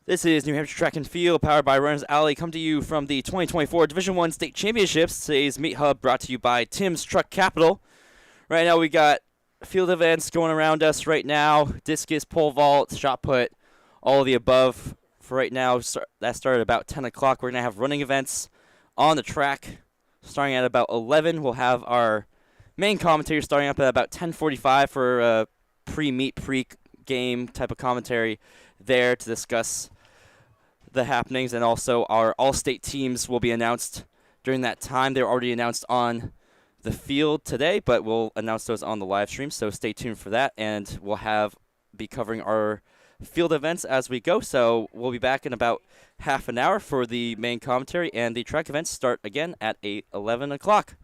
This is New Hampshire Track and Field, powered by Runners Alley. Come to you from the 2024 Division I State Championships. Today's Meet Hub brought to you by Tim's Truck Capital. Right now we got field events going around us right now. Discus, pole vault, shot put, all of the above. For right now, that started about 10 o'clock. We're going to have running events on the track. Starting at about 11, we'll have our main commentator starting up at about 10:45 for a pre-meet, pre-game type of commentary there to discuss the happenings, and also our all-state teams will be announced during that time. They're already announced on the field today, but we'll announce those on the live stream, so stay tuned for that, and we'll be covering our field events as we go. So we'll be back in about half an hour for the main commentary, and the track events start again at 11 o'clock.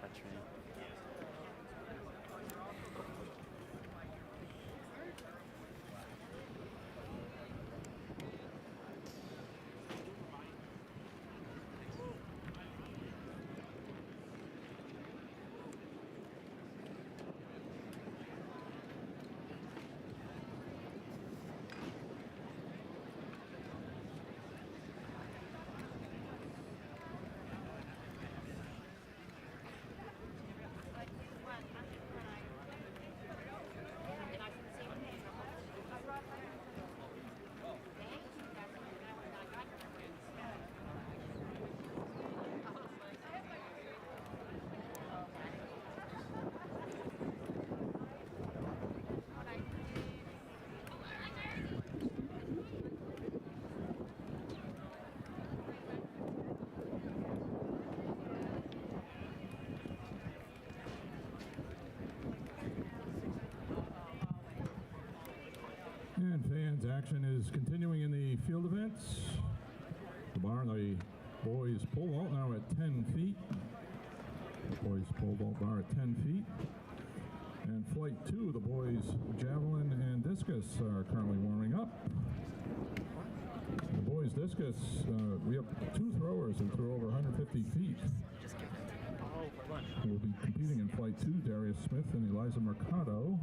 touch me. And fans, action is continuing in the field events. The bar, the boys pole vault now at 10 feet. Boys pole vault bar at 10 feet. And flight 2, the boys javelin and discus are currently warming up. The boys discus, we have 2 throwers who threw over 150 feet. Who will be competing in flight 2, Darius Smith and Eliza Mercado.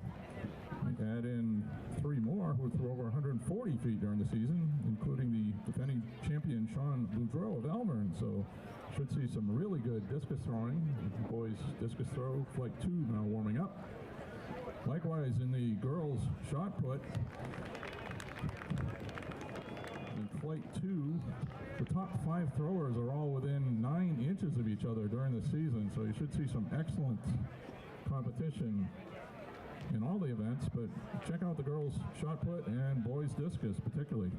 We add in 3 more who threw over 140 feet during the season, including the defending champion Sean Boudreau of Elmern. So should see some really good discus throwing. The boys discus throw, flight 2 now warming up. Likewise in the girls shot put, in flight 2, the top 5 throwers are all within 9 inches of each other during the season. So you should see some excellent competition in all the events, but check out the girls shot put and boys discus particularly.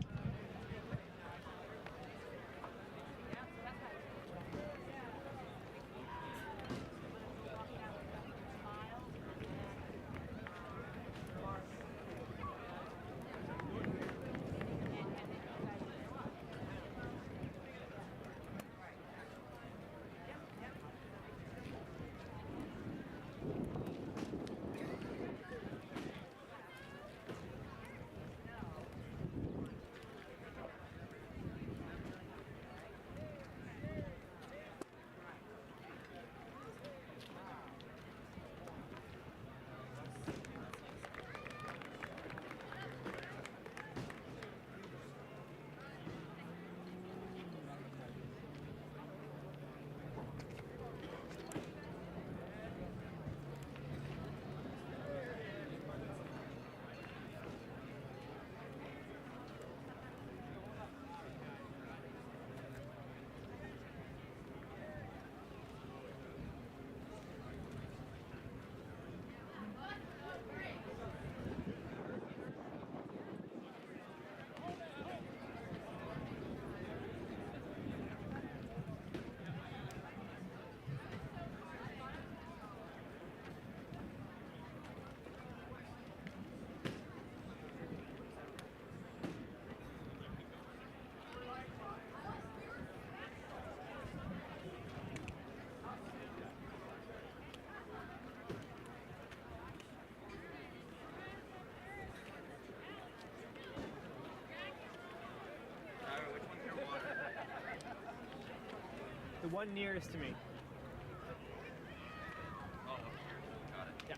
The one nearest to me. Oh, here. Got it. Yeah.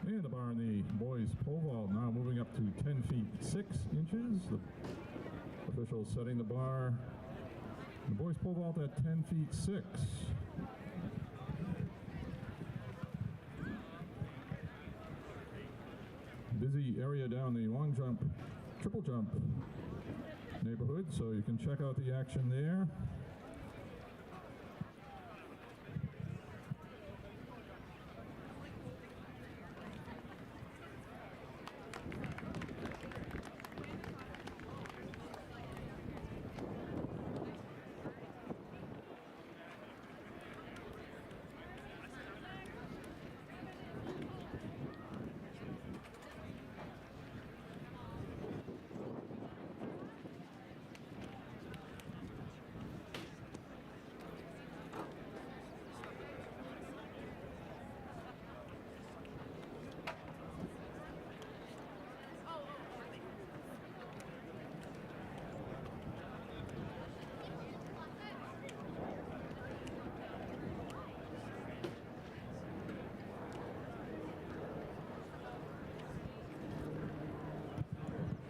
And the bar in the boys pole vault now moving up to 10 feet 6 inches. The officials setting the bar. The boys pole vault at 10 feet 6. busy area down the long jump, triple jump neighborhood, so you can check out the action there.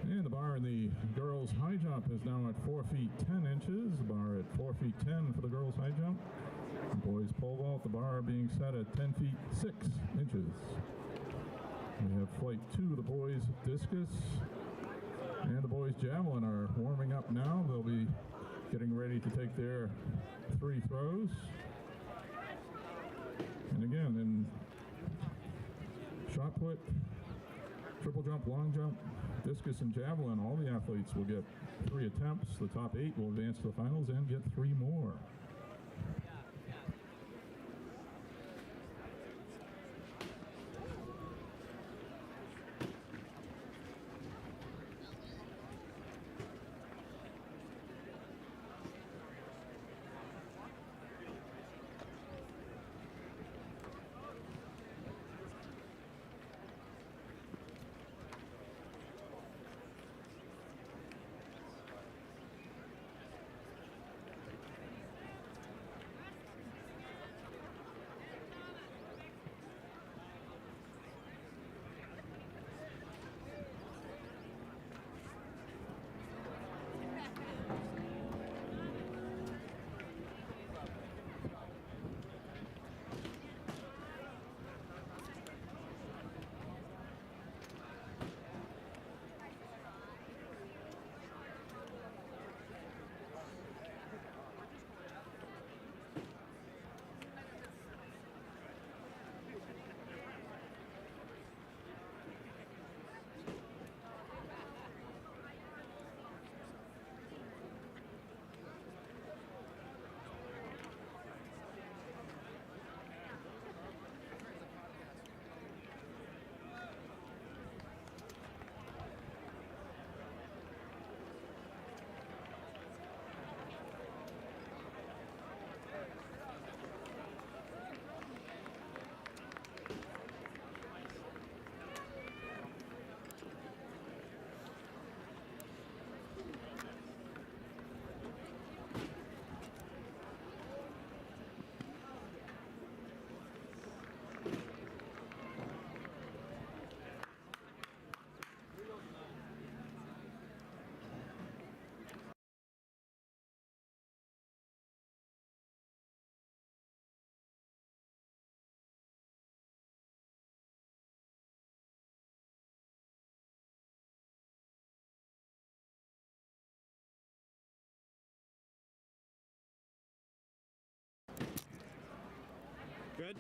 And the bar in the girls' high jump is now at 4 feet 10 inches. The bar at 4 feet 10 for the girls' high jump. The boys' pole vault, the bar being set at 10 feet 6 inches. We have flight 2, the boys' discus. And the boys' javelin are warming up now. They'll be getting ready to take their 3 throws. And again, in shot put, triple jump, long jump, discus, and javelin, all the athletes will get 3 attempts. The top 8 will advance to the finals and get 3 more. Good?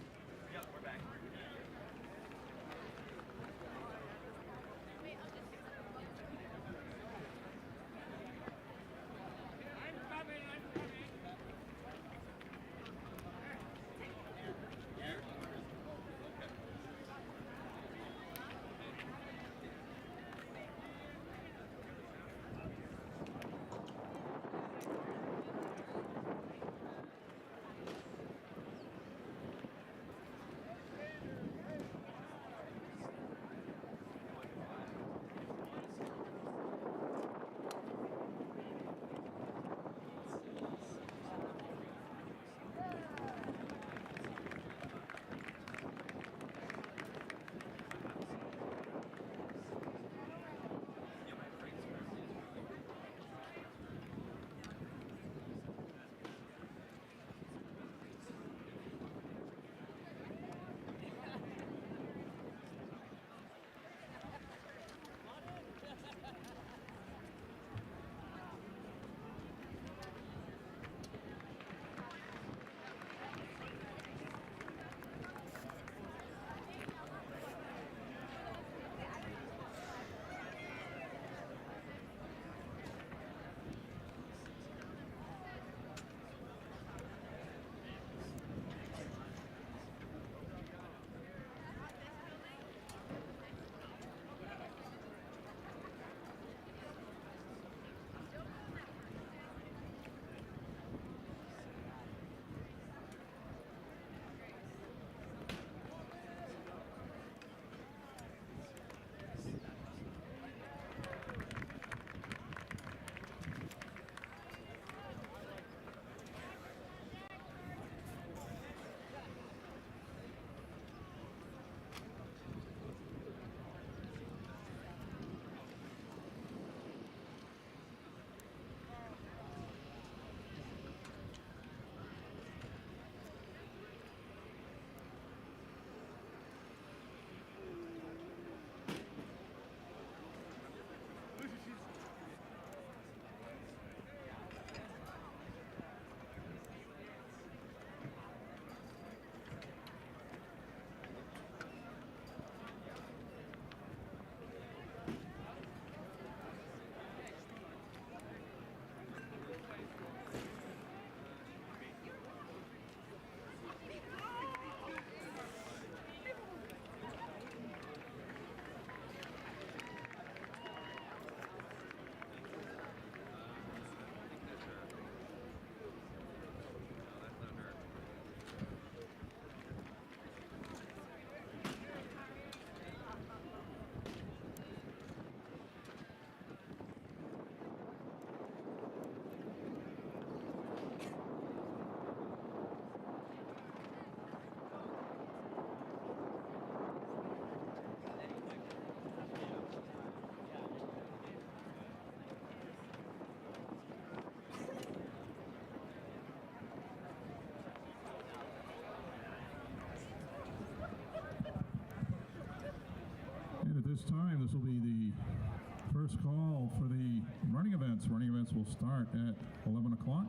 will start at 11 o'clock.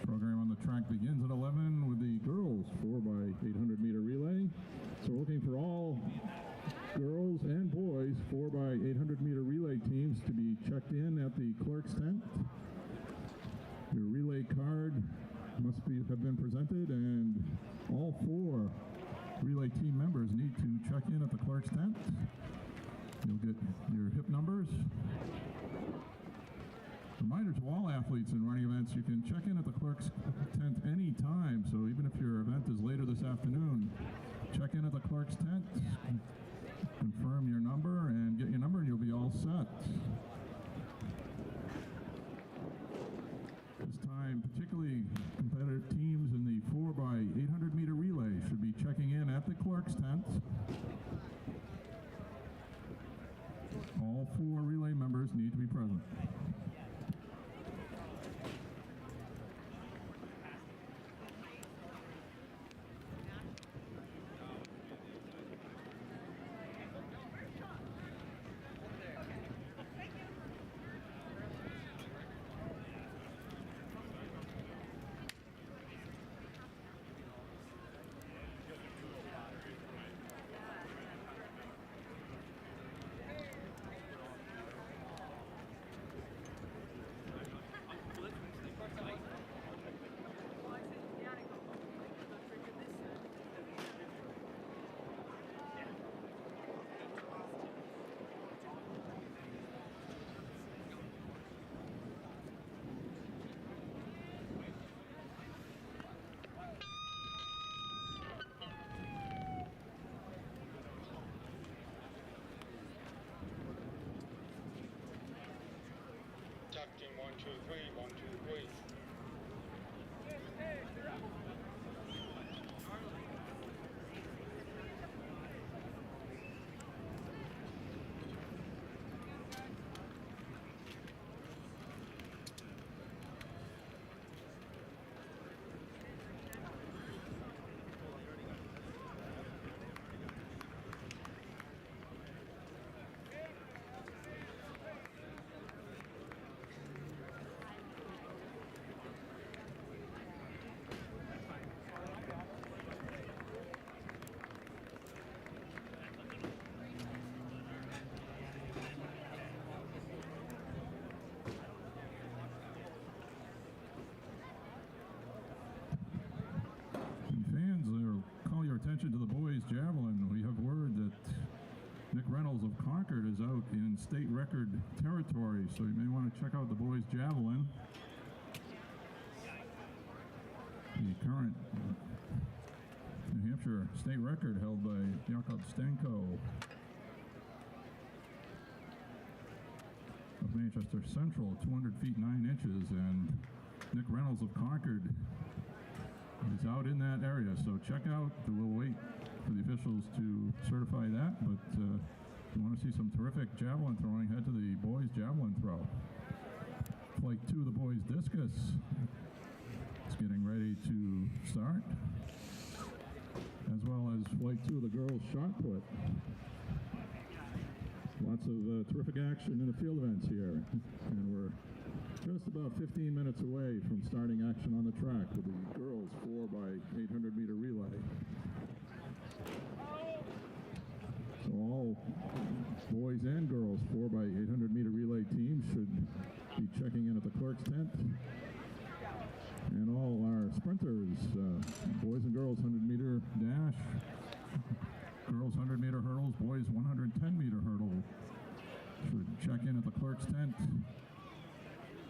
Program on the track begins at 11 with the girls 4x800 meter relay. So we're looking for all girls and boys 4x800 meter relay teams to be checked in at the clerk's tent. Your relay card must have been presented, and all 4 relay team members need to check in at the clerk's tent. You'll get your hip numbers. Reminder to all athletes in running events, you can check in at the clerk's tent anytime. So even if your event is later this afternoon, check in at the clerk's tent, confirm your number, and get your number, and you'll be all set. This time, particularly competitive teams in the 4x800 meter relay should be checking in at the clerk's tent. All 4 relay members need to be present. Team 1, 2, 3, 1, 2, 3. Attention to the boys javelin. We have word that Nick Reynolds of Concord is out in state record territory, so you may want to check out the boys javelin. The current New Hampshire state record held by Jakob Stenko of Manchester Central, 200 feet 9 inches, and Nick Reynolds of Concord is out in that area, so check out. We'll wait for the officials to certify that, but if you want to see some terrific javelin throwing, head to the boys javelin throw. Flight 2 of the boys discus is getting ready to start, as well as flight 2 of the girls shot put. Lots of terrific action in the field events here, and we're just about 15 minutes away from starting action on the track with the girls 4x800 meter relay. So all boys and girls 4x800 meter relay teams should be checking in at the clerk's tent. And all our sprinters, boys and girls 100 meter dash, girls 100 meter hurdles, boys 110 meter hurdle, should check in at the clerk's tent,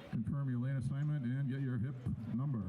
confirm your lane assignment, and get your hip number.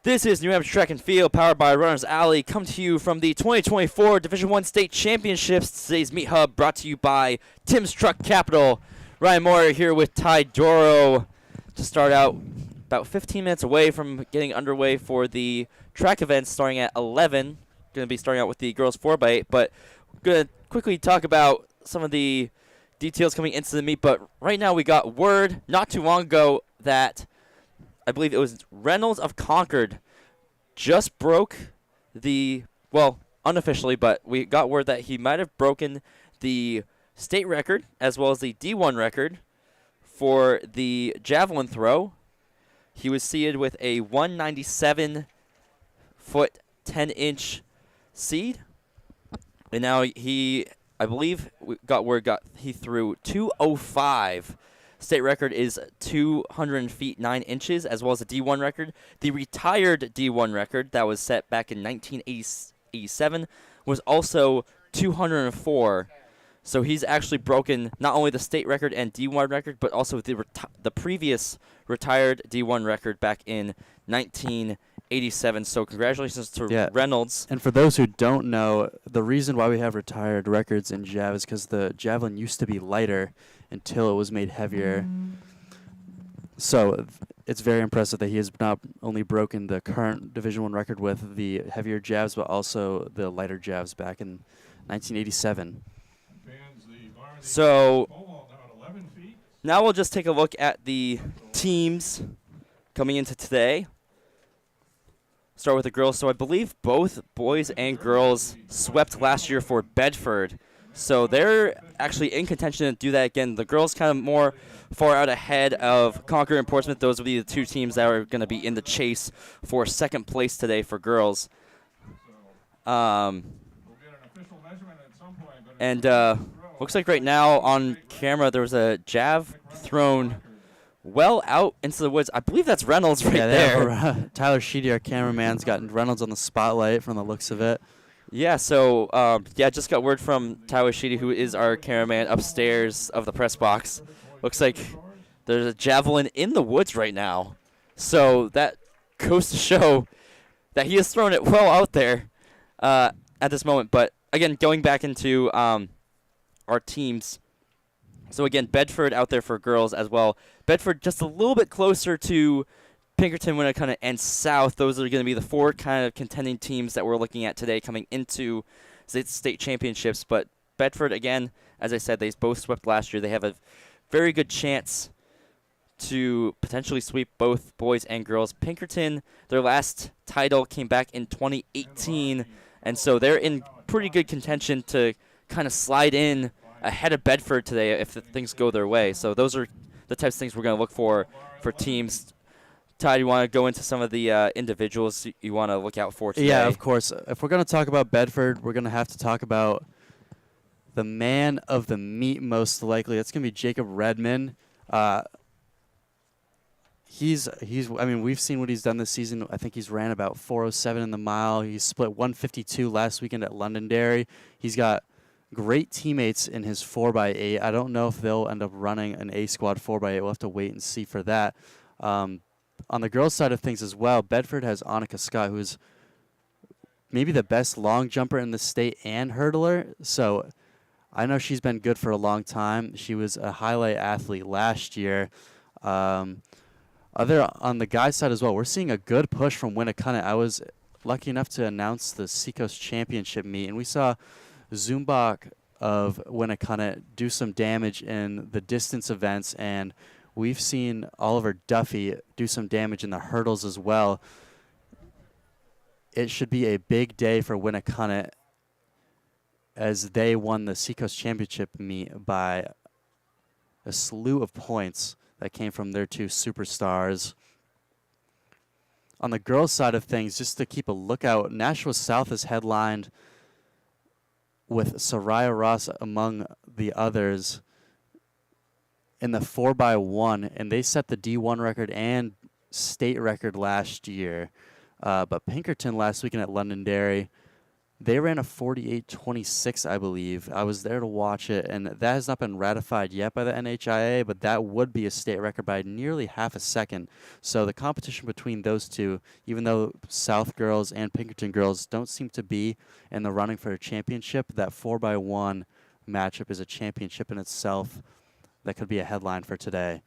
This is New Hampshire Track and Field, powered by Runners Alley. Come to you from the 2024 Division I State Championships. Today's Meet Hub brought to you by Tim's Truck Capital. Ryan Moore here with Ty Doro to start out about 15 minutes away from getting underway for the track events starting at 11. Going to be starting out with the girls 4x8, but going to quickly talk about some of the details coming into the meet. But right now we got word not too long ago that I believe it was Reynolds of Concord just broke the, well, unofficially, but we got word that he might have broken the state record as well as the D1 record for the javelin throw. He was seeded with a 197-foot, 10-inch seed. And now he, I believe, he threw 205. State record is 200 feet 9 inches, as well as the D1 record. The retired D1 record that was set back in 1987 was also 204. So he's actually broken not only the state record and D1 record, but also the previous retired D1 record back in 1987. So congratulations to Reynolds. And for those who don't know, the reason why we have retired records in jav is because the javelin used to be lighter until it was made heavier. So it's very impressive that he has not only broken the current Division I record with the heavier jabs, but also the lighter jabs back in 1987. So now we'll just take a look at the teams coming into today. Start with the girls. So I believe both boys and girls swept last year for Bedford. So they're actually in contention to do that again. The girls kind of more far out ahead of Concord and Portsmouth. Those will be the two teams that are going to be in the chase for second place today for girls. Looks like right now on camera there was a jav thrown well out into the woods. I believe that's Reynolds right there. Tyler Sheedy, our cameraman's got Reynolds on the spotlight from the looks of it. Yeah, so, just got word from Tyler Sheedy, who is our cameraman upstairs of the press box. Looks like there's a javelin in the woods right now. So that goes to show that he has thrown it well out there at this moment. But, again, going back into our teams. So, again, Bedford out there for girls as well. Bedford just a little bit closer to Pinkerton, Winnicott, and South. Those are going to be the four kind of contending teams that we're looking at today coming into the state championships. But Bedford, again, as I said, they both swept last year. They have a very good chance to potentially sweep both boys and girls. Pinkerton, their last title came back in 2018, and so they're in pretty good contention to kind of slide in ahead of Bedford today if things go their way. So those are the types of things we're going to look for teams. Ty, you want to go into some of the individuals you want to look out for today? Yeah, of course. If we're going to talk about Bedford, we're going to have to talk about the man of the meet most likely. That's going to be Jacob Redman. I mean, we've seen what he's done this season. I think he's ran about 4:07 in the mile. He split 152 last weekend at Londonderry. He's got great teammates in his 4x8. I don't know if they'll end up running an A squad 4x8. We'll have to wait and see for that. On the girls' side of things as well, Bedford has Annika Scott, who's maybe the best long jumper in the state and hurdler. So I know she's been good for a long time. She was a highlight athlete last year. On the guys' side as well, we're seeing a good push from Winnicott. I was lucky enough to announce the Seacoast Championship meet, and we saw Zumbach of Winnicott do some damage in the distance events, and we've seen Oliver Duffy do some damage in the hurdles as well. It should be a big day for Winnicott as they won the Seacoast Championship meet by a slew of points that came from their two superstars. On the girls' side of things, just to keep a lookout, Nashua South is headlined with Soraya Ross among the others in the 4x1, and they set the D1 record and state record last year. But Pinkerton last weekend at Londonderry, They ran a 48.26, I believe. I was there to watch it, and that has not been ratified yet by the NHIAA, but that would be a state record by nearly half a second. So the competition between those two, even though South girls and Pinkerton girls don't seem to be in the running for a championship, that 4x1 matchup is a championship in itself. That could be a headline for today.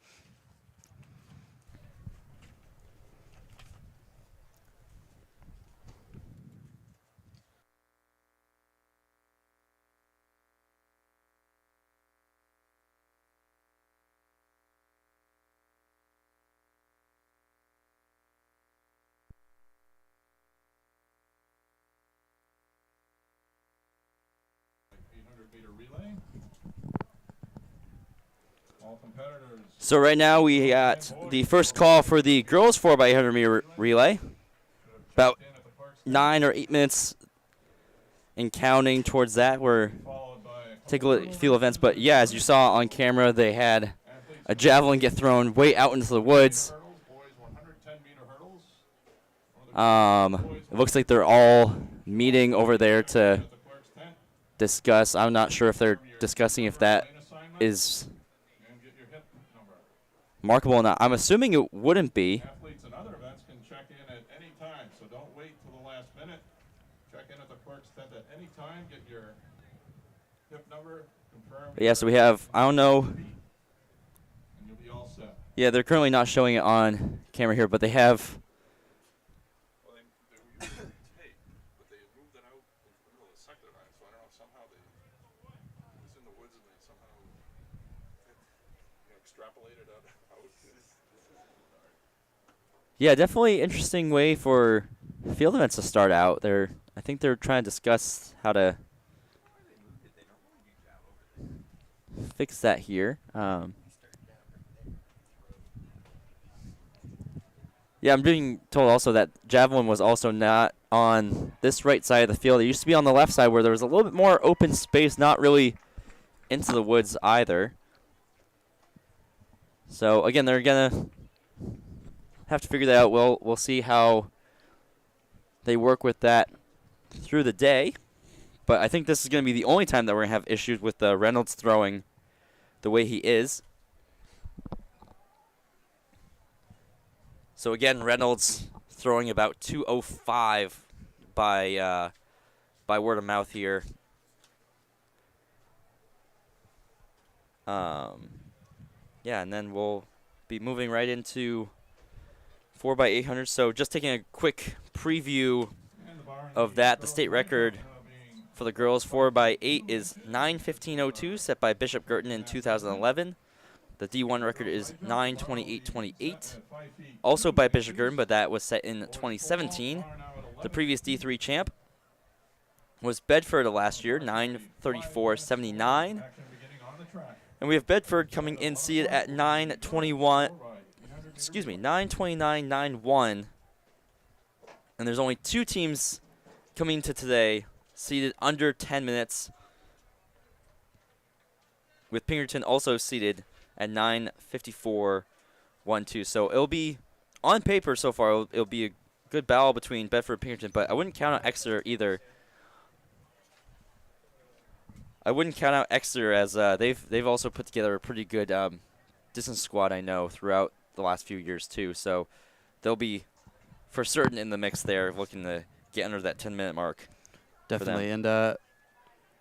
Relay. All competitors. So right now we got the first call for the girls 4x800 meter relay. About 9 or 8 minutes and counting towards that. We're take a look at field events, but yeah, as you saw on camera, they had a javelin get thrown way out into the woods. It looks like they're all meeting over there to discuss. I'm not sure if they're discussing if that is markable or not. I'm assuming it wouldn't be. Athletes and other events can check in at any time, so don't wait till the last minute. Check in at the clerk's tent at any time. Get your hip number confirmed. But yeah, so we have, I don't know. And you'll be all set. Yeah, they're currently not showing it on camera here, but they have. Well, they were using tape, but they had moved it out in the middle of the sector line, so I don't know if somehow it was in the woods and they somehow extrapolated out. Yeah, definitely interesting way for field events to start out. I think they're trying to discuss how to fix that here. Yeah, I'm being told also that javelin was also not on this right side of the field. It used to be on the left side where there was a little bit more open space, not really into the woods either. So again, they're gonna have to figure that out. We'll see how they work with that through the day. But I think this is going to be the only time that we're going to have issues with Reynolds throwing the way he is. So again, Reynolds throwing about 205 by word of mouth here. Yeah, and then we'll be moving right into 4x800. So just taking a quick preview of that. The state record for the girls 4x8 is 9:15:02, set by Bishop Girton in 2011. The D1 record is 9:28:28, also by Bishop Girton, but that was set in 2017. The previous D3 champ was Bedford of last year, 9:34:79. And we have Bedford coming in seated at 9:29:91. And there's only 2 teams coming to today seated under 10 minutes, with Pinkerton also seated at 9:54:12. So it'll be, on paper so far, it'll be a good battle between Bedford and Pinkerton, but I wouldn't count out Exeter either. I wouldn't count out Exeter as they've also put together a pretty good distance squad, I know, throughout the last few years too. So they'll be for certain in the mix there, looking to get under that 10-minute mark. Definitely, and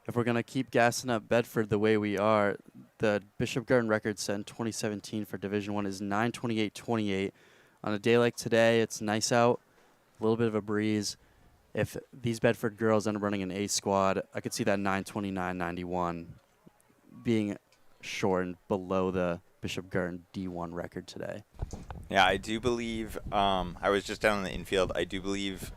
if we're going to keep gassing up Bedford the way we are, the Bishop Girton record set in 2017 for Division I is 9:28:28. On a day like today, it's nice out, a little bit of a breeze. If these Bedford girls end up running an A squad, I could see that 9:29:91 being shortened below the Bishop Girton D1 record today. Yeah, I do believe, I was just down in the infield, I do believe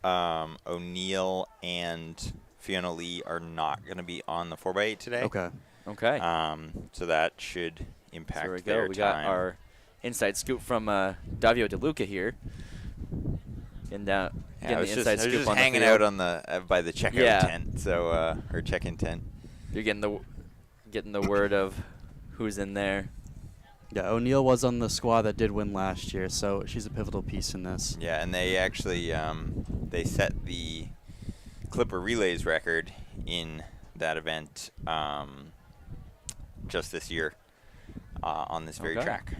O'Neill and Fiona Lee are not going to be on the 4x8 today. Okay. So that should impact So their we time. got our inside scoop from Davio DeLuca here. Getting down, Yeah, getting I was the just, inside I was scoop just on hanging the field. out on the by the checkout tent, so or check-in tent. You're getting the word of who's in there. Yeah, O'Neill was on the squad that did win last year, so she's a pivotal piece in this. Yeah, and they actually they set the Clipper Relays record in that event just this year on this very Okay. track.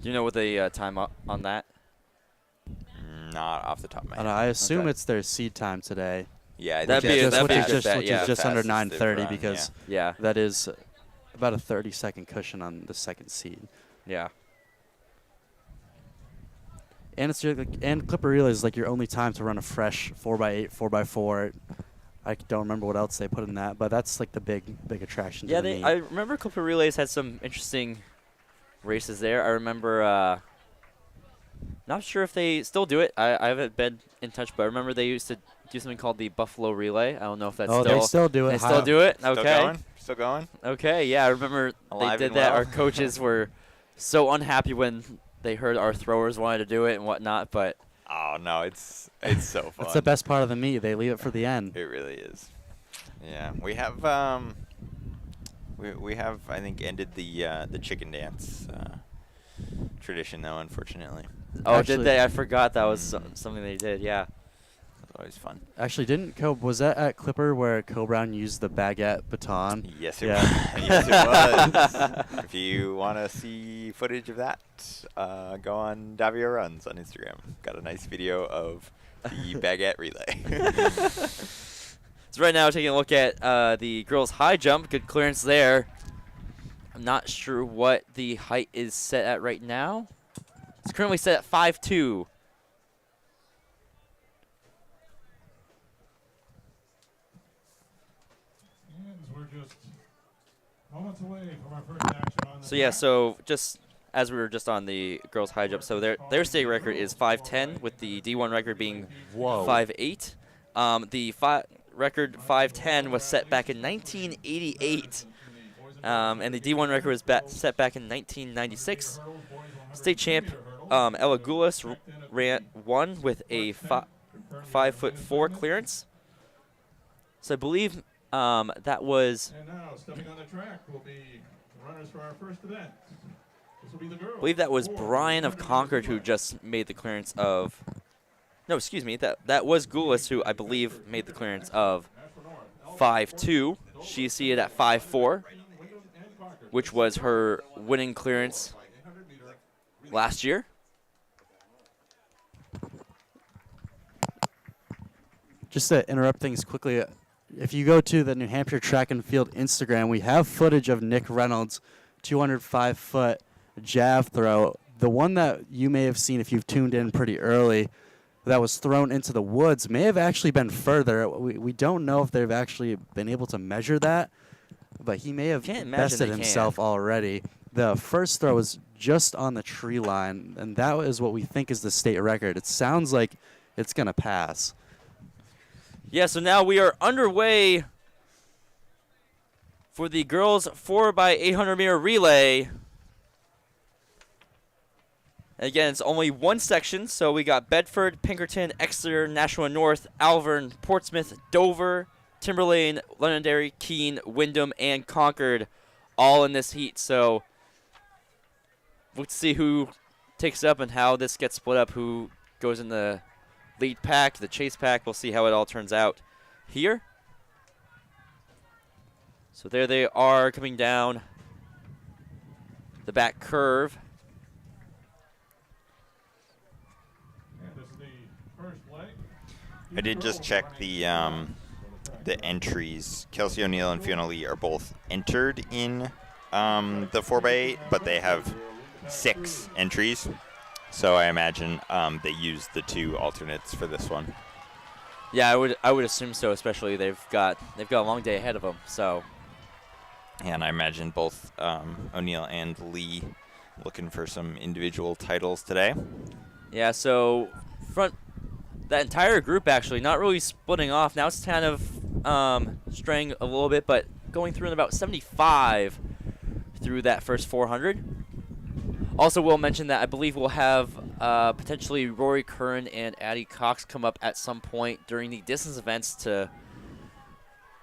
Do you know what the time on that? Not off the top of my And head. I assume Okay. it's their seed time today. Yeah, I That'd think be- that's that'd the be fastest- just- which yeah. is just under fastest they've 9:30 run, because Yeah. that is about a 30-second cushion on the second seed. Yeah. And it's and Clipper Relay is like your only time to run a fresh 4x8, 4x4. I don't remember what else they put in that, but that's like the big attraction. Yeah, to the meet. I remember Clipper Relays had some interesting races there. I remember, not sure if they still do it. I haven't been in touch, but I remember they used to do something called the Buffalo Relay. I don't know if that's oh, still. they still do it. They still do it? Still Okay. going? Still going? Okay, yeah, I remember Alive they did and that. well. Our coaches were so unhappy when they heard our throwers wanted to do it and whatnot, but Oh no, it's so fun. That's the best part of the meet. They leave it for the end. It really is. Yeah, we have we have I think ended the chicken dance tradition though, unfortunately. oh, Actually- did they? I forgot that was something they did. Yeah. It's always fun. Actually, was that at Clipper where Cobrown used the baguette baton? Yes, it Yeah. was. Yes, it was. If you want to see footage of that, go on Davio Runs on Instagram. Got a nice video of the baguette relay. So right now, taking a look at the girls' high jump. Good clearance there. I'm not sure what the height is set at right now. It's currently set at 5'2". And we're just moments away from our first action on the So yeah, track. so just as we were just on the girls' high jump, so their state record is 5'10", with the D1 record being 5'8". The record 5'10" was set back in 1988, and the D1 record was set back in 1996. State champ Ella Goulas won with a 5'4" clearance. So I believe that was. And now, stepping on the track will be runners for our first event. This will be the girls. I believe that was for Brian of 100 Concord meters who just made the clearance of. No, excuse me. That was Goulas who I believe made the clearance of 5'2". She is seated at 5'4", which was her winning clearance last year. Just to interrupt things quickly, if you go to the New Hampshire Track and Field Instagram, we have footage of Nick Reynolds' 205-foot jav throw. The one that you may have seen if you've tuned in pretty early that was thrown into the woods may have actually been further. We don't know if they've actually been able to measure that, but he may have Can't imagine bested they himself can. already. The first throw was just on the tree line, and that is what we think is the state record. It sounds like it's going to pass. Yeah, so now we are underway for the girls 4x800 meter relay. Again, it's only one section, so we got Bedford, Pinkerton, Exeter, Nashua North, Alvern, Portsmouth, Dover, Timberlane, Londonderry, Keene, Wyndham, and Concord all in this heat. So we'll see who takes it up and how this gets split up, who goes in the lead pack, the chase pack. We'll see how it all turns out here. So there they are coming down the back curve. And this is the first leg. I did just check the entries. Kelsey O'Neill and Fiona Lee are both entered in the 4x8, but they have 6 entries. So I imagine they used the 2 alternates for this one. Yeah, I would assume so. Especially they've got a long day ahead of them. So And I imagine both O'Neill and Lee looking for some individual titles today. yeah, so that entire group actually not really splitting off. Now it's kind of straying a little bit, but going through in about 75 through that first 400. Also, we'll mention that I believe we'll have potentially Rory Curran and Addie Cox come up at some point during the distance events to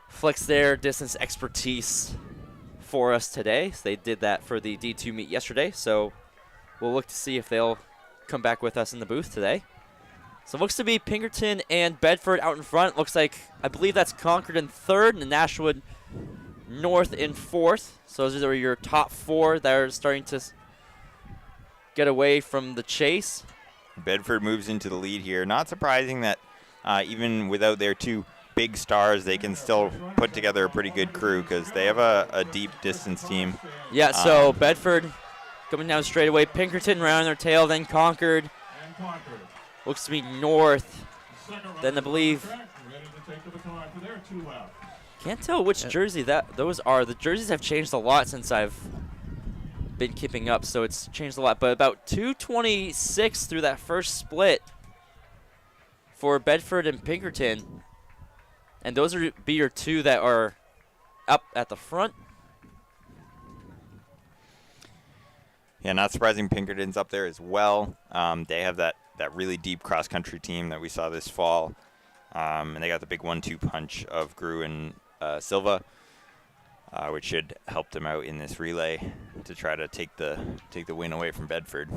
flex their distance expertise for us today. So they did that for the D2 meet yesterday, so we'll look to see if they'll come back with us in the booth today. So it looks to be Pinkerton and Bedford out in front. Looks like, I believe that's Concord in third and Nashua North in fourth. So those are your top four that are starting to get away from the chase. Bedford moves into the lead here. Not surprising that even without their two big stars, they can still put together a pretty good crew because they have a deep distance team. Yeah, so Bedford coming down straight away. Pinkerton rounding their tail, then Concord. Looks to be North. Then I believe, can't tell which jersey those are. The jerseys have changed a lot since I've been keeping up, so it's changed a lot. But about 2:26 through that first split for Bedford and Pinkerton. And those are be your two that are up at the front. Yeah, not surprising Pinkerton's up there as well. They have that really deep cross-country team that we saw this fall. And they got the big 1-2 punch of Grew and Silva, which should help them out in this relay to try to take the win away from Bedford.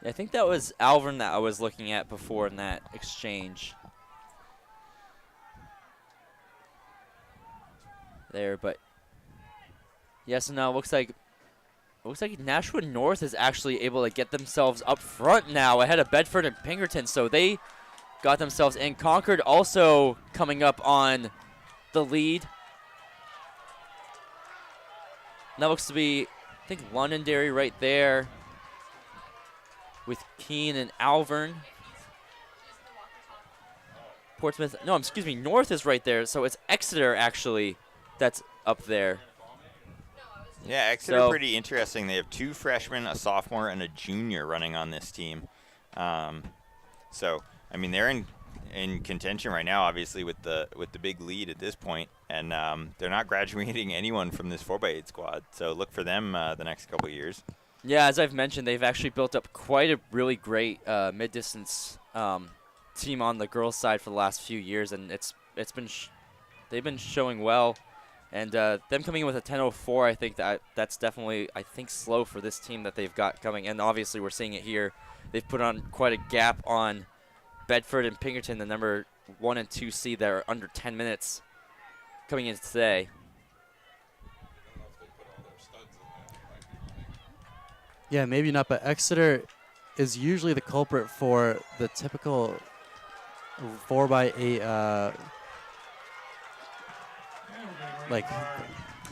I think that was Alvin that I was looking at before in that exchange. There, but yes, and now it looks like Nashua North is actually able to get themselves up front now ahead of Bedford and Pinkerton, so they got themselves in. Concord also coming up on the lead. And that looks to be, I think, Londonderry right there with Keene and Alvern. Portsmouth, no, excuse me, North is right there, so it's Exeter actually that's up there. Yeah, Exeter pretty interesting. They have two freshmen, a sophomore, and a junior running on this team. So, I mean, they're in contention right now, obviously, with the big lead at this point, and they're not graduating anyone from this 4x8 squad. So look for them the next couple of years. Yeah, as I've mentioned, they've actually built up quite a really great mid-distance team on the girls' side for the last few years, and they've been showing well. And them coming in with a 10:04, I think that's definitely, slow for this team that they've got coming. And obviously we're seeing it here. They've put on quite a gap on Bedford and Pinkerton, the number 1 and 2 seed that are under 10 minutes coming in today. Yeah, maybe not, but Exeter is usually the culprit for the typical 4x8 like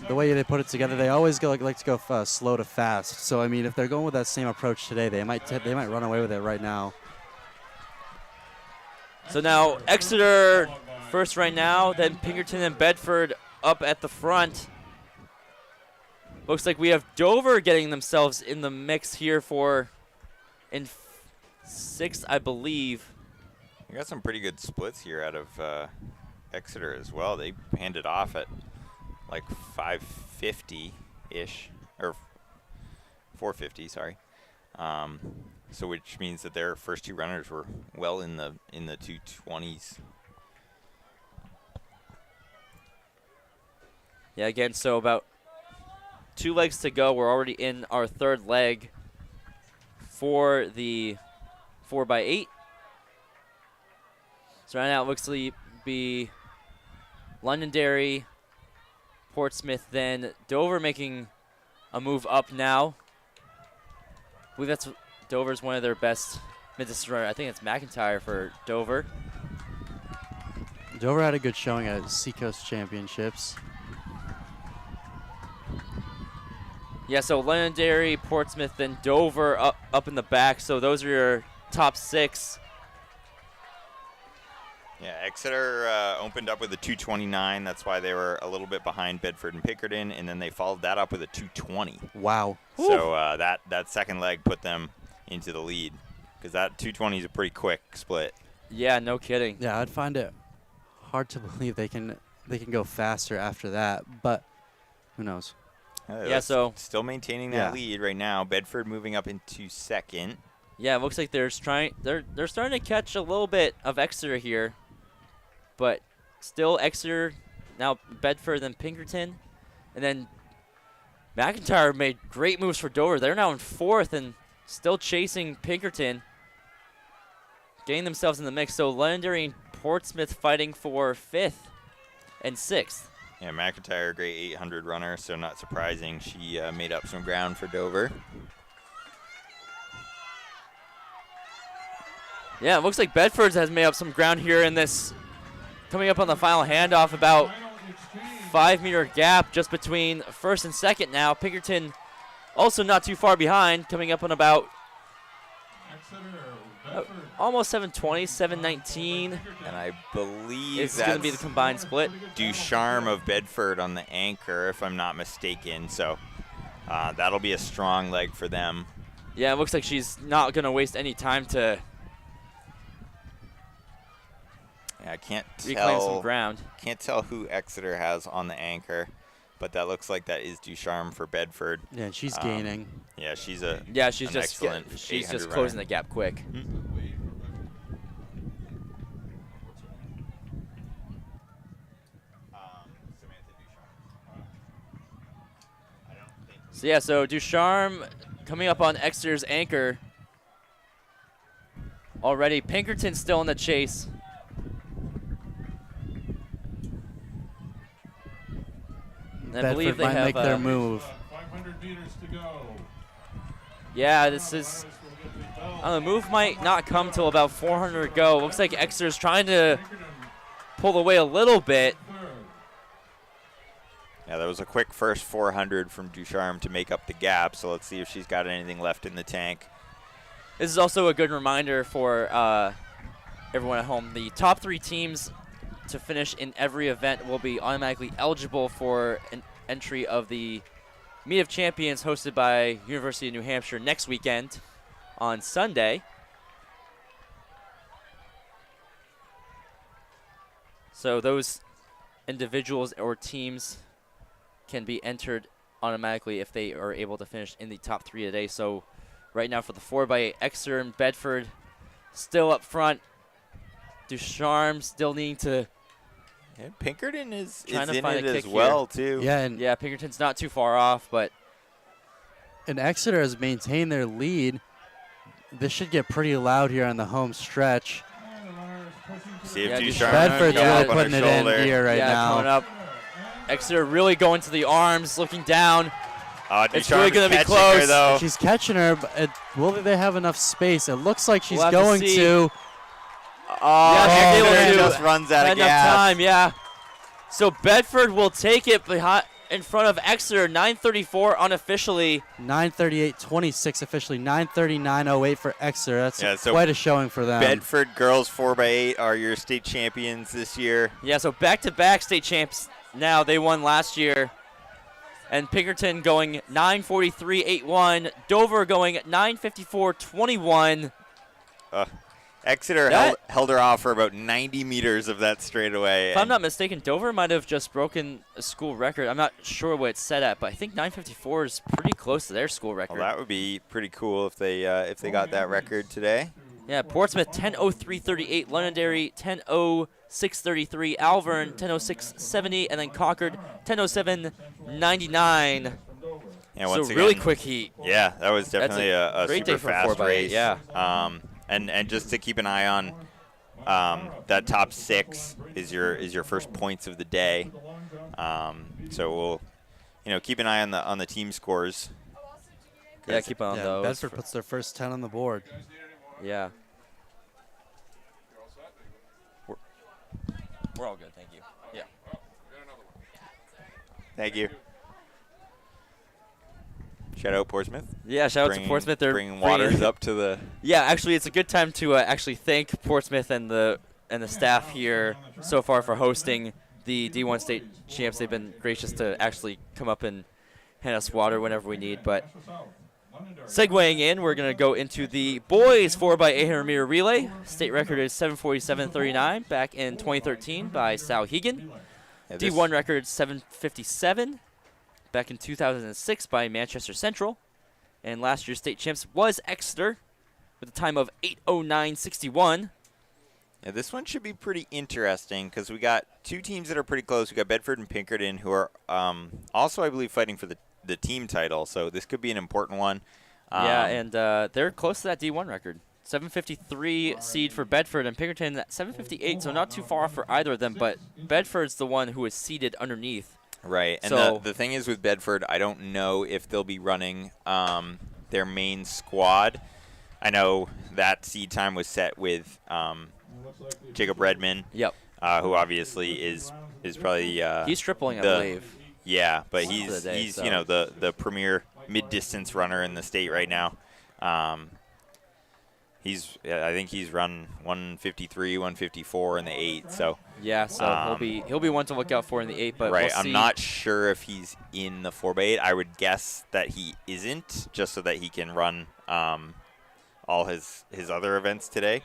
the way they put it together. They always like to go slow to fast. So I mean, if they're going with that same approach today, they might run away with it right now. So now Exeter first right now, then Pinkerton and Bedford up at the front. Looks like we have Dover getting themselves in the mix here in sixth, I believe. We got some pretty good splits here out of Exeter as well. They handed off at like 550-ish, or 450, sorry. So which means that their first two runners were well in the 220s. Yeah, again, so about 2 legs to go. We're already in our third leg for the 4x8. So right now it looks to be Londonderry, Portsmouth, then Dover making a move up now. I believe Dover's one of their best mid-distance runners. I think it's McIntyre for Dover. Dover had a good showing at Seacoast Championships. Yeah, so Londonderry, Portsmouth, then Dover up in the back. So those are your top 6. Yeah, Exeter opened up with a 229. That's why they were a little bit behind Bedford and Pinkerton, and then they followed that up with a 220. Wow. So that second leg put them into the lead because that 220 is a pretty quick split. Yeah, no kidding. Yeah, I'd find it hard to believe they can go faster after that, but who knows? Yeah, so still maintaining that lead right now. Bedford moving up into second. Yeah, it looks like they're starting to catch a little bit of Exeter here, but still Exeter now Bedford then Pinkerton, and then McIntyre made great moves for Dover. They're now in 4th and still chasing Pinkerton. getting themselves in the mix. So Londonderry and Portsmouth fighting for 5th and 6th. Yeah, McIntyre, great 800 runner, so not surprising. She made up some ground for Dover. Yeah, it looks like Bedford has made up some ground here in this, coming up on the final handoff, about 5-meter gap just between first and second now. Pinkerton also not too far behind, coming up on about almost 720, 719. And I believe It's that's going to be the combined split. Ducharme of Bedford on the anchor, if I'm not mistaken. So that'll be a strong leg for them. Yeah, it looks like she's not going to waste any time to Yeah, I can't reclaim some tell. ground. Can't tell who Exeter has on the anchor, but that looks like that is Ducharme for Bedford. Yeah, and she's gaining. Yeah, she's a Yeah, she's an just excellent she's 800 just closing runner. the gap quick. So yeah, so Ducharme coming up on Exeter's anchor already. Pinkerton still in the chase. And I Bedford believe they might have make their move. 500 meters to go. Yeah, this is. The move might not come till about 400 to go. Looks like Exeter's trying to pull away a little bit. Yeah, that was a quick first 400 from Ducharme to make up the gap. So let's see if she's got anything left in the tank. This is also a good reminder for everyone at home. The top 3 teams to finish in every event will be automatically eligible for an entry of the Meet of Champions hosted by University of New Hampshire next weekend on Sunday. So those individuals or teams can be entered automatically if they are able to finish in the top 3 today. So right now for the 4x8, Exeter and Bedford still up front. Ducharme still needing to And Pinkerton is Trying to in find it a as kick well, too. Yeah, and, yeah, Pinkerton's not too far off, but and Exeter has maintained their lead. This should get pretty loud here on the home stretch. See if Yeah, Ducharme Bedford's can really up on putting her it in shoulder. here right yeah, coming now. up. Exeter really going to the arms, looking down. It's really Ducharme's gonna be catching close. her, though. She's catching her, but will they have enough space? It looks like she's We'll have to going see. to. Yeah, she's able Exeter to. just runs out Not of enough gas. time, yeah. So Bedford will take it behind, in front of Exeter, 9:34 unofficially. 9:38.26 officially, 9:39.08 for Exeter. That's Yeah, so quite a showing for them. Bedford girls 4x8 are your state champions this year. Yeah, so back-to-back state champs now. They won last year. And Pinkerton going 9:43.81. Dover going 9:54.21. Exeter held her off for about 90 meters of that straightaway. If I'm not mistaken, Dover might have just broken a school record. I'm not sure what it's set at, but I think 9:54 is pretty close to their school record. Well, that would be pretty cool if they got that record today. Yeah, Portsmouth 10:03.38, Londonderry 10:06.33, Alvern 10:06.70, and then Concord 10:07.99. And So once really again, quick heat. Yeah, that was definitely a great day super for fast 4x8, race. yeah. And just to keep an eye on that top 6 is your first points of the day. So we'll keep an eye on the team scores. Yeah, keep on Yeah, those. Bedford puts their first 10 on the board. Yeah. We're all good, thank you. Yeah. Thank you. Shout out Portsmouth. Yeah, shout out to Portsmouth. They're bringing waters up to the. Yeah, actually, it's a good time to actually thank Portsmouth and the staff here so far for hosting the D1 state champs. They've been gracious to actually come up and hand us water whenever we need. But segueing in, we're going to go into the boys 4x800 meter relay. State record is 7:47.39 back in 2013 by Sal Hegan. Yeah, this- D1 record 7:57 back in 2006 by Manchester Central. And last year's state champs was Exeter with a time of 8:09.61. Yeah, this one should be pretty interesting because we got 2 teams that are pretty close. We got Bedford and Pinkerton, who are also, I believe, fighting for the team title. So this could be an important one. Yeah, and they're close to that D1 record. 753 seed for Bedford, and Pinkerton at 758, so not too far for either of them, but Bedford's the one who is seated underneath. Right, and So- the thing is with Bedford, I don't know if they'll be running their main squad. I know that seed time was set with Jacob Redman, Yep. who obviously is probably He's tripling, I the- believe. yeah, but for the he's day, he's so- you know the premier mid-distance runner in the state right now. I think he's run 153, 154 in the 8. So Yeah, so he'll be one to look out for in the 8. But right, we'll I'm see. not sure if he's in the 4x8. I would guess that he isn't, just so that he can run all his other events today.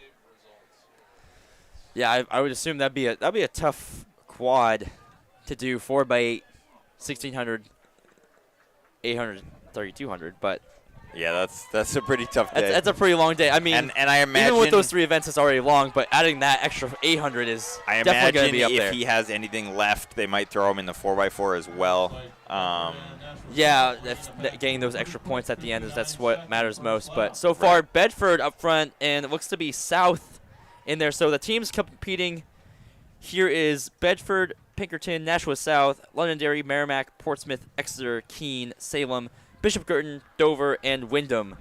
Yeah, I would assume that'd be a tough quad to do 4x8, 1600, 800, 3200. But Yeah, that's a pretty tough day. that's a pretty long day. I mean, and I imagine even with those 3 events, it's already long. But adding that extra 800 is I definitely going to imagine be up if there. he has anything left, they might throw him in the 4x4 as well. Yeah, getting those extra points at the end that's what matters most. But so far, Bedford up front, and it looks to be South in there. So the teams competing here is Bedford, Pinkerton, Nashua South, Londonderry, Merrimack, Portsmouth, Exeter, Keene, Salem, Bishop Girton, Dover, and Wyndham.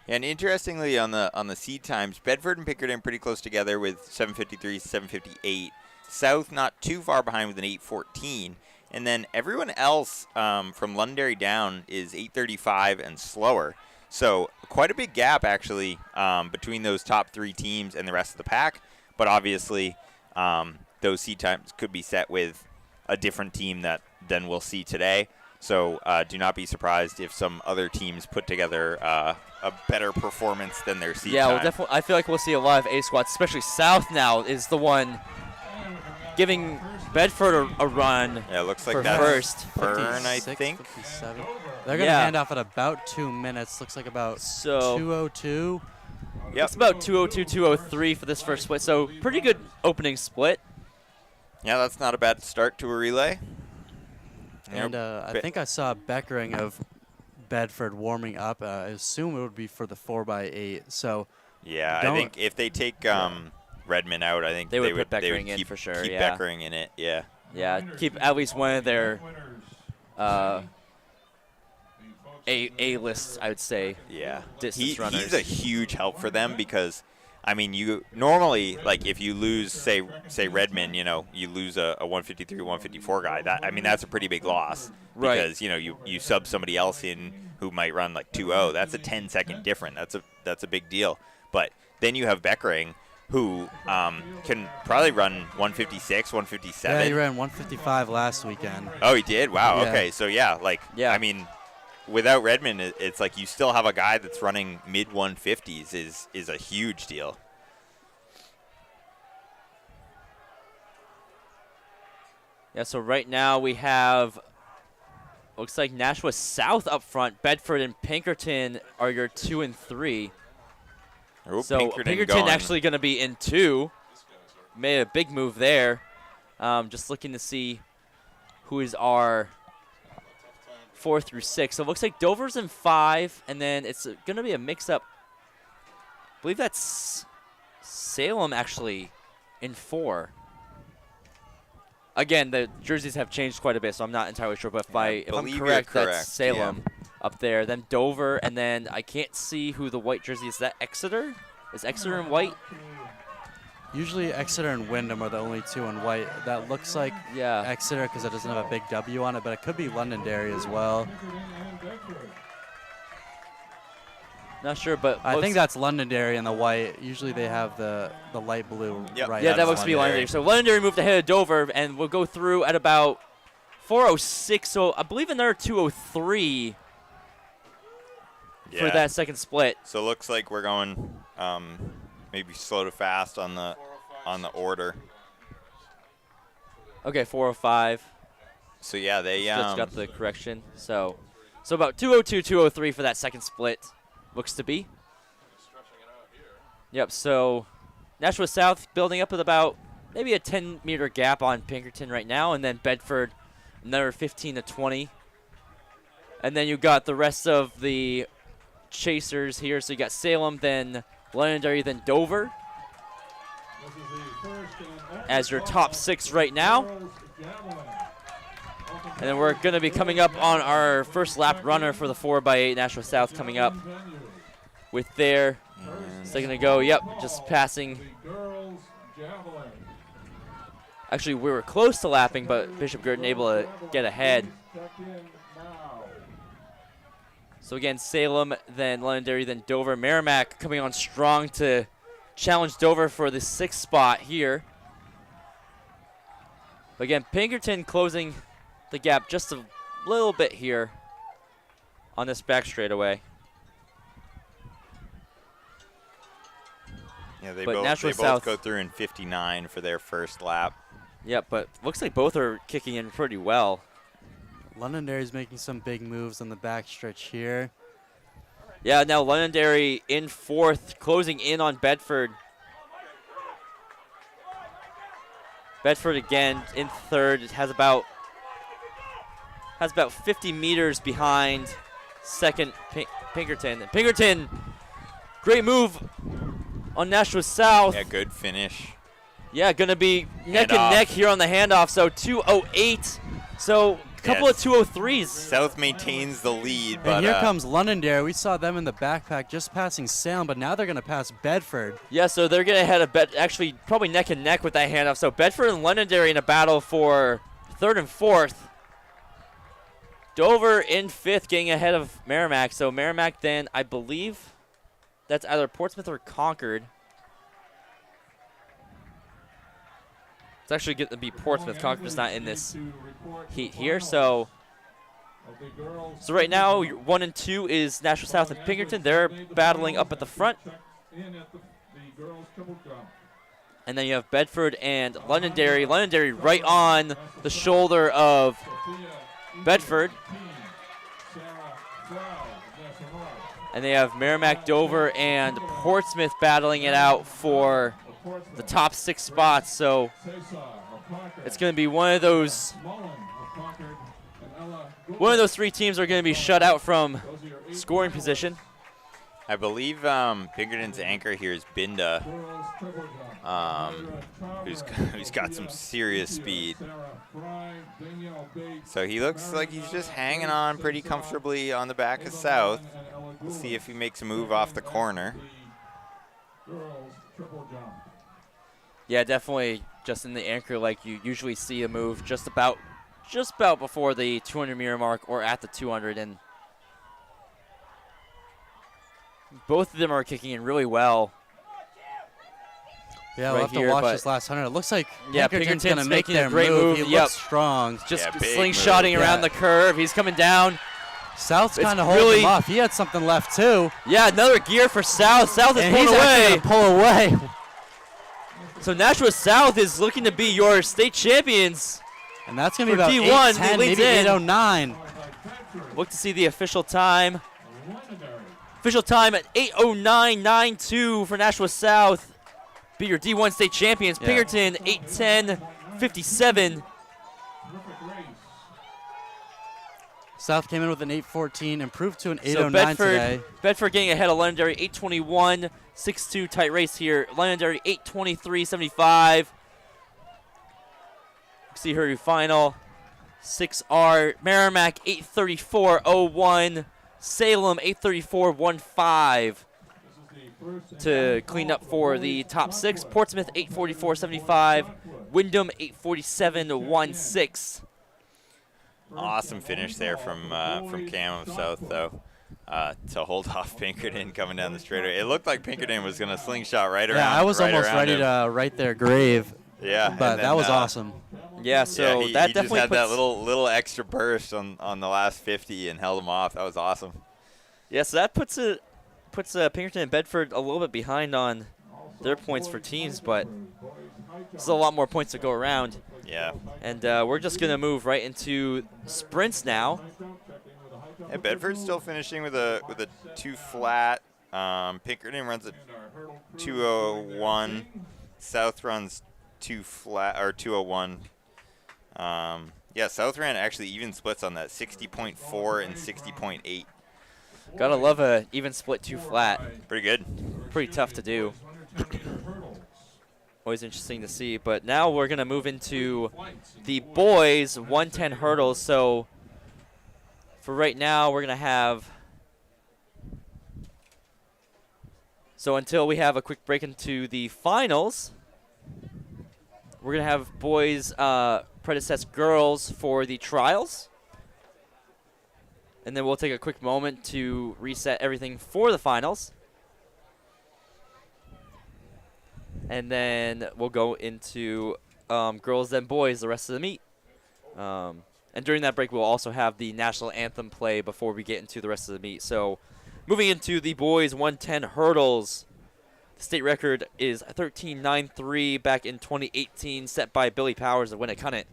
And interestingly, on the seed times, Bedford and Pinkerton pretty close together with 753, 758. South not too far behind with an 814. And then everyone else from Londonderry down is 835 and slower. So quite a big gap, actually, between those top 3 teams and the rest of the pack. But obviously, those seed times could be set with a different team than we'll see today. So do not be surprised if some other teams put together a better performance than their seed Yeah, time. well, definitely. I feel like we'll see a lot of A squads, especially South now is the one giving Bedford a run. Yeah, it looks like for that's first. Fern, I 56, think. 57. They're going to Yeah. hand off at about 2 minutes. Looks like about So 2:02. Yep. it's about 202, 203 for this first split. So pretty good opening split. Yeah, that's not a bad start to a relay. And I think I saw Beckering of Bedford warming up. I assume it would be for the 4x8. So Yeah, I Don't- think if they take Redmond out, I think They would put they Beckering would in keep, for sure, keep yeah. Beckering in it, yeah. Yeah, keep at least one of their A lists, I would say. Yeah. Distance runners. He's a huge help for them because, I mean, you normally, like, if you lose, say Redmond, you lose a 153, 154 guy. That's a pretty big loss. Right. Because, you sub somebody else in who might run like 2-0. That's a 10-second difference. That's a big deal. But then you have Beckering, who can probably run 156, 157. yeah, he ran 155 last weekend. Oh, he did? Wow. Yeah. Okay. So, yeah, Yeah. I mean, without Redmond, it's like you still have a guy that's running mid-150s is a huge deal. Yeah, so right now we have, looks like Nashua South up front. Bedford and Pinkerton are your 2 and 3. Oh, So Pinkerton going. actually going to be in 2. Made a big move there. Just looking to see who is our 4 through 6. So it looks like Dover's in 5, and then it's going to be a mix-up. I believe that's Salem actually in 4. Again, the jerseys have changed quite a bit, so I'm not entirely sure. But if I'm believe you're correct, correct, that's Salem up there. Then Dover, and then I can't see who the white jersey is. Is that Exeter? Is Exeter in white? Usually Exeter and Wyndham are the only 2 in white. That looks like Yeah. Exeter because it doesn't have a big W on it, but it could be Londonderry as well. Not sure, but I looks- think that's Londonderry in the white. Usually they have the light blue Yep. right yeah, on that the looks to be Londonderry. Londonderry. So Londonderry moved ahead of Dover, and we'll go through at about 4:06. So I believe another 2:03 for Yeah. that second split. So it looks like we're going maybe slow to fast on the order. Okay, 4:05. So yeah, they Just got the correction. So about 2:02, 2:03 for that second split. Looks to be. Yep, so Nashua South building up with about maybe a 10-meter gap on Pinkerton right now, and then Bedford another 15 to 20. And then you got the rest of the chasers here. So you got Salem, then Londonderry, then Dover as your top 6 right now. And then we're going to be coming up on our first lap runner for the 4x8 Nashua South coming up with their second to go. Yep, just passing. Actually, we were close to lapping, but Bishop Girton able to get ahead. So again, Salem, then Londonderry, then Dover. Merrimack coming on strong to challenge Dover for the 6th spot here. But again, Pinkerton closing the gap just a little bit here on this back straightaway. Yeah, they But Nashua both South go through in 59 for their first lap. Yep, but looks like both are kicking in pretty well. Londonderry's making some big moves on the backstretch here. Yeah, now Londonderry in 4th, closing in on Bedford. Bedford again in 3rd. It has about 50 meters behind second Pinkerton. And Pinkerton, great move on Nashua South. Yeah, good finish. Yeah, going to be neck and Handoff. neck here on the handoff. So 2:08. So a couple Yes. of 2:03s. South maintains the lead, but And here comes Londonderry. We saw them in the backpack just passing Salem, but now they're going to pass Bedford. Yeah, so they're going to head actually probably neck and neck with that handoff. So Bedford and Londonderry in a battle for 3rd and 4th. Dover in 5th, getting ahead of Merrimack. So Merrimack then, I believe, that's either Portsmouth or Concord. It's actually going to be Portsmouth. Concord's not in this heat here. So right now, 1 and 2 is Nashua South and Pinkerton. They're battling up at the front. And then you have Bedford and Londonderry. Londonderry right on the shoulder of Bedford. And they have Merrimack, Dover, and Portsmouth battling it out for the top 6 spots. So it's going to be one of those 3 teams are going to be shut out from scoring position. I believe Pinkerton's anchor here is Binda, who's got some serious speed. So he looks like he's just hanging on pretty comfortably on the back of South. We'll see if he makes a move off the corner. Yeah, definitely just in the anchor like you usually see a move just about before the 200-meter mark or at the 200. And both of them are kicking in really well. Yeah, we'll right have here, to watch but this last 100. It looks like Pinkerton's Pinkerton's going to make making a their great move. move. He Yep. looks strong. Just Yeah, big slingshotting move. around Yeah. the curve. He's coming down. South's It's kind of holding really- him off. He had something left, too. Yeah, another gear for South. South is And pulling he's actually away. going to pull away. So Nashua South is looking to be your state champions. And that's going to be For about D1, 8:10, he leads maybe in. 8:09. Look to see the official time. Official time at 8:09.92 for Nashua South. Be your D1 state champions. Yeah. Pinkerton 8:10.57. South came in with an 8:14, improved to an So 8:09 today. Bedford getting ahead of Londonderry 8:21. 6-2 tight race here. Londonderry 8:23.75. See her final. 6R. Merrimack 8:34.01. Salem 8:34.15 to clean up for the top 6. Portsmouth 8:44.75. Wyndham 8:47.16. Awesome finish there from Cam of South, though, to hold off Pinkerton coming down the straightaway. It looked like Pinkerton was going to slingshot right around. Yeah, I was right almost around ready him. to write their grave, Yeah, but and that then, was awesome. Yeah, so he that just definitely had puts, that little extra burst on the last 50 and held him off. That was awesome. yeah, so that puts Pinkerton and Bedford a little bit behind on their points for teams, but there's a lot more points to go around. Yeah. And we're just going to move right into sprints now. Yeah, Bedford's still finishing with a 2 flat. Pinkerton runs a 2:01. South runs 2 flat or 2:01. Yeah, South ran actually even splits on that 60.4 and 60.8. Gotta love a even split 2 flat. Pretty good. pretty tough to do. Always interesting to see. But now we're going to move into the boys 110 hurdles. So for right now, we're going to have... So until we have a quick break into the finals, we're going to have boys predecess girls for the trials. And then we'll take a quick moment to reset everything for the finals. And then we'll go into girls then boys the rest of the meet. And during that break, we'll also have the national anthem play before we get into the rest of the meet. So moving into the boys 110 hurdles, the state record is 13.93 back in 2018, set by Billy Powers of Winnicott.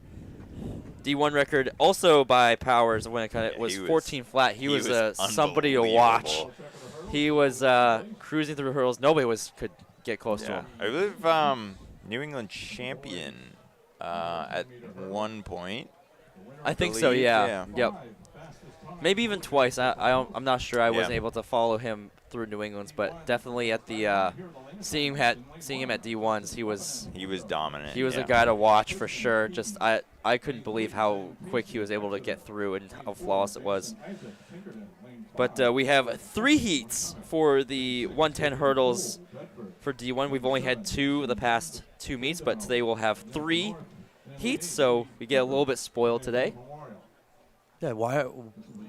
D1 record also by Powers of Winnicott was 14 flat. He was somebody to watch. He was cruising through hurdles. Nobody could get close to him. I believe New England champion at one point. I think so, yeah. Yep. Maybe even twice. I'm not sure. I wasn't able to follow him through New England's, but definitely at the seeing him at D1s, he was dominant. He was a guy to watch for sure. Just I couldn't believe how quick he was able to get through and how flawless it was. But we have 3 heats for the 110 hurdles for D1. We've only had 2 the past 2 meets, but today we'll have 3 heats, so we get a little bit spoiled today. Yeah, why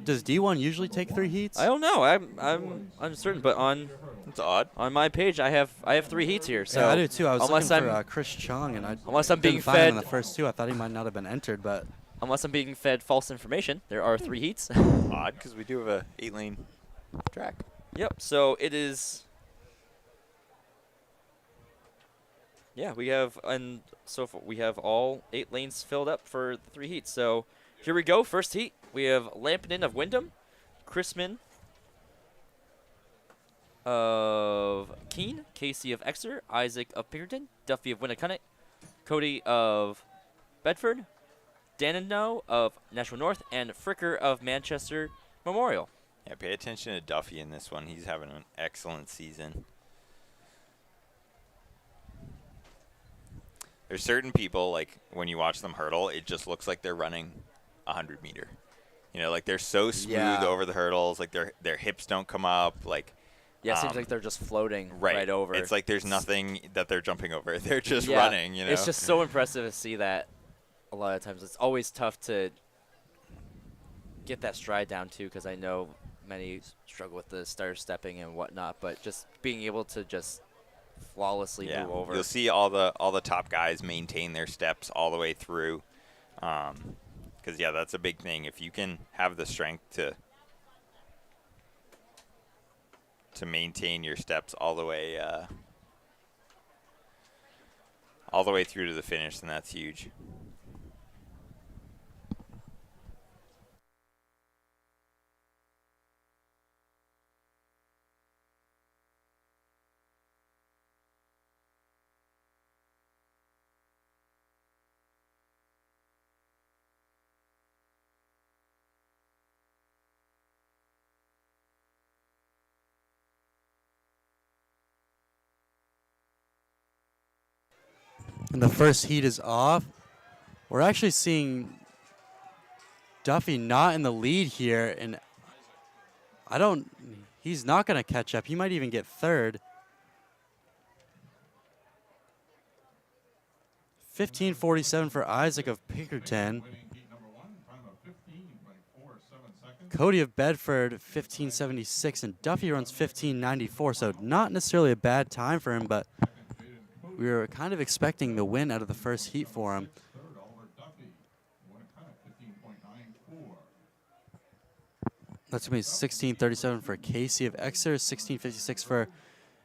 does D1 usually take 3 heats? I don't know. I'm uncertain, but it's odd. On my page, I have 3 heats here. So yeah, I do too. I was unless looking for Chris Chung, and unless I'm being find fed him in the first 2, I thought he might not have been entered, but unless I'm being fed false information, there are 3 heats. Odd, because we do have a 8-lane track. Yep. So it is. Yeah, we have we have all 8 lanes filled up for the 3 heats. So here we go. First heat, we have Lampinen of Wyndham, Chrisman of Keene, Casey of Exeter, Isaac of Pinkerton, Duffy of Winnicott, Cody of Bedford, Danino of Nashua North, and Fricker of Manchester Memorial. Yeah, pay attention to Duffy in this one. He's having an excellent season. There's certain people, like, when you watch them hurdle, it just looks like they're running 100 meter. You know, like, they're so smooth over the hurdles. Like, their hips don't come up. Like, yeah, it seems like they're just floating right over. It's like there's nothing that they're jumping over. They're just running, you know. It's just so impressive to see that a lot of times. It's always tough to get that stride down, too, because I know many struggle with the stutter stepping and whatnot. But just being able to just flawlessly move over. You'll see all the top guys maintain their steps all the way through. Because, yeah, that's a big thing. If you can have the strength to maintain your steps all the way through to the finish, then that's huge. And the first heat is off. We're actually seeing Duffy not in the lead here, and he's not going to catch up. He might even get third. 15:47 for Isaac of Pinkerton. Cody of Bedford, 15:76, and Duffy runs 15:94, so not necessarily a bad time for him, but we were kind of expecting the win out of the first heat for him. That's going to be 16:37 for Casey of Exeter, 16:56 for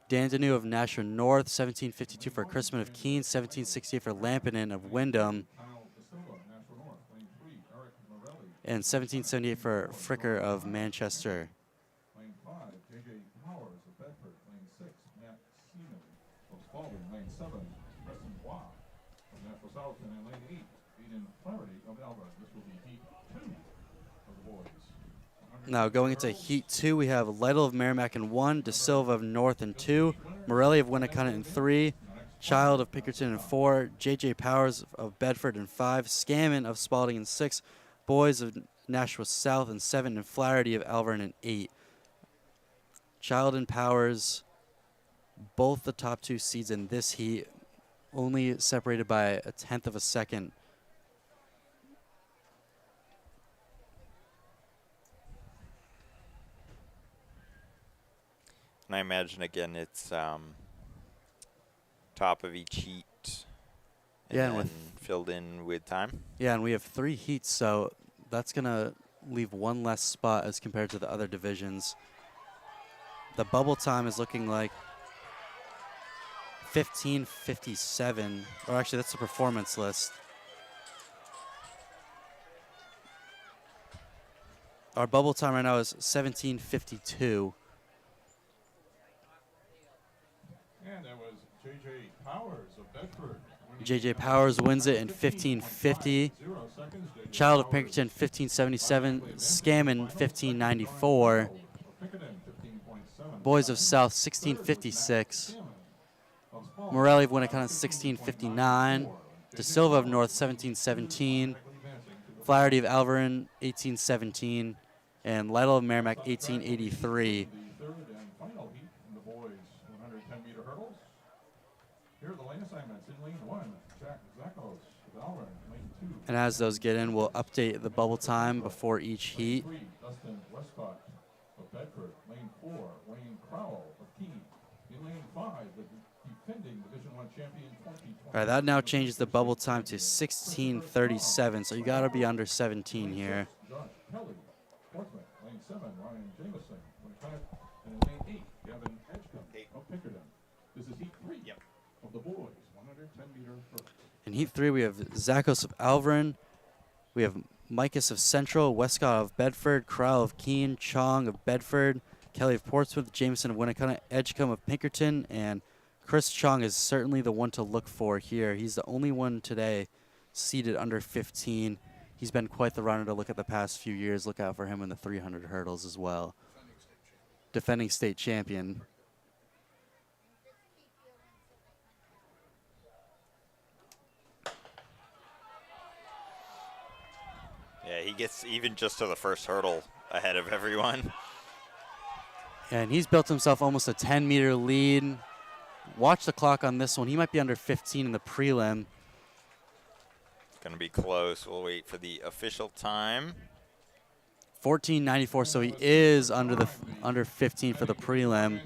Dandanu of Nashua North, 17:52 for Chrisman of Keene, 17:68 for Lampinen of Wyndham, and 17:78 for Fricker of Manchester. Lane 7, Preston Bois from Nashua South, and in lane 8, Aiden Flaherty of Alva. This will be heat 2 of the boys. Now going into Heat 2, we have Lytle of Merrimack in 1, De Silva of North in 2, Morelli of Winnacunnet in 3, Child of Pinkerton in 4, J.J. Powers of Bedford in 5, Scammon of Spalding in 6, Boys of Nashua South in 7, and Flaherty of Alvern in 8. Child and Powers, both the top 2 seeds in this heat, only separated by 1/10 of a second. And I imagine, again, it's top of each heat and Yeah, and then with filled in with time. Yeah, and we have 3 heats, so that's going to leave one less spot as compared to the other divisions. The bubble time is looking like 15:57, or actually that's the performance list. Our bubble time right now is 17:52. And that was J.J. Powers of Bedford. J.J. Powers wins it in 15:50. Child of Pinkerton 15:77. Scammon 15:94. Boys of South 16:56. Morelli of Winnacunnet 16:59. De Silva of North 17:17. Flaherty of Alverin 18:17. And Lytle of Merrimack 18:83. Third and final heat in the boys 110-meter hurdles. Here are the lane assignments in lane 1. Jack Zakos of Alvern. Lane 2. And as those get in, we'll update the bubble time before each heat. 3, Dustin Westcott of Bedford. Lane 4, Wayne Crowell of Keene. In lane 5, the defending Division I champion 2020. All right, that now changes the bubble time to 16:37, so you got to be under 17 here. Josh Kelly, Portsmouth. Lane 7, Ryan Jameson. And in lane 8, Gavin Edgecombe of Pinkerton. This is heat 3 of the boys 110-meter hurdles. In Heat 3, we have Zakos of Alverin. We have Micus of Central, Westcott of Bedford, Crowell of Keene, Chong of Bedford, Kelly of Portsmouth, Jameson of Winnacunnet, Edgecombe of Pinkerton, and Chris Chong is certainly the one to look for here. He's the only one today seated under 15. He's been quite the runner to look at the past few years. Look out for him in the 300 hurdles as well. Defending state champion. Yeah, he gets even just to the first hurdle ahead of everyone. And he's built himself almost a 10-meter lead. Watch the clock on this one. He might be under 15 in the prelim. It's going to be close. We'll wait for the official time. 14:94, so he is under 15 for the prelim.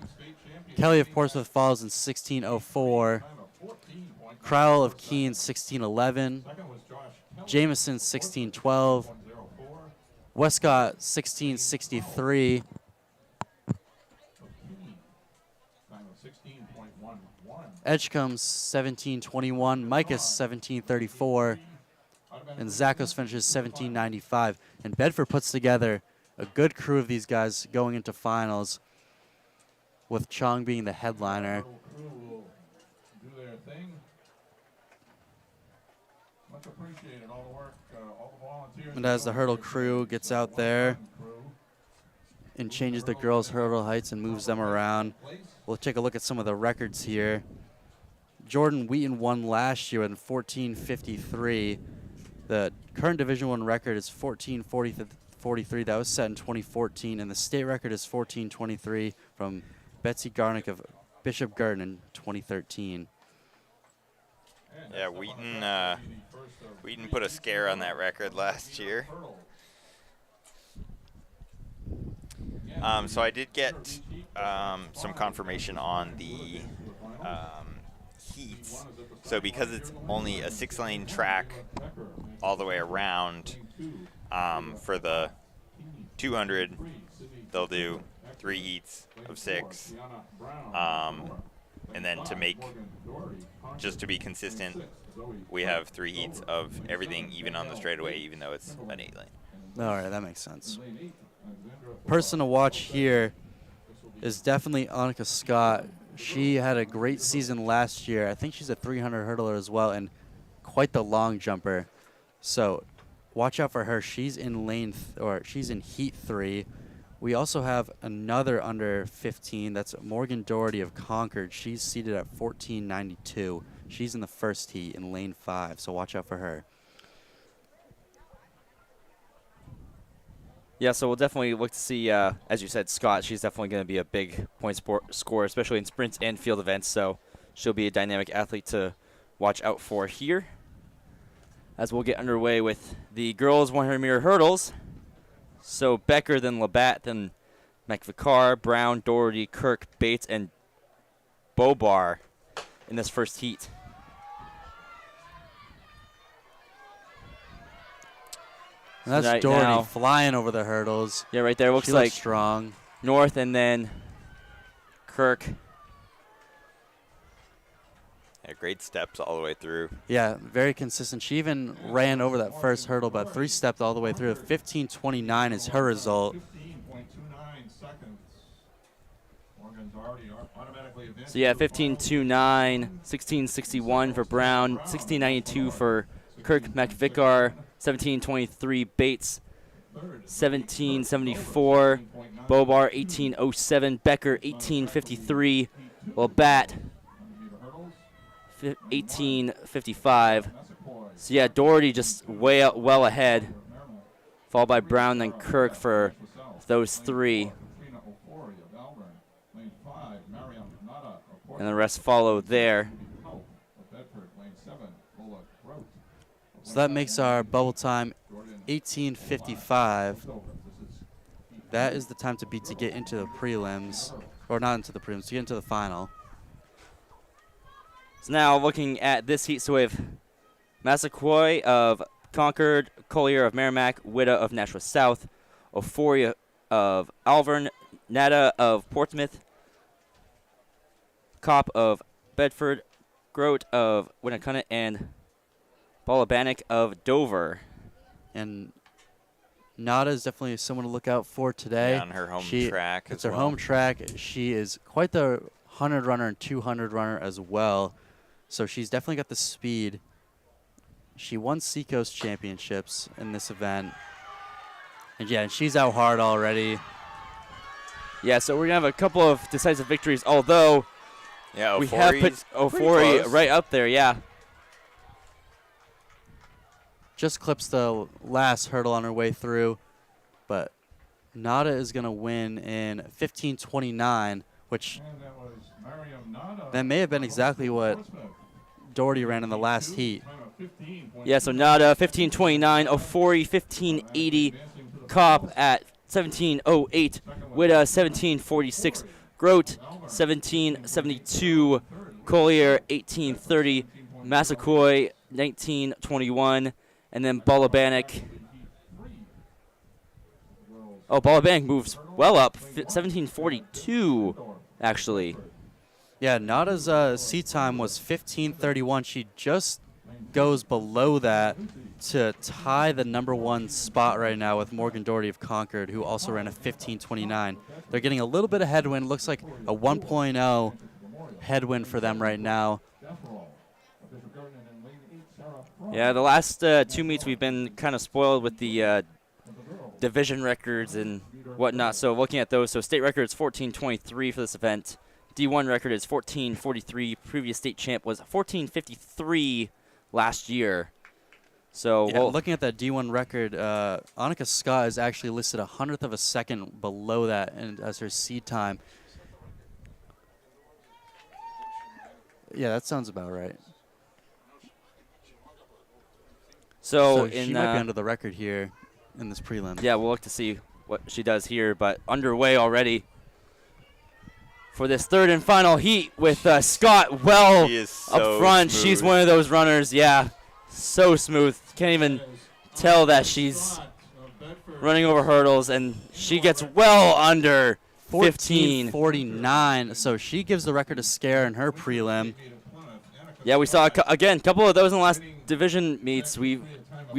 Kelly of Portsmouth falls in 16:04. Crowell of Keene 16:11. Jameson 16:12. Westcott 16:63. Edgecombe 17:21. Micus 17:34. And Zakos finishes 17:95. And Bedford puts together a good crew of these guys going into finals, with Chong being the headliner. And as the hurdle crew gets out there and changes the girls' hurdle heights and moves them around, we'll take a look at some of the records here. Jordan Wheaton won last year in 14:53. The current Division I record is 14:43. That was set in 2014, and the state record is 14:23 from Betsy Garnick of Bishop Garden in 2013. Yeah, Wheaton put a scare on that record last year. So I did get some confirmation on the heats. So because it's only a 6-lane track all the way around, for the 200, they'll do 3 heats of 6. And then just to be consistent, we have 3 heats of everything, even on the straightaway, even though it's an 8-lane. All right, that makes sense. Person to watch here is definitely Annika Scott. She had a great season last year. I think she's a 300 hurdler as well, and quite the long jumper. So watch out for her. She's in she's in heat 3. We also have another under 15. That's Morgan Doherty of Concord. She's seated at 14.92. She's in the first heat in lane 5, so watch out for her. Yeah, so we'll definitely look to see, as you said, Scott. She's definitely going to be a big point scorer, especially in sprints and field events. So she'll be a dynamic athlete to watch out for here. As we'll get underway with the girls 100-meter hurdles. So Becker, then Labatt, then McVicar, Brown, Doherty, Kirk, Bates, and Bobar in this first heat. And that's right Doherty now, flying over the hurdles. Yeah, right there. Looks she like looks strong. North and then Kirk. Yeah, great steps all the way through. Yeah, very consistent. She even ran over that first hurdle, but 3 stepped all the way through. 15:29 is her result. 15.29 seconds. Morgan's already automatically advanced. So yeah, 15:29, 16:61 for Brown, 16:92 for Kirk McVicar, 17:23 Bates, 17:74 Bobar, 18:07 Becker, 18:53 Labatt, 18:55. So yeah, Doherty just well ahead, followed by Brown, then Kirk for those 3. And the rest follow there. So that makes our bubble time 18:55. That is the time to beat to get into the prelims, or not into the prelims, to get into the final. So now looking at this heat, so we have Massaquoi of Concord, Collier of Merrimack, Witta of Nashua South, Euphoria of Alvern, Nada of Portsmouth, Kopp of Bedford, Grote of Winnicott, and Balabanik of Dover. And Nada is definitely someone to look out for today. Yeah, on her home track. It's her home track. She is quite the 100 runner and 200 runner as well. So she's definitely got the speed. She won Seacoast Championships in this event. And yeah, she's out hard already. Yeah, so we're going to have a couple of decisive victories, although yeah, we have put Ofori right up there, yeah. Just clips the last hurdle on her way through. But Nada is going to win in 15:29, which that may have been exactly what Doherty ran in the last heat. Yeah, so Nada 15:29, Ofori 15:80, Kopp at 17:08, Witta 17:46, Grote 17:72, Collier 18:30, Massaquoi 19:21, and then Balabanik. Oh, Balabanik moves well up, 17:42 actually. Yeah, Nada's seat time was 15:31. She just goes below that to tie the #1 spot right now with Morgan Doherty of Concord, who also ran a 15:29. They're getting a little bit of headwind. Looks like a 1.0 headwind for them right now. Yeah, the last 2 meets we've been kind of spoiled with the division records and whatnot. So looking at those, so state record is 14:23 for this event. D1 record is 14:43. Previous state champ was 14:53 last year. So yeah, looking at that D1 record, Annika Scott is actually listed 100th of a second below that as her seed time. Yeah, that sounds about right. So she might be under the record here in this prelim. Yeah, we'll look to see what she does here, but underway already for this third and final heat with Scott well up front. Smooth. She's one of those runners, yeah, so smooth. Can't even tell that she's running over hurdles, and she gets well under 15. 14:49, so she gives the record a scare in her prelim. Yeah, we saw, again, a couple of those in the last division meets. We've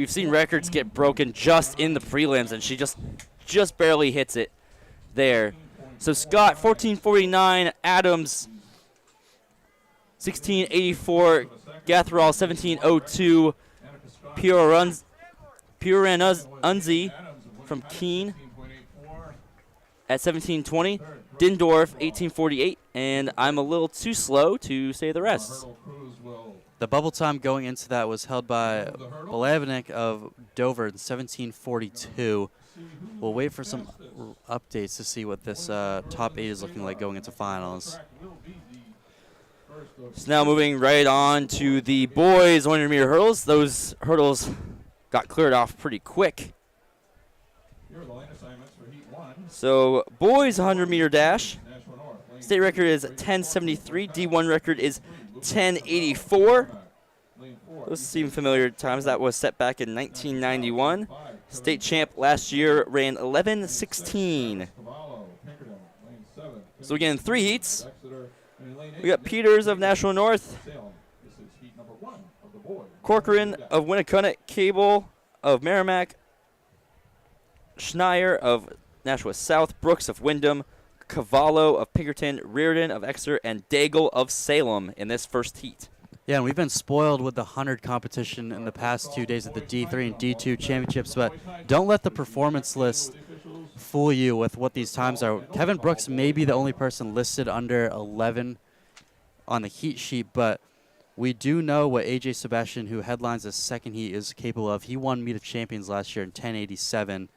seen records get broken just in the prelims, and she just barely hits it there. So Scott, 14:49, Adams, 16:84, Gatherall, 17:02, Puran Unzi from Keene at 17:20. Dindorf 18:48, and I'm a little too slow to say the rest. The bubble time going into that was held by Blavnik of Dover in 17:42. We'll wait for some updates to see what this top 8 is looking like going into finals. So now moving right on to the boys 100-meter hurdles. Those hurdles got cleared off pretty quick. So boys 100-meter dash. State record is 10:73. D1 record is 10:84. Those seem familiar times. That was set back in 1991. State champ last year ran 11:16. So again, 3 heats. We got Peters of National North, Corcoran of Winnicott, Cable of Merrimack, Schneier of Nashua South, Brooks of Wyndham, Cavallo of Pinkerton, Reardon of Exeter, and Daigle of Salem in this first heat. Yeah, and we've been spoiled with the 100 competition in the past 2 days at the D3 and D2 championships, but don't let the performance list fool you with what these times are. Kevin Brooks may be the only person listed under 11 on the heat sheet, but we do know what AJ Sebastian, who headlines the second heat, is capable of. He won Meet of Champions last year in 10:87.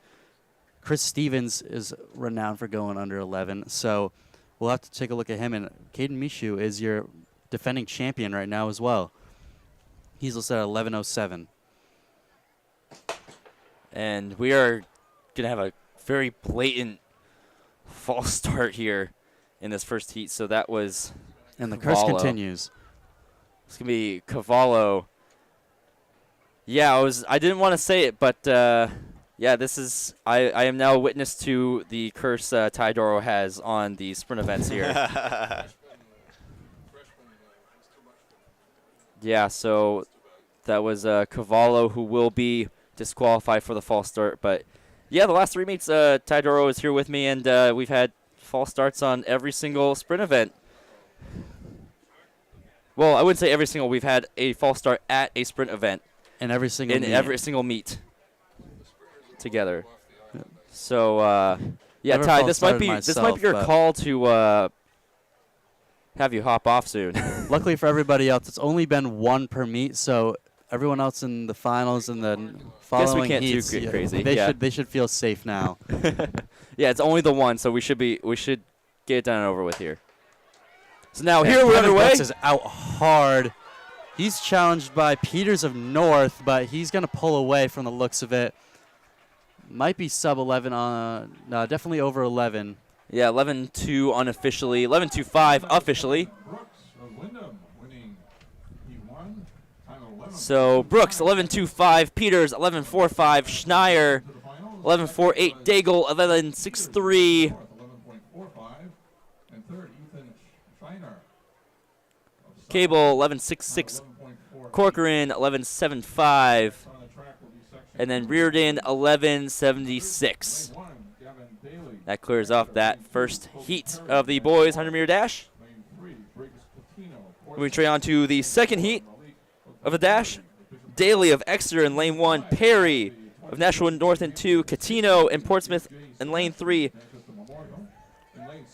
Chris Stevens is renowned for going under 11, so we'll have to take a look at him. And Caden Mishu is your defending champion right now as well. He's listed at 11:07. And we are going to have a very blatant false start here in this first heat. So that was And the Cavallo. curse continues. It's going to be Cavallo. Yeah, I didn't want to say it, but yeah, this is I am now a witness to the curse Ty Doro has on the sprint events here. Yeah, so that was Cavallo, who will be disqualified for the false start. But yeah, the last 3 meets, Ty Doro is here with me, and we've had false starts on every single sprint event. Well, I wouldn't say every single. We've had a false start at a sprint event. And every single in meet. every single meet together. So yeah, Never Ty, false this might be started your myself, call to have you hop off soon. Luckily for everybody else, it's only been 1 per meet, so everyone else in the finals and the following can't too heats, crazy, they yeah. should feel safe now. Yeah, it's only the 1, so we should get it done and over with here. So now here And we're Kevin underway. Brooks is out hard. He's challenged by Peters of North, but he's going to pull away from the looks of it. Might be sub 11 on, no, definitely over 11. Yeah, 11-2 unofficially, 11-2-5 officially. So Brooks 11-2-5, Peters 11-4-5, Schneier 11-4-8, Daigle 11-6-3. Cable 11-6-6, Corcoran 11-7-5, and then Reardon 11-76. That clears off that first heat of the boys 100-meter dash. Moving straight on to the second heat of the dash. Daly of Exeter in lane 1, Perry of Nashua North in 2, Catino and Portsmouth in lane 3,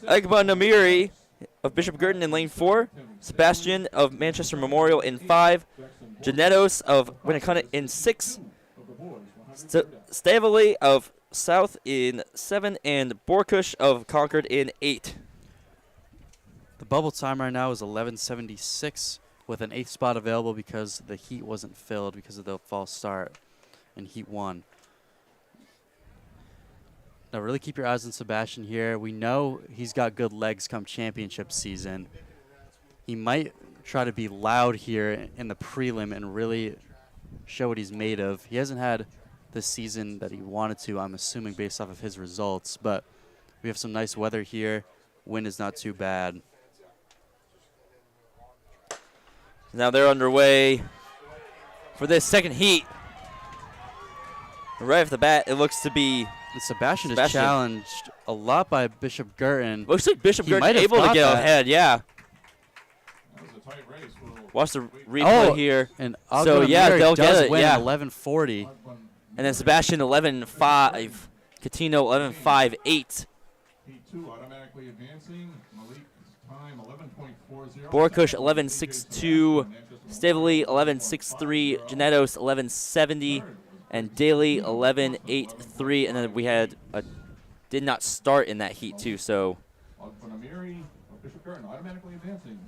Agba Namiri of Bishop Girton in lane 4, Sebastian of Manchester Memorial in 5, Janettos of Winnicott in 6, Stavely of South in 7, and Borkush of Concord in 8. The bubble time right now is 11:76 with an 8th spot available because the heat wasn't filled because of the false start in heat 1. Now really keep your eyes on Sebastian here. We know he's got good legs come championship season. He might try to be loud here in the prelim and really show what he's made of. He hasn't had the season that he wanted to, I'm assuming, based off of his results, but we have some nice weather here. Wind is not too bad. Now they're underway for this second heat. Right off the bat, it looks to be And Sebastian is Sebastian. challenged a lot by Bishop Girton. looks like Bishop He Girton might have able to got get that. ahead. Yeah. Watch the replay Oh, here. And So, yeah, Agua they'll does get it, win yeah. 11:40. And then Sebastian 11.5. Catino 11.58. Heat 2 automatically advancing. Malik's time 11.40. Borkush 11.62. Stavely 11.63. Janetos 11.70. And Daly 11.83. And then we had a did not start in that heat too, so Ogbanamiri of Bishop Curtin automatically advancing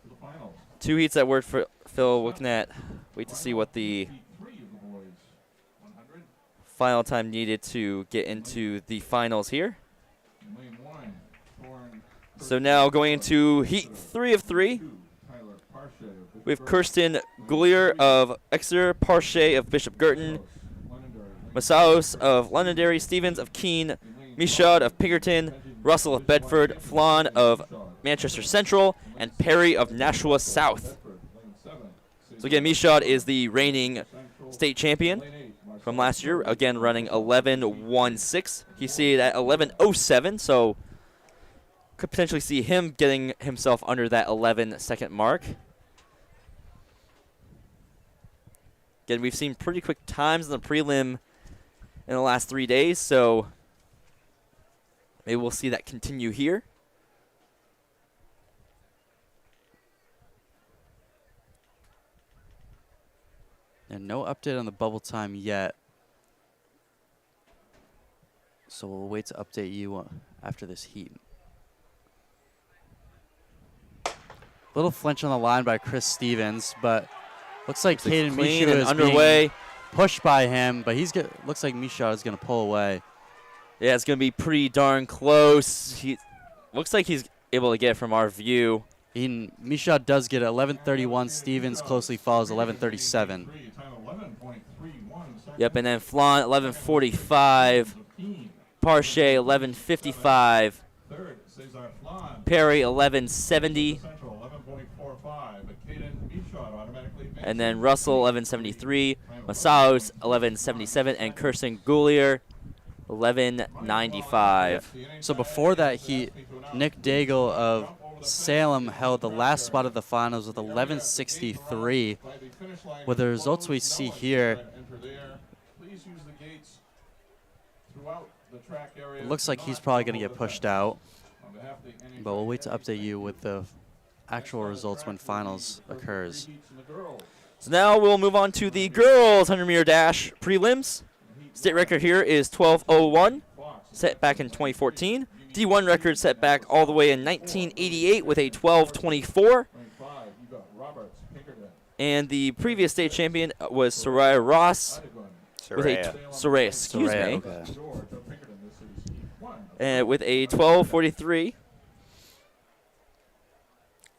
to the finals. 2 heats that worked for Phil. Looking at, wait to see what the Heat 3 of the boys. 100. final time needed to get into the finals here. Lane 1. Thorn. So now going into heat 3 of 3. 2. Tyler Parshay of Bishop We have Curtin. Kirsten Goulier of Exeter, Parshay of Bishop Girton, Londonderry. Masaos of Londonderry, Stevens of Keene, Michaud of Pinkerton, Russell of Bedford, Flan of Manchester Central, and Perry of Nashua South. So again, Michaud is the reigning state champion from last year, again running 11.16. He seated at 11.07, so could potentially see him getting himself under that 11-second mark. Again, we've seen pretty quick times in the prelim in the last 3 days, so maybe we'll see that continue here. And no update on the bubble time yet. So we'll wait to update you after this heat. Little flinch on the line by Chris Stevens, but looks like Caden Clean Michaud and is underway. being pushed by him, but looks like Michaud is going to pull away. Yeah, it's going to be pretty darn close. He looks like he's able to get it from our view. Michaud does get it. 11:31. Stevens closely follows 11:37. Yep, and then Flan 11:45. Parshay 11:55. Perry 11:70. And then Russell 11:73. Masaos 11:77. And Kirsten Goulier 11.95. So before that heat, Nick Daigle of Salem held the last spot of the finals with 11.63. With the results we see here, it looks like he's probably going to get pushed out. But we'll wait to update you with the actual results when finals occurs. So now we'll move on to the girls 100-meter dash prelims. State record here is 12:01, set back in 2014. D1 record set back all the way in 1988 with a 12:24. And the previous state champion was Soraya Ross with a Soraya, excuse me, with a 12:43.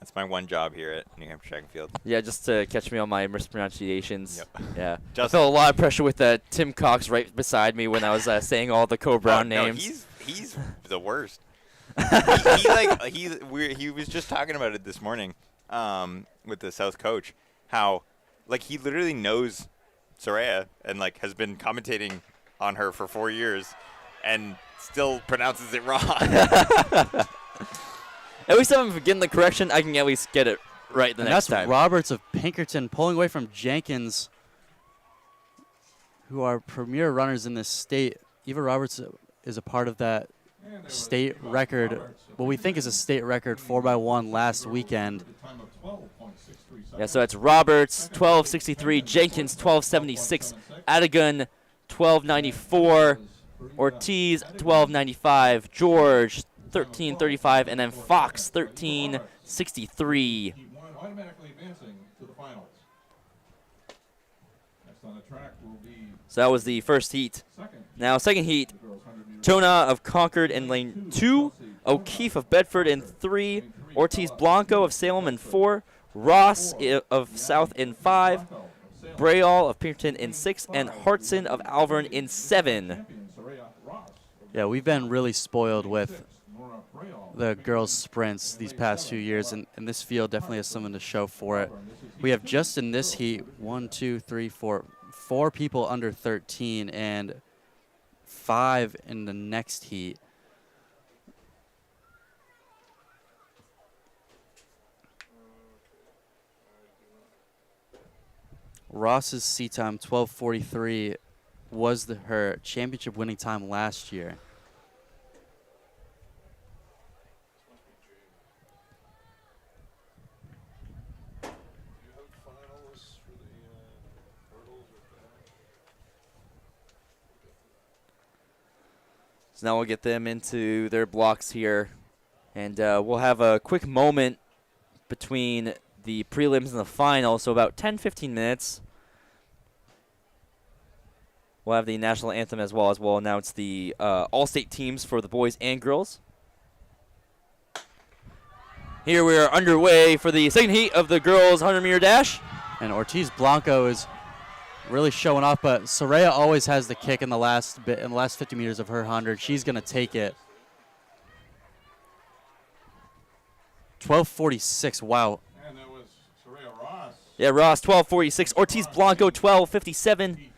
That's my one job here at New Hampshire Track and Field. Yeah, just to catch me on my mispronunciations. Yep. Yeah, Just I felt a lot of pressure with Tim Cox right beside me when I was saying all the Co-Brown names. He's the worst. He was just talking about it this morning with the South coach, how he literally knows Soraya and has been commentating on her for 4 years and still pronounces it wrong. At least if I'm getting the correction, I can at least get it right the next time. That's Roberts of Pinkerton pulling away from Jenkins, who are premier runners in this state. Eva Roberts is a part of that state record, what we think is a state record 4x1 last weekend. Yeah, so it's Roberts, 12.63, Jenkins, 12.76, Adigan, 12.94, Ortiz, 12.95, George, 13.35, and then Fox, 13.63. So that was the first heat. Now, second heat, Tona of Concord in lane 2, O'Keefe of Bedford in 3, Ortiz Blanco of Salem in 4, Ross of South in 5, Brayall of Pinkerton in 6, and Hartson of Alvern in 7. Yeah, we've been really spoiled with the girls' sprints these past few years, and this field definitely has something to show for it. We have just in this heat 4 people under 13 and 5 in the next heat. Ross's seat time 12:43. was her championship winning time last year. So now we'll get them into their blocks here. And we'll have a quick moment between the prelims and the final, so about 10-15 minutes. We'll have the national anthem as we'll announce the all-state teams for the boys and girls. Here we are underway for the second heat of the girls 100-meter dash. And Ortiz Blanco is really showing off, but Soraya always has the kick in the last 50 meters of her 100. She's going to take it. 12:46. Wow. And that was Soraya Ross. Yeah, Ross 12:46. Ortiz Blanco 12:57.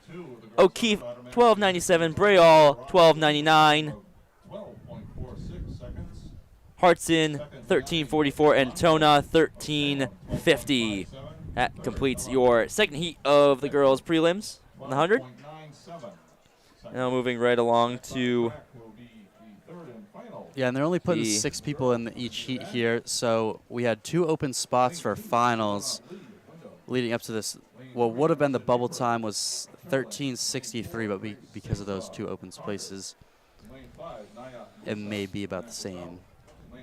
O'Keefe 12:97. Brayall 12:99. 12.46 seconds. Hartson 13:44 and Tona 13:50. That completes your second heat of the girls' prelims on the 100. Now moving right along to Yeah, and they're only putting 6 people in each heat here, so we had 2 open spots for finals leading up to this. What would have been the bubble time was 13:63, but because of those 2 open places, it may be about the same.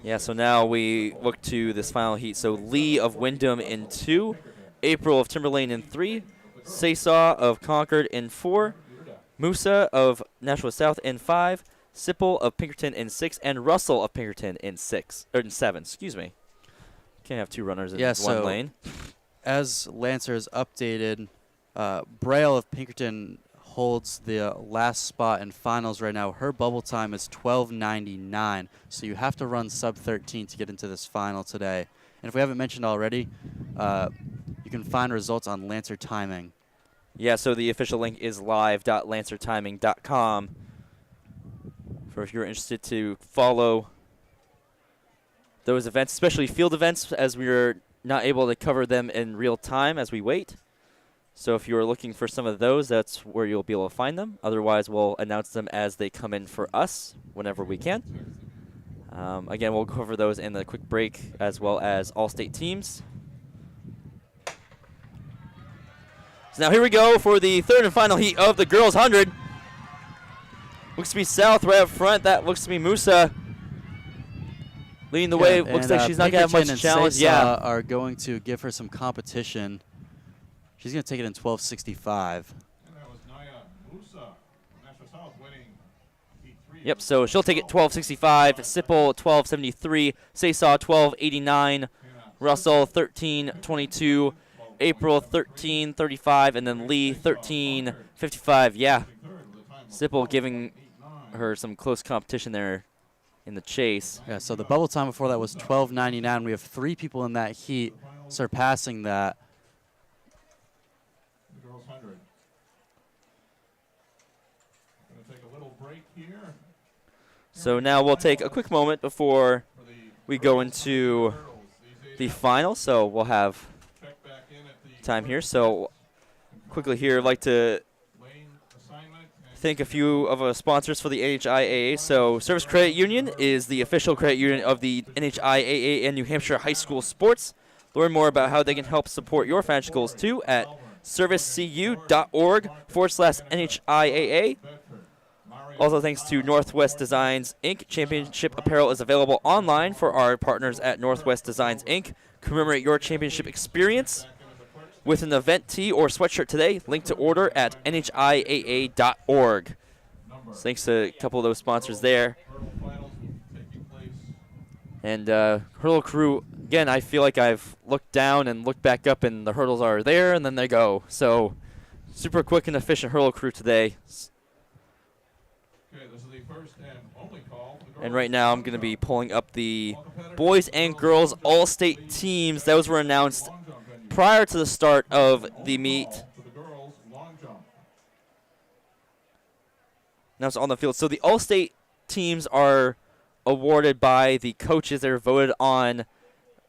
Yeah, so now we look to this final heat. So Lee of Wyndham in 2, April of Timberlane in 3, Saysaw of Concord in 4, Musa of Nashua South in 5, Sipple of Pinkerton in 6, and Russell of Pinkerton in 7. Excuse me. Can't have 2 runners in one lane. As Lancer is updated, Braille of Pinkerton holds the last spot in finals right now. Her bubble time is 12:99, so you have to run sub 13 to get into this final today. And if we haven't mentioned already, you can find results on Lancer Timing. Yeah, so the official link is live.lancertiming.com for if you're interested to follow those events, especially field events, as we're not able to cover them in real time as we wait. So if you're looking for some of those, that's where you'll be able to find them. Otherwise, we'll announce them as they come in for us whenever we can. Again, we'll cover those in the quick break as well as all-state teams. So now here we go for the third and final heat of the girls 100. Looks to be South right up front. That looks to be Musa leading the way. Looks like she's not going to have much challenge. Yeah, are going to give her some competition. She's going to take it in 12:65. Yep, so she'll take it 12:65. Sipple 12:73. Saysaw 12:89. Russell 13:22. April 13:35, and then Lee 13:55. Yeah, Sipple giving her some close competition there in the chase. Yeah, so the bubble time before that was 12:99. We have 3 people in that heat surpassing that. The girls 100. Going to take a little break here. So now we'll take a quick moment before we go into the final. So we'll have time here. So quickly here, I'd like to thank a few of our sponsors for the NHIAA. So Service Credit Union is the official credit union of the NHIAA and New Hampshire High School Sports. Learn more about how they can help support your financial goals too at servicecu.org/NHIAA. Also thanks to Northwest Designs Inc. Championship apparel is available online for our partners at Northwest Designs Inc. Commemorate your championship experience with an event tee or sweatshirt today. Link to order at NHIAA.org. So thanks to a couple of those sponsors there. And hurdle crew, again, I feel like I've looked down and looked back up and the hurdles are there and then they go. So super quick and efficient hurdle crew today. And right now I'm going to be pulling up the boys and girls all-state teams. Those were announced prior to the start of the meet. Now it's on the field. So the all-state teams are awarded by the coaches that are voted on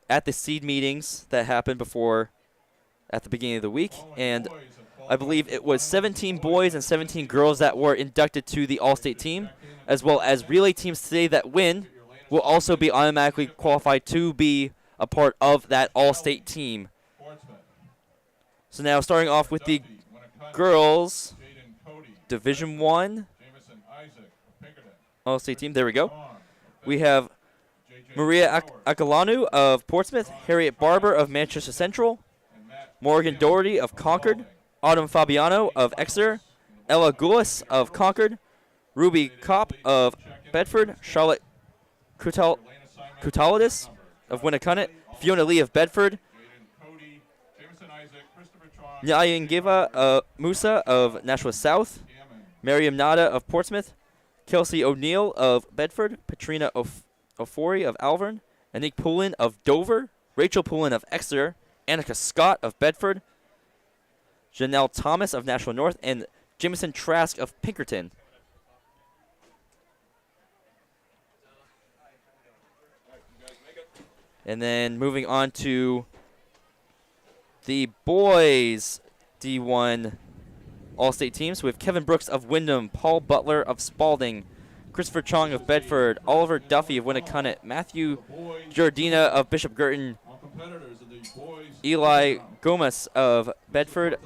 at the seed meetings that happened before at the beginning of the week. And I believe it was 17 boys and 17 girls that were inducted to the All-State team, as well as relay teams today that win will also be automatically qualified to be a part of that All-State team. So now starting off with the girls Division 1 All-State team. There we go. We have Maria Akalanu of Portsmouth, Harriet Barber of Manchester Central, Morgan Doherty of Concord, Autumn Fabiano of Exeter, Ella Goulis of Concord, Ruby Kopp of Bedford, Charlotte Kutalidis of Winnacunnet, Fiona Lee of Bedford, Nyayangiva Musa of Nashua South, Miriam Nada of Portsmouth, Kelsey O'Neill of Bedford, Patrina Ofori of Alvern, Anik Poulin of Dover, Rachel Poulin of Exeter, Annika Scott of Bedford, Janelle Thomas of Nashua North, and Jameson Trask of Pinkerton. And then moving on to the boys D1 All-State teams. We have Kevin Brooks of Wyndham, Paul Butler of Spalding, Christopher Chong of Bedford, Oliver Duffy of Winnacunnet, Matthew Giordina of Bishop Girton, Eli Gomez of Bedford,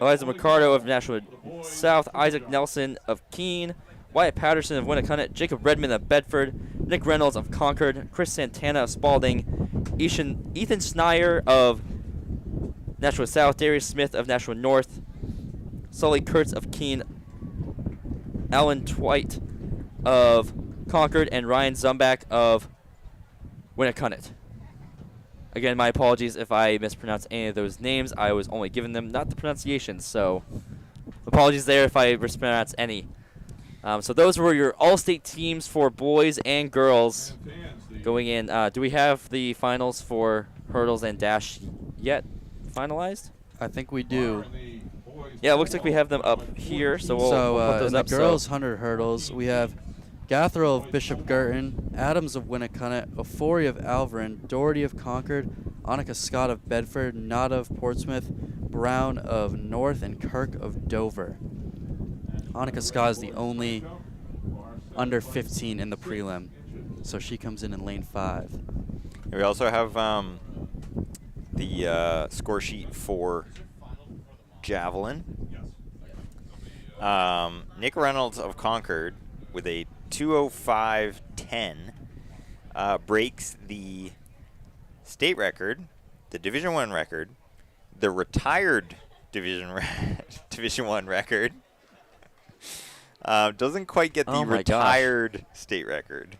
Eliza Mercado of Nashua South, Isaac Nelson of Keene, Wyatt Patterson of Winnacunnet, Jacob Redmond of Bedford, Nick Reynolds of Concord, Chris Santana of Spalding, Ethan Schneier of Nashua South, Darius Smith of Nashua North, Sully Kurtz of Keene, Alan Twite of Concord, and Ryan Zumbach of Winnacunnet. Again, my apologies if I mispronounce any of those names. I was only giving them not the pronunciations, so apologies there if I mispronounce any. So those were your all-state teams for boys and girls going in. Do we have the finals for hurdles and dash yet finalized? I think we do. Yeah, it looks like we have them up here, so we'll put those in up. the girls' 100 hurdles, we have Gathro of Bishop Girton, Adams of Winnacunnet, Ofori of Alverin, Doherty of Concord, Annika Scott of Bedford, Nada of Portsmouth, Brown of North, and Kirk of Dover. Annika Scott is the only under 15 in the prelim, so she comes in lane 5. We also have the score sheet for javelin. Nick Reynolds of Concord with a 2:05.10 breaks the state record, the Division I record, the retired Division I record. Doesn't quite get the retired state record.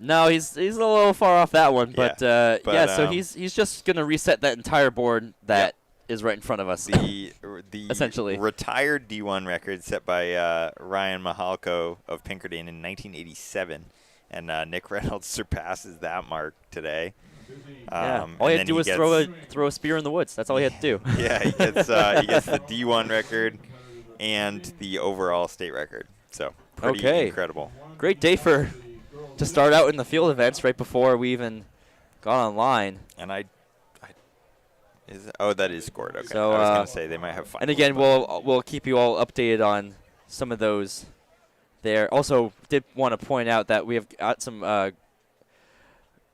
No, he's a little far off that one, but yeah, so he's just gonna reset that entire board that is right in front of us. The essentially retired D1 record set by Ryan Mahalko of Pinkerton in 1987, and Nick Reynolds surpasses that mark today. All he had to do was throw a spear in the woods. That's all he had to do. Yeah, he gets the D1 record and the overall state record. So pretty incredible. Great day to start out in the field events right before we even got online. And that is scored. Okay. So, I was going to say they might have finals. And again, we'll keep you all updated on some of those there. Also, did want to point out that we have got some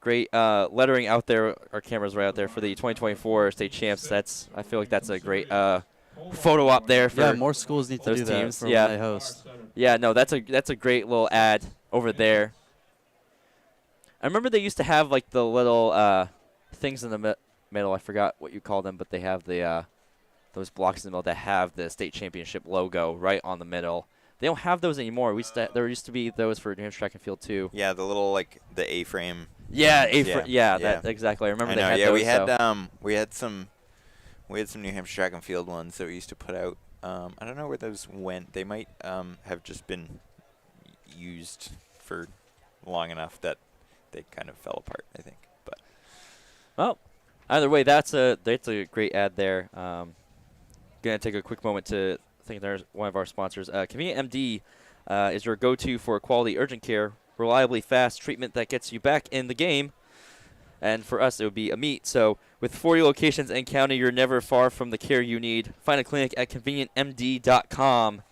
great lettering out there. Our camera's right out there for the 2024 state champs. I feel like that's a great photo op there for more schools need to do teams. That for when they host. Yeah, no, that's a great little ad over there. I remember they used to have like the little things in the middle. I forgot what you call them, but they have the those blocks in the middle that have the state championship logo right on the middle. They don't have those anymore. There used to be those for New Hampshire Track and Field too. Yeah, the little the A-frame. Yeah, A-frame. Yeah, that exactly. I remember they had those. We had some New Hampshire Track and Field ones that we used to put out. I don't know where those went. They might have just been used for long enough that they kind of fell apart, I think. But well, either way, that's a great ad there. Gonna take a quick moment to thank one of our sponsors. Convenient MD is your go-to for quality urgent care, reliably fast treatment that gets you back in the game. And for us, it would be a meet. So with 40 locations and counting, you're never far from the care you need. Find a clinic at convenientmd.com.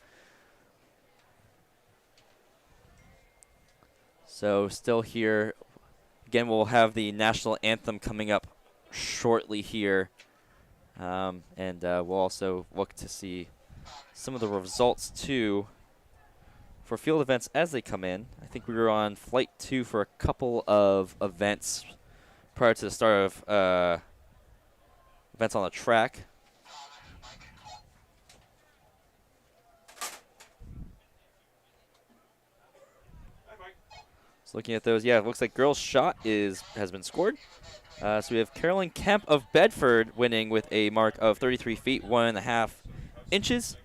So still here. Again, we'll have the national anthem coming up shortly here. And we'll also look to see some of the results, too, for field events as they come in. I think we were on flight 2 for a couple of events prior to the start of events on the track. So looking at those, yeah, it looks like girls' shot has been scored. So we have Carolyn Kemp of Bedford winning with a mark of 33 feet, 1.5 inches.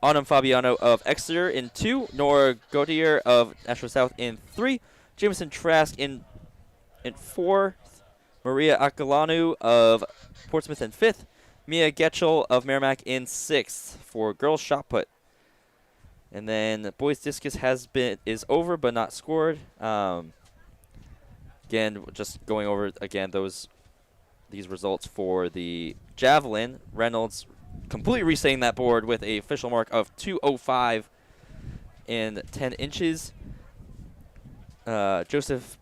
Autumn Fabiano of Exeter in 2. Nora Gautier of Nashua South in 3. Jameson Trask in 4. Maria Akalanu of Portsmouth in 5th. Mia Getchell of Merrimack in 6th for girls' shot put. And then boys discus is over but not scored. Again, just going over again these results for the javelin. Reynolds completely resetting that board with a official mark of 2:05 and 10 inches. Joseph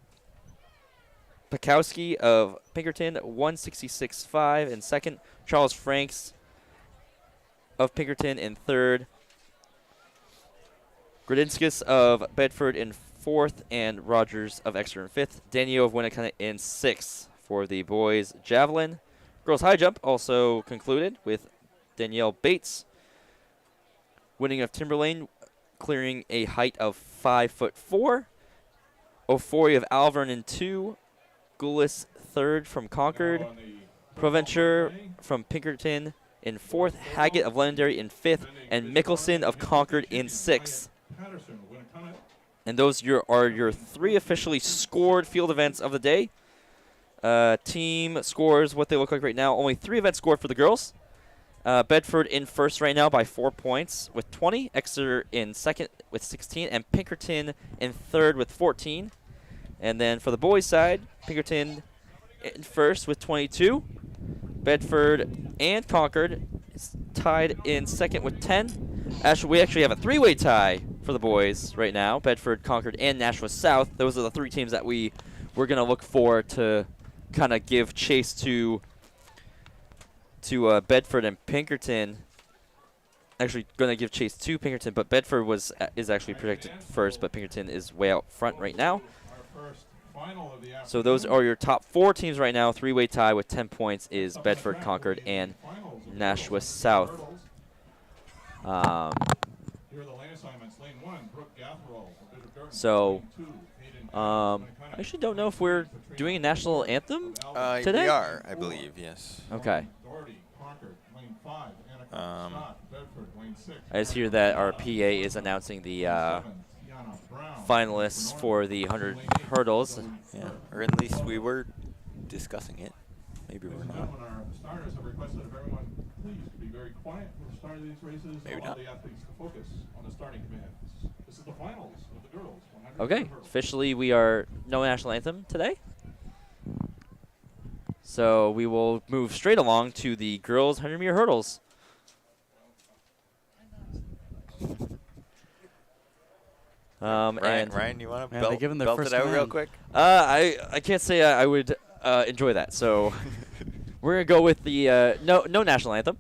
Pakowski of Pinkerton 166.5 in second. Charles Franks of Pinkerton in third. Gradinskas of Bedford in 4th, and Rogers of Exeter in 5th. Daniel of Winnacunnet in 6th for the boys' javelin. Girls' high jump also concluded with Danielle Bates winning of Timberlane, clearing a height of 5'4". Ofori of Alvern in 2. Goulis 3rd from Concord. Proventure from Pinkerton in 4th. Haggett of Londonderry in 5th. And Mickelson of Concord in 6th. And those are your 3 officially scored field events of the day. Team scores, what they look like right now. Only 3 events scored for the girls. Bedford in first right now by 4 points with 20. Exeter in second with 16. And Pinkerton in third with 14. And then for the boys' side, Pinkerton in first with 22. Bedford and Concord is tied in second with 10. We actually have a 3-way tie for the boys right now. Bedford, Concord, and Nashua South. Those are the 3 teams that we're going to look for to kind of give chase to Bedford and Pinkerton. Actually going to give chase to Pinkerton, but Bedford is actually projected first, but Pinkerton is way out front right now. So those are your top 4 teams right now. 3-way tie with 10 points is Bedford, Concord, and Nashua South. So, I actually don't know if we're doing a national anthem today. We are, I believe, yes. Okay. I just hear that our PA is announcing the finalists for the 100 hurdles. Yeah, or at least we were discussing it. Maybe we're not. Maybe not. Okay, officially we are no national anthem today. So we will move straight along to the girls' 100-meter hurdles. Ryan, you want to belt it out real quick? I can't say I would enjoy that. So we're gonna go with the no national anthem.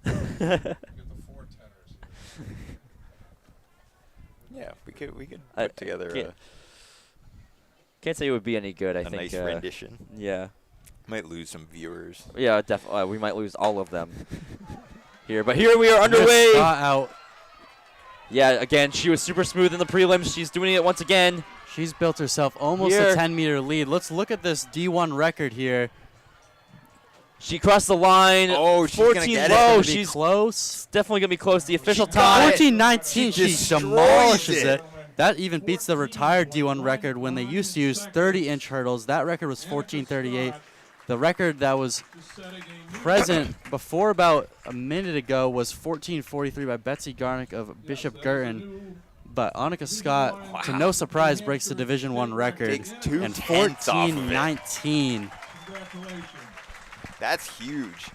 Yeah, we could put together can't say it would be any good. I a think nice rendition. Yeah, might lose some viewers. Yeah, definitely. We might lose all of them here, but here we are underway. Out. Yeah, again, she was super smooth in the prelims. She's doing it once again. She's built herself almost a 10-meter lead. Let's look at this D1 record here. She crossed the line. Oh, she's 14 gonna get low. it. She's close. definitely going to be close. The official time. 14-19. She destroys demolishes it. it. That even beats the retired D1 record when they used to use 30-inch hurdles. That record was 14:38. The record that was present before about a minute ago was 14:43 by Betsy Garnick of Bishop Girton. But Annika Scott, to no surprise, breaks the Division I record. Takes 2 and tenths off of it. 14:19. Congratulations. That's huge.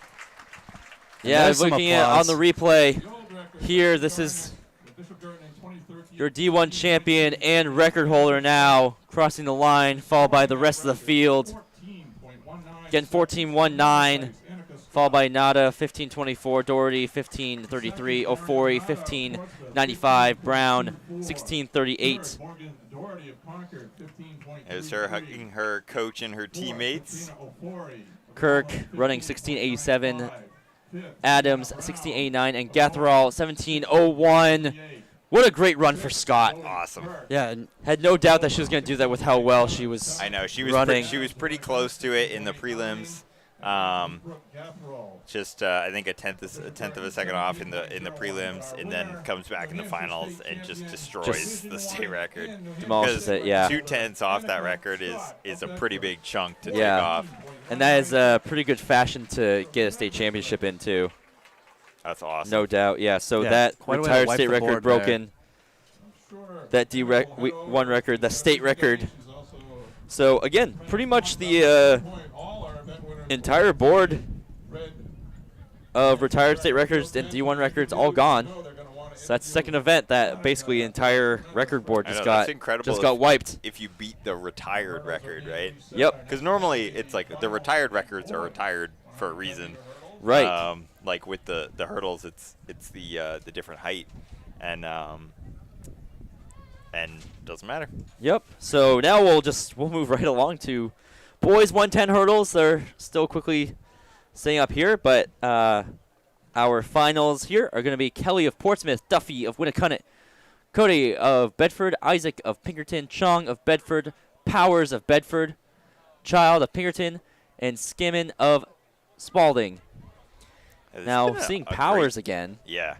Yeah, there's some looking at on applause. the replay The old record, here, this is Bishop Girton in 2013. your D1 champion and record holder now crossing the line, followed by the rest of the field. 14.19. Again, 14.19, followed by Nada, 15.24, Doherty, 15.33, Ofori, 15.95, Brown, 16.38. Morgan Doherty of Concord, 15.33. As her hugging her coach and her teammates. Kirk running 16.87, Adams 16.89, and Gatherall 17.01. What a great run for Scott. Awesome. Yeah, and Had no doubt that she was going to do that with how well she was I know she was running. she was pretty close to it in the prelims. Just I think a tenth of a second off in the prelims, and then comes back in the finals and just destroys the state record. Demolishes it, yeah. 2/10 off that record is a pretty big chunk to Yeah. take off. And that is a pretty good fashion to get a state championship into. That's awesome. No doubt, yeah. So Yeah, that quite a way to retired wipe state the record board there. broken. That D1 record, the state record. So again, pretty much the entire board of retired state records and D1 records all gone. So that's the second event that basically the entire record board I just know, got that's incredible just got wiped. if you beat the retired record, right? Yep. Because normally it's like the retired records are retired for a reason. Right. Like with the hurdles, it's the different height, and doesn't matter. Yep. So now we'll move right along to boys 110 hurdles. They're still quickly staying up here, but our finals here are going to be Kelly of Portsmouth, Duffy of Winnicott, Cody of Bedford, Isaac of Pinkerton, Chong of Bedford, Powers of Bedford, Child of Pinkerton, and Skimmon of Spalding. It's Now been seeing a Powers great- again Yeah.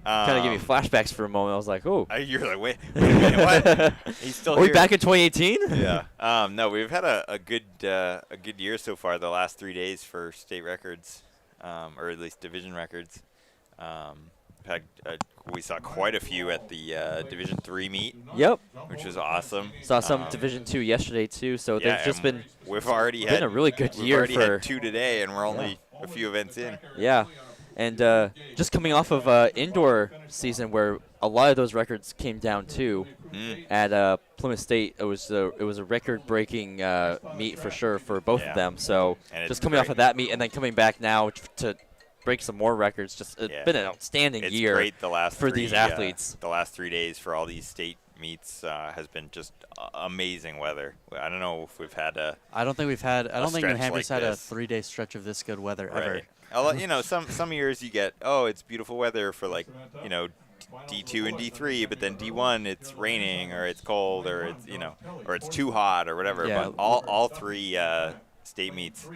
kind of gave me flashbacks for a moment. I was like, oh. You're like, wait a minute, what? He's still Are we here. back in 2018? Yeah. No, we've had a good year so far. The last 3 days for state records, or at least division records. We saw quite a few at the Division 3 meet, Yep. which was awesome. Saw some Division 2 yesterday too, so Yeah, they've just and been we've already been had a really good we've year already for had 2 today, and we're only a few events in. yeah, and just coming off of indoor season where a lot of those records came down too. At Plymouth State, it was a record-breaking meet for sure for both Yeah. of them. So And it's just coming off great. of that meet and then coming back now to break some more records, just it's Yeah. been an outstanding It's year great the last for 3, these athletes. the last 3 days for all these state meets has been just amazing weather. I don't know if we've had a I don't think New stretch Hampshire's like had a this. 3-day stretch of this good weather ever. right. Some years you get it's beautiful weather for like D2 and D3, but then D1 it's raining or it's cold or it's or it's too hot or whatever. Yeah. But all 3 state meets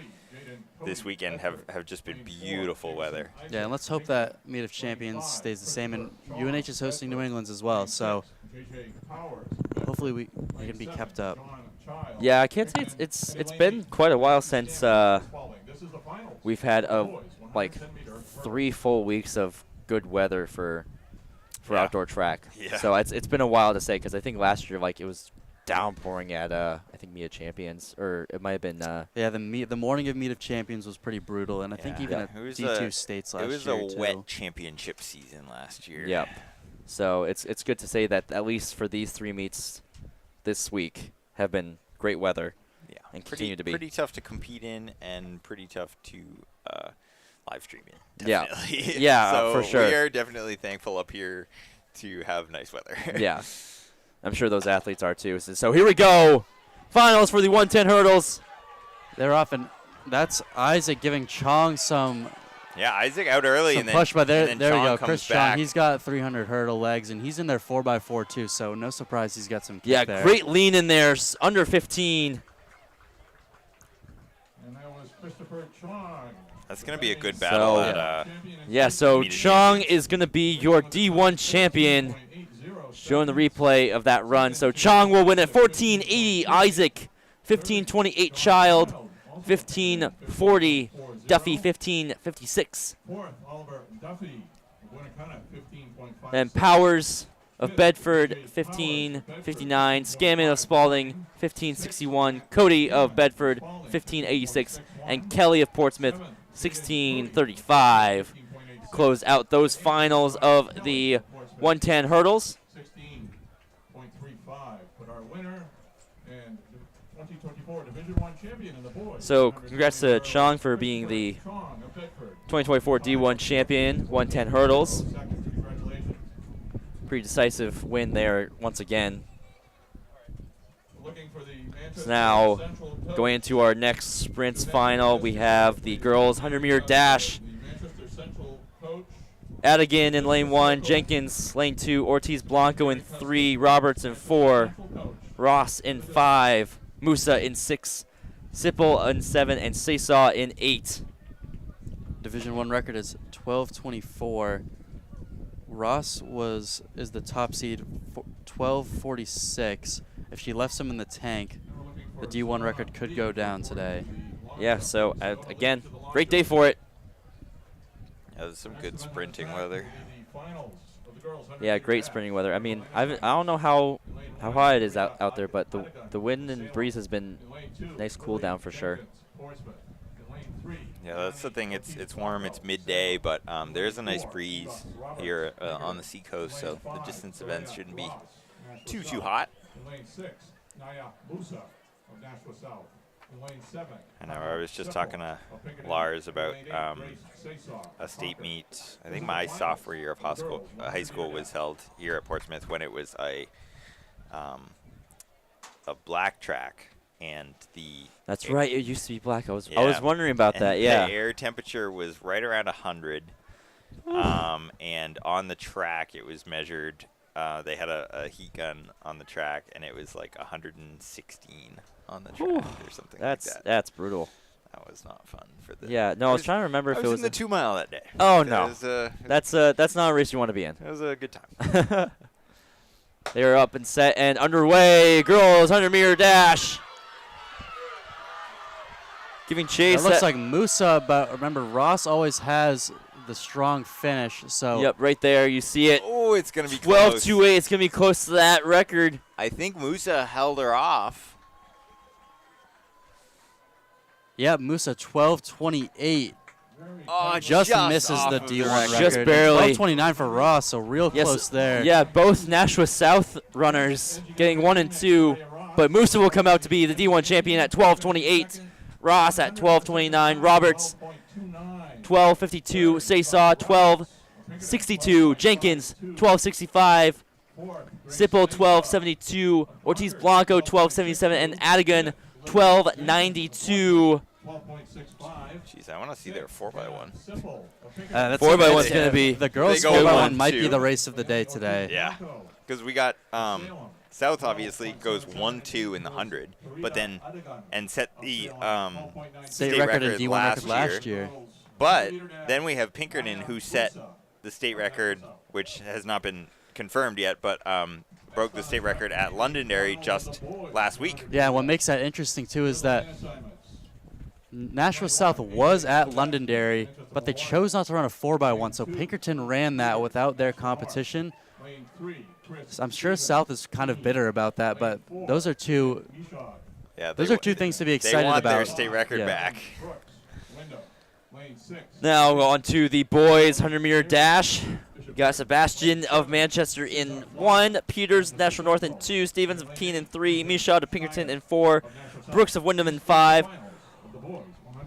this weekend have just been beautiful weather. Yeah, and let's hope that Meet of Champions stays the same. And UNH is hosting New England's as well, so hopefully we can be kept up. Yeah, I can't say it's been quite a while since we've had like 3 full weeks of good weather for Yeah. outdoor track. Yeah. So it's been a while to say because I think last year like it was downpouring at I think Meet of Champions, or it might have been Yeah, the morning of Meet of Champions was pretty brutal, and I think Yeah. even Yeah. at It was D2 states last It was year a too. wet championship season last year. Yep. So it's good to say that at least for these 3 meets this week have been great weather. Yeah. And continue to be. pretty tough to compete in and pretty tough to live stream in. Yeah. Definitely. Yeah, so for sure. We are definitely thankful up here to have nice weather. Yeah. I'm sure those athletes are too. So here we go. Finals for the 110 hurdles. They're off, and that's Isaac giving Chong some Yeah, Isaac out early and then push, but and then there we Chong go. comes Chris back. Chong, he's got 300 hurdle legs, and he's in there 4x4 too, so no surprise he's got some kick Yeah, there. great lean in there, under 15. And that was Christopher Chong. That's gonna be a good battle. So- at, Yeah, so Meet of Chong Champions. is going to be your D1 champion. Showing the replay of that run. So Chong will win at 14.80. Isaac, 15.28. Child, 15.40. Duffy, 15.56. Fourth, Oliver Duffy, Winnicott, 15.5. And Powers of Bedford, 1559. Scammon of Spalding, 1561. Cody of Bedford, 1586. And Kelly of Portsmouth, 1635. Close out those finals of the 110 hurdles. 16.35. But our winner and 2024 Division I champion in the boys. So congrats to Chong for being the 2024 D1 champion, 110 hurdles. Congratulations. Pretty decisive win there once again. Looking for the Manchester So now Central Coach. going into our next sprints final, we have the girls 100-meter dash. The Manchester Central coach. Adigan in lane 1, Jenkins lane 2, Ortiz Blanco in 3, Roberts in 4, Ross in 5, Musa in 6, Sipple in 7, and Seesaw in 8. Division 1 record is 12:24. Ross is the top seed, 12:46. If she left some in the tank, the D1 record could go down today. Yeah, so again, great day for it. That was some good sprinting weather. Yeah, great sprinting weather. I mean, I don't know how hot it is out there, but the wind and breeze has been nice cool down for sure. Yeah, that's the thing. It's warm. It's midday, but there's a nice breeze here on the seacoast, so the distance events shouldn't be too hot. In lane 6, NHIAA Musa of Nashua South. In lane 7. I know. I was just talking to Lars about a state meet. I think my sophomore year of high school was held here at Portsmouth when it was a black track, and That's right. It used to be black. I was Yeah. wondering about and that. Yeah. the air temperature was right around 100, and on the track it was measured. They had a heat gun on the track, and it was like 116 on the track or something like that. That's brutal. That was not fun for the. Yeah. No, I was trying to remember if I it was was in the 2 mile that day. Oh It no. was, That's not a race you want to be in. it was a good time. They are up and set and underway. Girls 100-meter dash. Giving chase. It looks like Musa, but remember, Ross always has the strong finish. So Yep, right there. You see it. Oh, it's gonna be close. 12:28. It's gonna be close to that record. I think Musa held her off. yeah, Musa 12:28. Oh, Just misses off the of D1 record. record. Just barely. 12:29 for Ross, so real close there. Yeah, both Nashua South runners getting 1 and 2, but Musa will come out to be the D1 champion at 12:28. Ross at 12:29. Roberts 12:52. Seesaw 12:62. Jenkins 12:65. Sipple 12:72. Ortiz Blanco 12:77, and Adigan 12:92. Jeez, I want to see their 4x1. That's 4x1's gonna be the girls' They go 4x1 might be 1-2. the race of the day today. Yeah, because we got South obviously goes 1-2 in the 100, but then set the State record and D1 record last year. But then we have Pinkerton, who set the state record, which has not been confirmed yet, but broke the state record at Londonderry just last week. Yeah, what makes that interesting too is that Nashua South was at Londonderry, but they chose not to run a 4x1, so Pinkerton ran that without their competition. So I'm sure South is kind of bitter about that, but those are two Yeah, those are two things to be excited They want about. their state record Yeah. back. Now on to the boys 100-meter dash. We got Sebastian of Manchester in 1, Peters National North in 2, Stevens of Keene in 3, Michaud of Pinkerton in 4, Brooks of Wyndham in 5,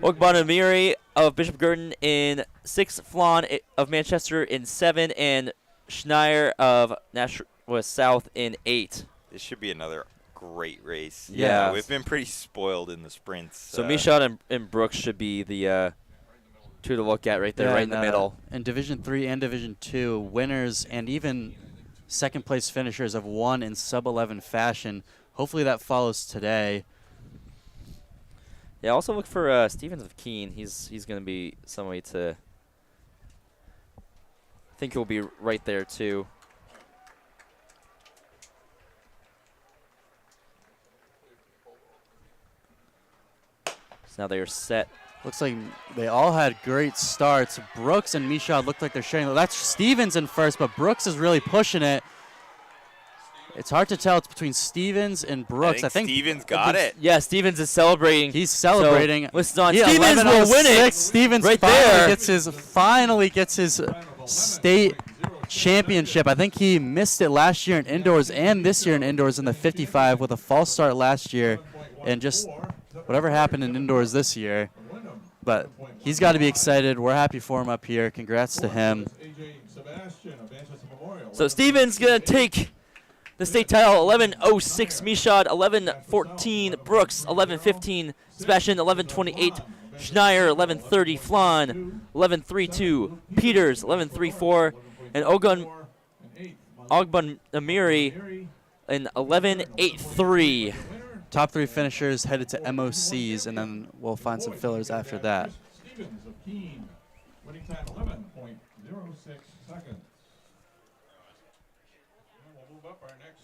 Ogbanamiri of Bishop Girton in 6, Flan of Manchester in 7, and Schneier of Nashua South in 8. This should be another great race. Yeah. We've been pretty spoiled in the sprints. So Michaud and Brooks should be the two to look at right there, right in the middle. In Division 3 and Division 2, winners and even second place finishers have won in sub-11 fashion. Hopefully that follows today. Yeah, also look for Stevens of Keene. He's going to be somebody to think he'll be right there too. So now they are set. Looks like they all had great starts. Brooks and Michaud looked like they're sharing. That's Stevens in first, but Brooks is really pushing it. It's hard to tell. It's between Stevens and Brooks. I think Stevens got it. Yeah, Stevens is celebrating. He's celebrating. So, listen on. Yeah, Stevens will win it. Stevens right finally gets his state championship. I think he missed it last year in indoors and this year in indoors in the 55 with a false start last year, and just whatever happened in indoors this year. But he's got to be excited. We're happy for him up here. Congrats to him. So Stevens going to take the state title. 11:06 Michaud, 11:14 Brooks, 11:15 Sebastian, 11:28 Schneier, 11:30 Flan, 11:32 Peters, 11:34 and Ogbun Amiri in 11:83. Top 3 finishers headed to MOCs, and then we'll find some fillers after that. Stevens of Keene, winning time 11.06 seconds. And we'll move up our next.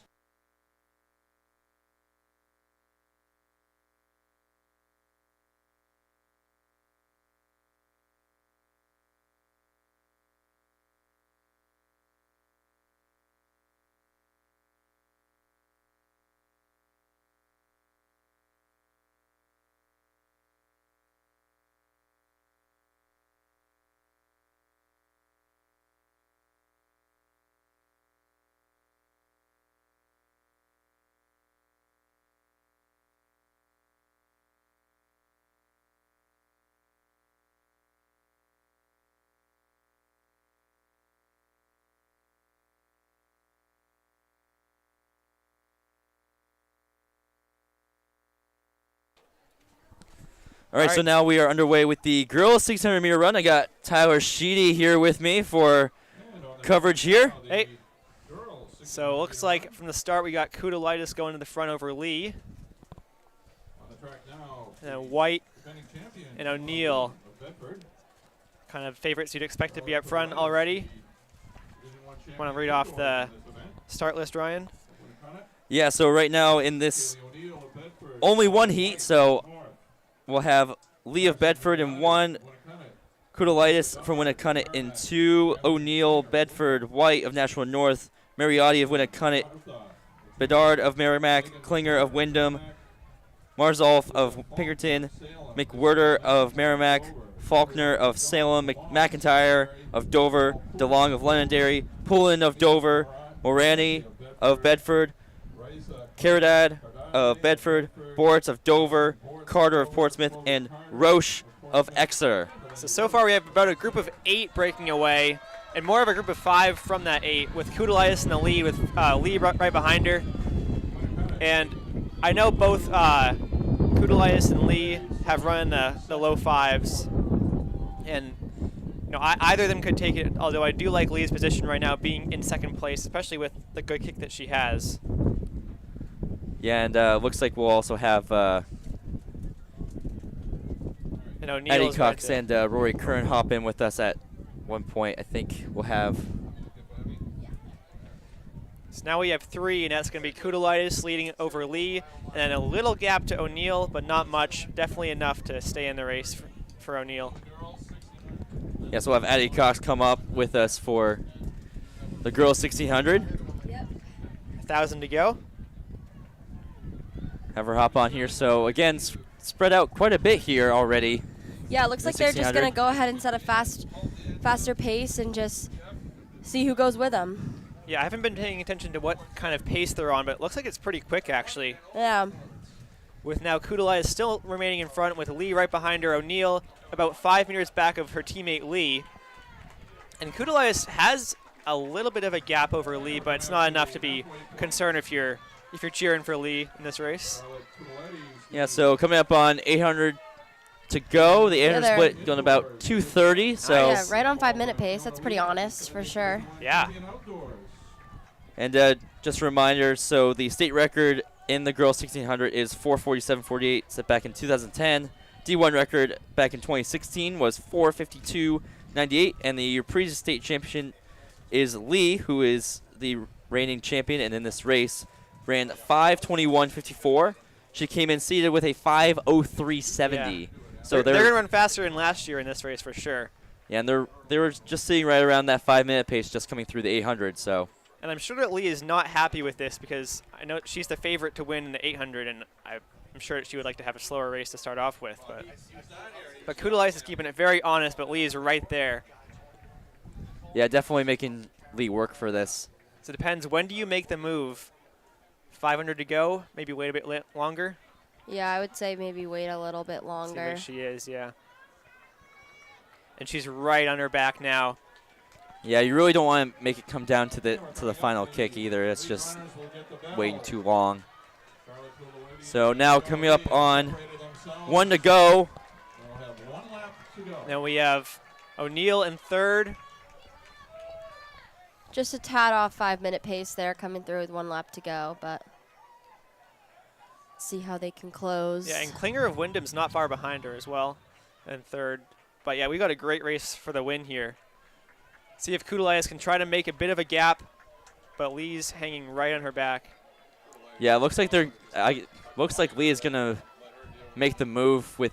All right, so now we are underway with the girls 600-meter run. I got Tyler Sheedy here with me for coverage here. Hey. So it looks like from the start we got Kudalitis going to the front over Lee. And then White and O'Neill, kind of favorites you'd expect to be up front already. Want to read off the start list, Ryan? Yeah, so right now in this only one heat, so we'll have Lee of Bedford in 1, Kudalitis from Winnacunnet in 2, O'Neill, Bedford, White of Nashua North, Mariotti of Winnacunnet, Bedard of Merrimack, Klinger of Wyndham, Marzolf of Pinkerton, McWhirter of Merrimack, Faulkner of Salem, McIntyre of Dover, DeLong of Londonderry, Poulin of Dover, Morani of Bedford, Caridad of Bedford, Boritz of Dover, Carter of Portsmouth, and Roche of Exeter. So far we have about a group of 8 breaking away, and more of a group of 5 from that 8, with Kudalitis in the lead, with Lee right behind her. And I know both Kudalitis and Lee have run the low 5s, and either of them could take it, although I do like Lee's position right now being in second place, especially with the good kick that she has. Yeah, and looks like we'll also have Eddie Cox and Rory Kern hop in with us at one point. I think we'll have. So now we have 3, and that's going to be Kudalitis leading over Lee, and then a little gap to O'Neill, but not much. Definitely enough to stay in the race for O'Neill. Yeah, so we'll have Eddie Cox come up with us for the girls 1600. Yep. 1,000 to go. Have her hop on here. So again, spread out quite a bit here already. Yeah, it looks like they're just going to go ahead and set a faster pace and just see who goes with them. Yeah, I haven't been paying attention to what kind of pace they're on, but it looks like it's pretty quick, actually. Yeah. With now Kudalitis still remaining in front, with Lee right behind her, O'Neill about 5 meters back of her teammate Lee. And Kudalitis has a little bit of a gap over Lee, but it's not enough to be concerned if you're cheering for Lee in this race. Yeah, so coming up on 800 to go. The 800 split going about 2:30. So yeah, right on 5-minute pace. That's pretty honest for sure. Yeah. And just a reminder, so the state record in the girls 1600 is 4:47.48, set back in 2010. D1 record back in 2016 was 4:52.98, and the previous state champion is Lee, who is the reigning champion, and in this race ran 5:21.54. She came in seated with a 5:03.70. Yeah. So they're going to run faster than last year in this race for sure. Yeah, and they were just sitting right around that 5-minute pace, just coming through the 800. So. And I'm sure that Lee is not happy with this because I know she's the favorite to win in the 800, and I'm sure that she would like to have a slower race to start off with. But Kudalais is keeping it very honest, but Lee is right there. Yeah, definitely making Lee work for this. So it depends. When do you make the move? 500 to go? Maybe wait a bit longer? Yeah, I would say maybe wait a little bit longer. Like she is, yeah. And she's right on her back now. Yeah, you really don't want to make it come down to the final kick either. It's just waiting too long. So now coming up on 1 to go. Then we have O'Neill in third. Just a tad off 5-minute pace there, coming through with 1 lap to go, but see how they can close. Yeah, and Klinger of Wyndham's not far behind her as well in third. But yeah, we got a great race for the win here. See if Kudalais can try to make a bit of a gap, but Lee's hanging right on her back. Yeah, it looks like looks like Lee is gonna make the move with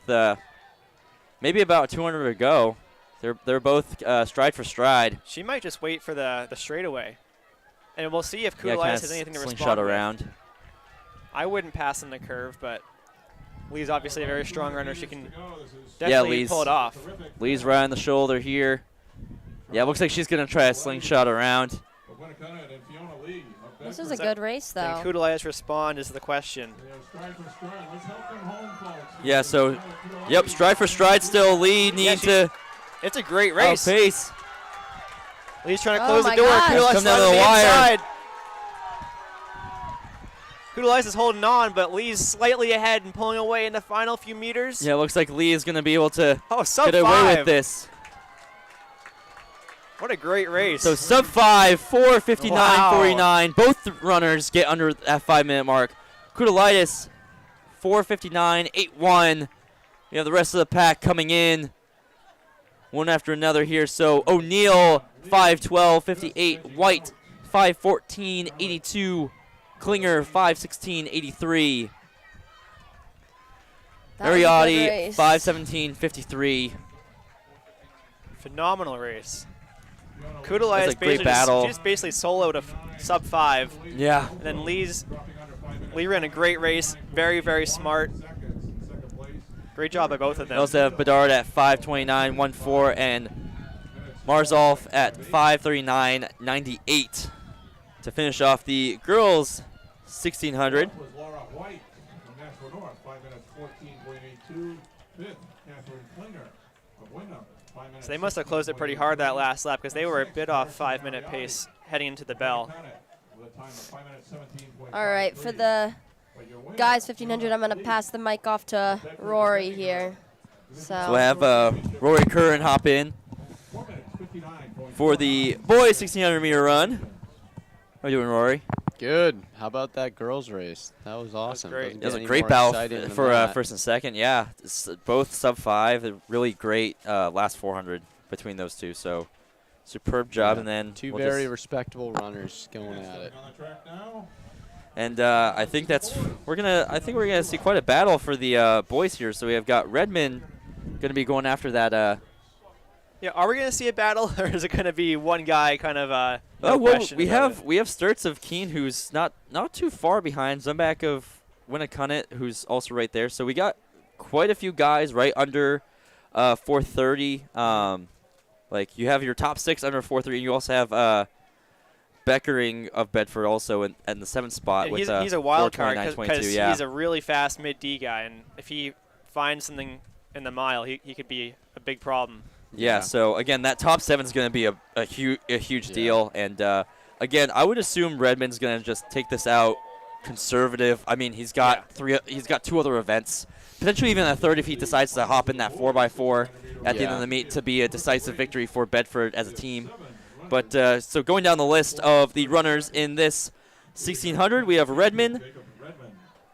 maybe about 200 to go. They're both stride for stride. She might just wait for the straightaway, and we'll see if Yeah, Kudalais has anything to slingshot respond with. around. I wouldn't pass in the curve, but Lee's obviously a very strong runner. She can definitely pull it off. Lee's right on the shoulder here. Yeah, it looks like she's going to try a slingshot around. This is a good race, though. Can Kudalais respond is the question. Yeah, so, yep, stride for stride still. Lee needs to It's a great race. Pace. Lee's trying to close the my door. gosh. Kudalais Come down to on the the wire. inside. Kudalais is holding on, but Lee's slightly ahead and pulling away in the final few meters. Yeah, it looks like Lee is going to be able to sub get away 5. with this. What a great race. So sub 5, 4:59.49. Both runners get under that 5-minute mark. Kudalais, 4:59.81. You have the rest of the pack coming in one after another here. So O'Neill, 5:12.58. White, 5:14.82. Klinger, 5:16.83. Mariotti, 5:17.53. Phenomenal race. Kudalais That's a great battle. just basically soloed a sub 5. Yeah. And then Lee ran a great race. Very, very smart. Great job by both of them. We also have Bedard at 5:29.14 and Marzolf at 5:39.98 to finish off the girls 1600. So they must have closed it pretty hard that last lap because they were a bit off 5-minute pace heading into the bell. All right, for the guys 1500, I'm going to pass the mic off to Rory here. So we'll have Rory Curran hop in for the boys 1600-meter run. How are you doing, Rory? Good. How about that girls' race? That was awesome. great. Doesn't It was get a any great more battle exciting than for that. first and second. Yeah, both sub 5. A really great last 400 between those two. So superb job. Yeah, And then two we'll very just, respectable runners going at it. and I think we're gonna see quite a battle for the boys here. So we have got Redmond gonna be going after that. Yeah, are we going to see a battle, or is it going to be one guy kind of Oh, well, question we about have Sturts of Keene, who's not too far behind. Zumbak of Winnicunnet, who's also right there. So we got quite a few guys right under 430. Like you have your top 6 under 430, and you also have Beckering of Bedford also in the 7th spot. And with he's a wild card 4:29.22, because yeah. he's a really fast mid-D guy, and if he finds something in the mile, he could be a big problem. Yeah, so again, that top 7 is going to be a huge deal. And again, I would assume Redmond's going to just take this out conservative. I mean, he's got 2 other events, potentially even a third if he decides to hop in that 4x4 at the end of the meet to be a decisive victory for Bedford as a team. But so going down the list of the runners in this 1600, we have Redmond,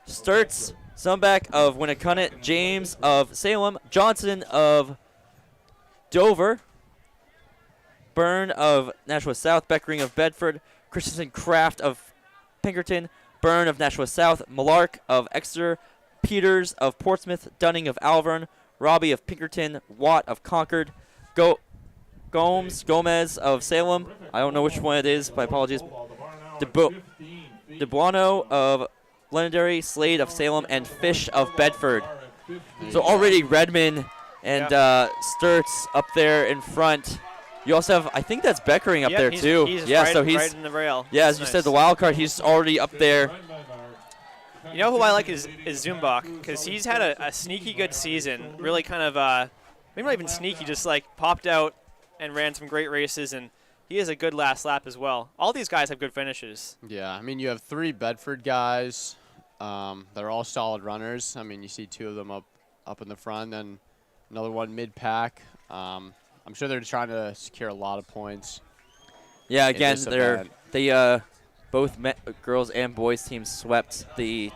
Sturts, Zumbak of Winnicunnet, James of Salem, Johnson of Dover, Byrne of Nashua South, Beckering of Bedford, Christensen Kraft of Pinkerton, Byrne of Nashua South, Malark of Exeter, Peters of Portsmouth, Dunning of Alvern, Robbie of Pinkerton, Watt of Concord, Gomez of Salem. I don't know which one it is, my apologies. DeBuono of Londonderry, Slade of Salem, and Fish of Bedford. So already Redmond and Sturts up there in front. You also have, I think that's Beckering up there too. He's so he's right in the rail. Yeah, That's as you nice. said, the wild card. He's already up there. You know who I like is Zumbach, because he's had a sneaky good season. Really kind of, maybe not even sneaky, just like popped out and ran some great races, and he has a good last lap as well. All these guys have good finishes. Yeah, I mean, you have 3 Bedford guys. They're all solid runners. I mean, you see 2 of them up in the front, and another one mid-pack. I'm sure they're trying to secure a lot of points. Yeah, again, event. Both girls and boys teams swept the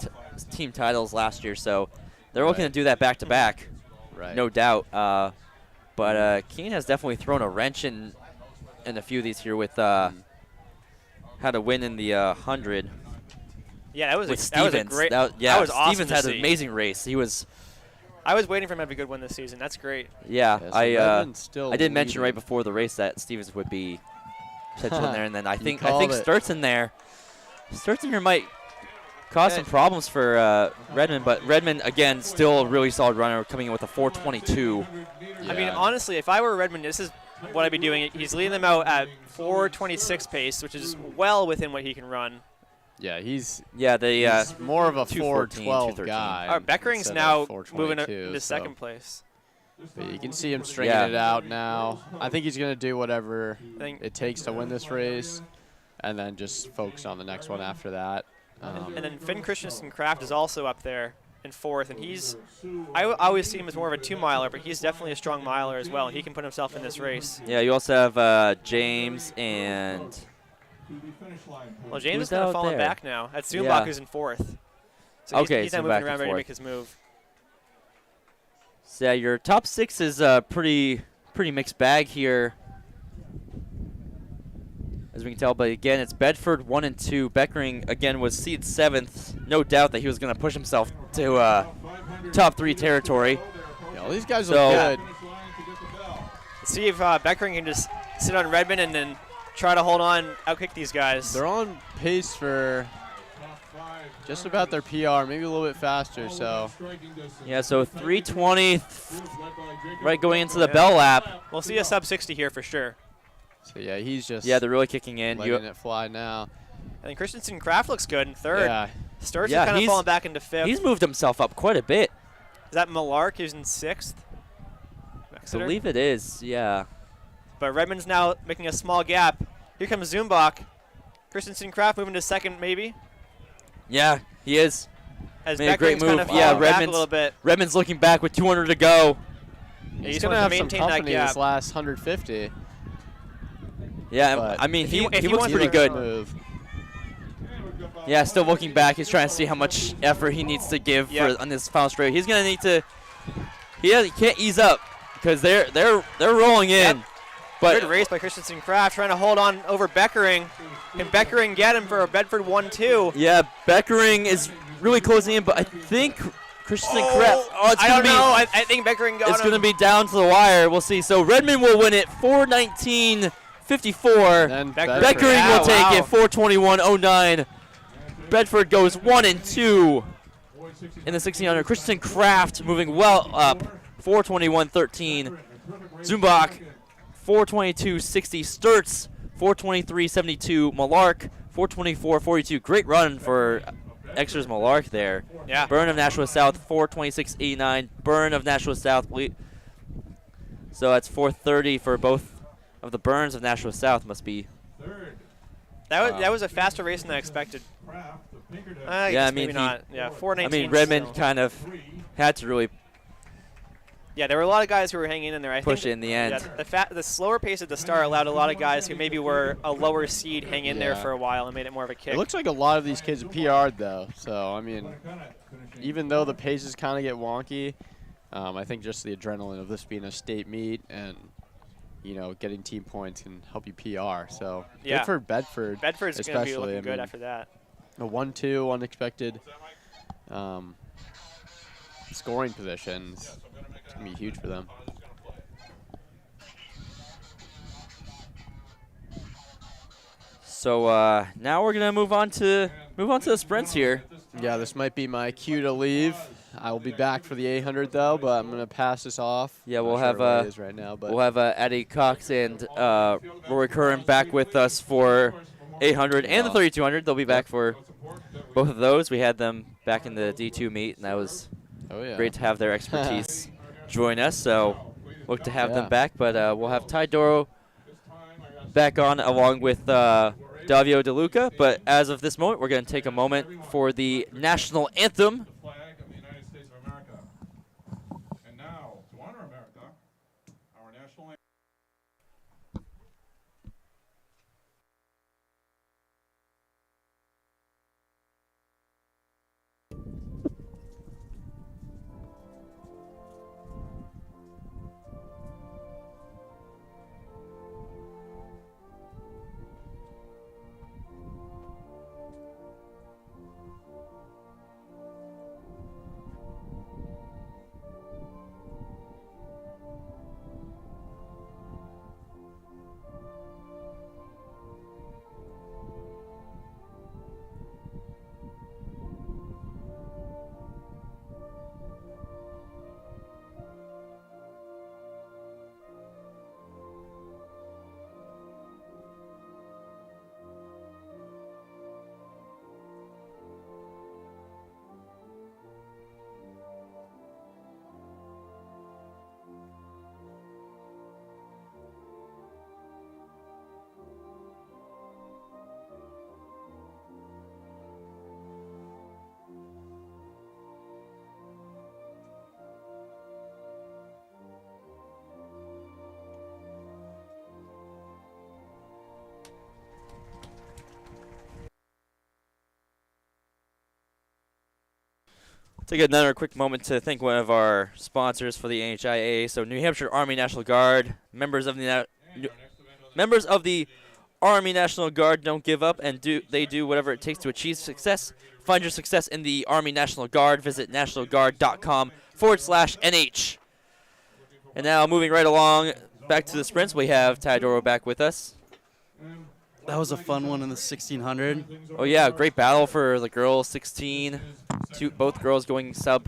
team titles last year, so they're looking to do that back to back, no doubt. But Keene has definitely thrown a wrench in a few of these here with how to win in the 100. Yeah, that was Stevens. a great. That was awesome. Stevens had an amazing race. I was waiting for him to have a good win this season. That's great. Yeah, so I did mention right before the race that Stevens would be potential in there, and then I think Sturts in there might cause some problems for Redmond, but Redmond again still a really solid runner, coming in with a 4:22. Yeah. I mean, honestly, if I were Redmond, this is what I'd be doing. He's leading them out at 4:26 pace, which is well within what he can run. Yeah, he's more of a 4:12 guy. All right, Beckering's now moving into second place. But you can see him stringing it out now. I think he's going to do whatever it takes to win this race, and then just focus on the next one after that. And then Finn Christensen Kraft is also up there in 4th, and I always see him as more of a 2-miler, but he's definitely a strong miler as well. He can put himself in this race. Yeah, you also have James and... Well, James is kind of falling back now. That's Zumbach who's in 4th. So he's not moving around ready to make his move. So yeah, your top 6 is a pretty mixed bag here, as we can tell. But again, it's Bedford 1 and 2. Beckering again was seeded 7th. No doubt that he was going to push himself to top 3 territory. Yeah, all these guys look good. Let's see if Beckering can just sit on Redmond and then try to hold on, outkick these guys. They're on pace for just about their PR, maybe a little bit faster. So yeah, so 3:20, right going into the bell lap. We'll see a sub 60 here for sure. So yeah, he's just they're really kicking in. Letting it fly now. I think Christensen Kraft looks good in 3rd. Yeah. Sturts is kind of falling back into 5th. He's moved himself up quite a bit. Is that Millark who's in 6th? I believe it is, yeah. But Redmond's now making a small gap. Here comes Zumbach. Christensen Kraft moving to 2nd, maybe. Yeah, he is. As made a great move. Kind of back a little bit. Redmond's looking back with 200 to go. He's going to have some company this last 150. Yeah, but I mean, he looks pretty good. Move. Yeah, still looking back. He's trying to see how much effort he needs to give on this final straight. He's going to need to. He can't ease up because they're rolling in. Yep. But good race by Christensen Kraft, trying to hold on over Beckering. Can Beckering get him for a Bedford 1-2? Yeah, Beckering is really closing in, but I think Christensen Kraft. Oh, I don't know. I think Beckering got him. It's going to be down to the wire. We'll see. So Redmond will win it 4:19.54. Beckering will take it 4:21.09. Bedford goes 1 and 2 in the 1600. Christensen Kraft moving well up 4:21.13. Zumbach 4:22.60. Sturts 4:23.72. Malark 4:24.42. Great run for Exeter's Malark there. Yeah. Byrne of Nashua South 4:26.89. Byrne of Nashua South. So that's 4:30 for both of the Burns of Nashua South. Must be. That was a faster race than I expected. Yeah, I mean, maybe not. Yeah, 4:19. I mean, Redmond kind of had to really. Yeah, there were a lot of guys who were hanging in there. I push think it in the end. Yeah, the slower pace at the start allowed a lot of guys who maybe were a lower seed hang in there for a while and made it more of a kick. It looks like a lot of these kids PR'd though. So I mean, even though the paces kind of get wonky, I think just the adrenaline of this being a state meet and getting team points can help you PR. So good for Bedford. Bedford's going to be looking good after that. A 1-2 unexpected scoring positions. It's going to be huge for them. So now we're gonna move on to the sprints here. Yeah, this might be my cue to leave. I will be back for the 800 though, but I'm gonna pass this off. Yeah, Not we'll sure have where it is right now, but we'll have Eddie Cox and Rory Curran back with us for 800 and the 3200. They'll be back for both of those. We had them back in the D2 meet, and that was great to have their expertise join us. So look to have them back, but we'll have Ty Doro back on along with Davio DeLuca. But as of this moment, we're going to take a moment for the national anthem. And now, to honor America, our national anthem. Take another quick moment to thank one of our sponsors for the NHIAA. So New Hampshire Army National Guard, members of the Army National Guard don't give up, and they do whatever it takes to achieve success. Find your success in the Army National Guard. Visit nationalguard.com/NH. And now moving right along back to the sprints, we have Ty Doro back with us. That was a fun one in the 1600. Oh yeah, great battle for the girls 16. Both girls going sub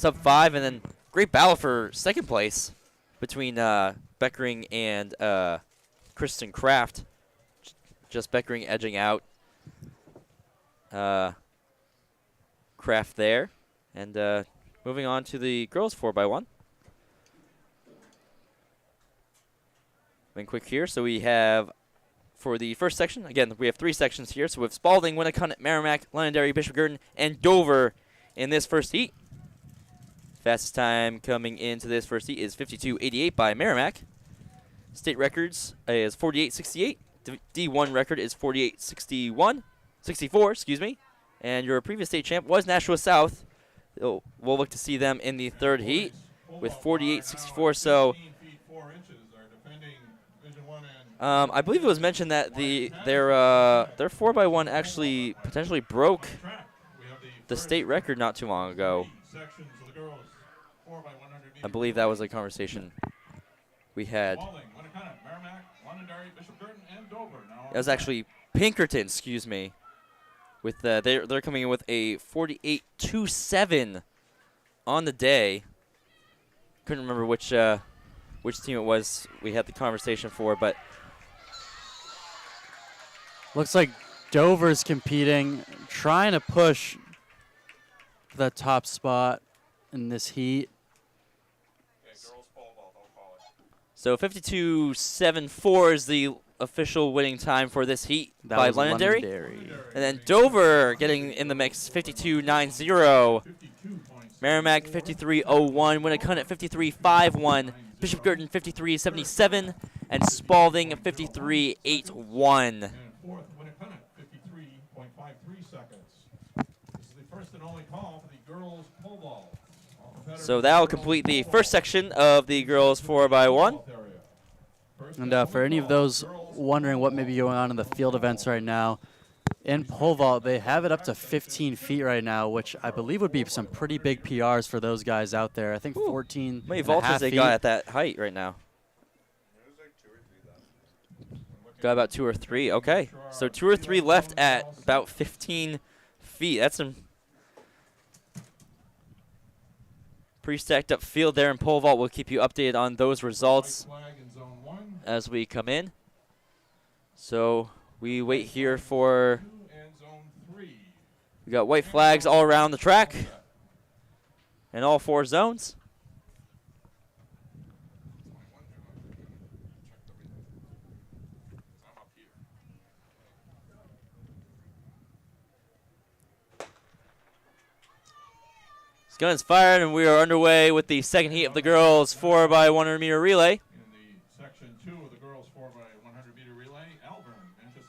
5, and then great battle for second place between Beckering and Kristen Kraft. Just Beckering edging out Kraft there. And moving on to the girls 4x1. Being quick here, so we have for the first section, again, we have 3 sections here. So we have Spalding, Winnicott, Merrimack, Londonderry, Bishop Girton, and Dover in this first heat. Fastest time coming into this first heat is 52.88 by Merrimack. State records is 48.68. D1 record is 64, excuse me. And your previous state champ was Nashua South. We'll look to see them in the third heat with 48.64. So I believe it was mentioned that their 4x1 actually potentially broke the state record not too long ago. I believe that was a conversation we had. That was actually Pinkerton, excuse me. With they're coming in with a 48.27 on the day. Couldn't remember which team it was we had the conversation for, but looks like Dover's competing, trying to push the top spot in this heat. So 52.74 is the official winning time for this heat by Londonderry. And then Dover getting in the mix, 52.90. Merrimack 53.01. Winnicott 53.51. Bishop Girton 53.77. And Spalding 53.81. So that will complete the first section of the girls 4x1. And for any of those wondering what may be going on in the field events right now, in pole vault, they have it up to 15 feet right now, which I believe would be some pretty big PRs for those guys out there. I think 14 How many vaulters they got at that height right now? Got about 2 or 3. Okay. So 2 or 3 left at about 15 feet. That's some pretty stacked up field there in pole vault. We'll keep you updated on those results as we come in. So we wait here for, we got white flags all around the track in all 4 zones. Guns fired, and we are underway with the second heat of the girls 4x100 meter relay. In the section 2 of the girls 4x100 meter relay,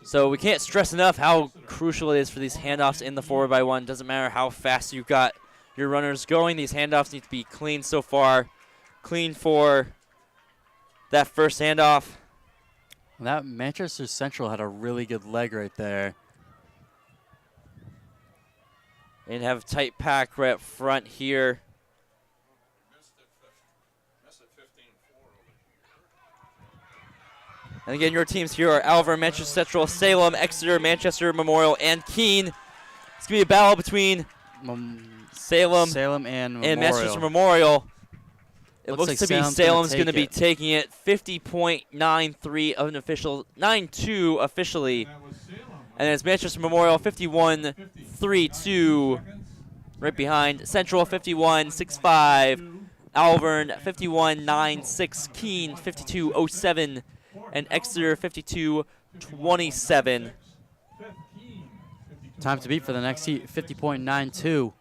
So we can't stress enough how crucial it is for these handoffs in the 4x1. Doesn't matter how fast you've got your runners going. These handoffs need to be clean so far. Clean for that first handoff. That Manchester Central had a really good leg right there. And have a tight pack right up front here. And again, your teams here are Alver, Manchester Central, Salem, Exeter, Manchester Memorial, and Keene. It's going to be a battle between Salem and Manchester Memorial. It looks like to be Salem's going to be taking it 50.93 of an official, 9-2 officially. And it's Manchester Memorial 51-3-2 right behind. Central 51-6-5. Alvern 51-9-6. Keene 52-07. And Exeter 52-27. Time to beat for the next heat, 50.92.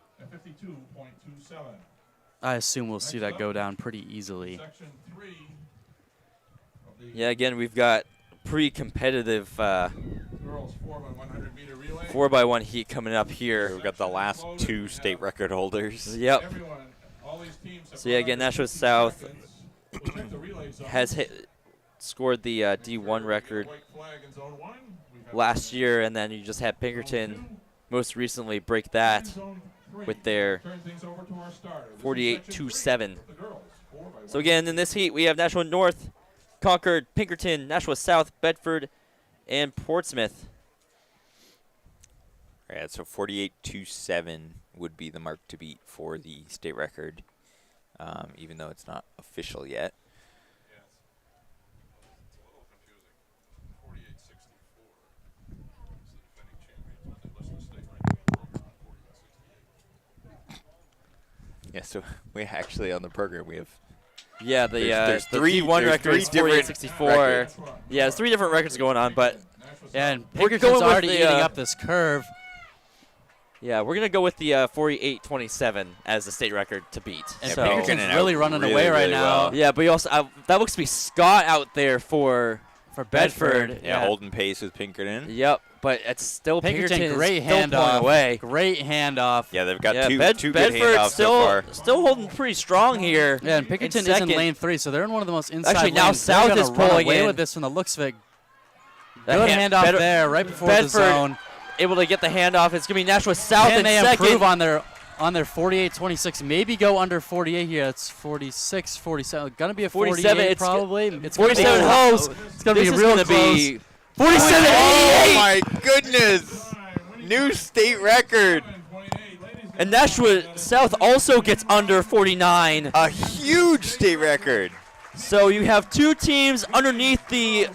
I assume we'll see that go down pretty easily. Yeah, again, we've got pretty competitive 4x1 heat coming up here. We've got the last 2 state record holders. Yep. So yeah, again, Nashua South has scored the D1 record last year, and then you just had Pinkerton most recently break that with their 48-7. So again, in this heat, we have Nashua North, Concord, Pinkerton, Nashua South, Bedford, and Portsmouth. All right, so 48-7 would be the mark to beat for the state record, even though it's not official yet. Yeah, so we actually on the program we have. Yeah, there's the three D1 record is 48-64. Yeah, there's 3 different records going on, but and we're Pinkerton's going with already the, eating up this curve. Yeah, we're gonna go with the 48-27 as the state record to beat. And so Pinkerton's really running away right now. Well. Yeah, but you also that looks to be Scott out there for Bedford. Yeah, holding pace with Pinkerton. Yep, but it's still Pinkerton great still pulling handoff. away. Great handoff. Yeah, they've got two good Bedford handoffs so far. still holding pretty strong here. Yeah, and Pinkerton is in lane 3, so they're in one of the most inside Actually, now lanes. South They're is gonna run pulling away in. with this from the looks of it. That Good handoff there, right before Bedford the zone. Able to get the handoff. It's gonna be Nashua South Can in they second. improve on their 48-26? Maybe go under 48 here. It's 46, 47. Gonna be a 47. 48 It's probably. It's 47 close. hose. It's gonna be This is real gonna close. be 47-88. Oh my goodness! New state record. And Nashua South also gets under 49. A huge state record. So you have 2 teams underneath the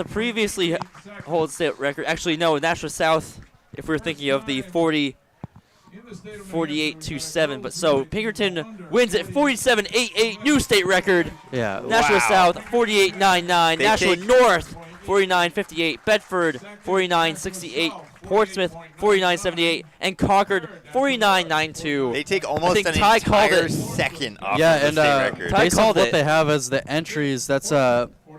previously hold state record. Actually, no, Nashua South, if we're thinking of the 48-7. But so Pinkerton wins at 47-88, new state record. Yeah. Nashua South 48-99. Nashua North 49-58. Bedford 49-68. Portsmouth 49-78. And Concord 49-92. They take almost an Ty called entire it. second off Yeah, of the and state record. Ty based on called what it. they have as the entries, that's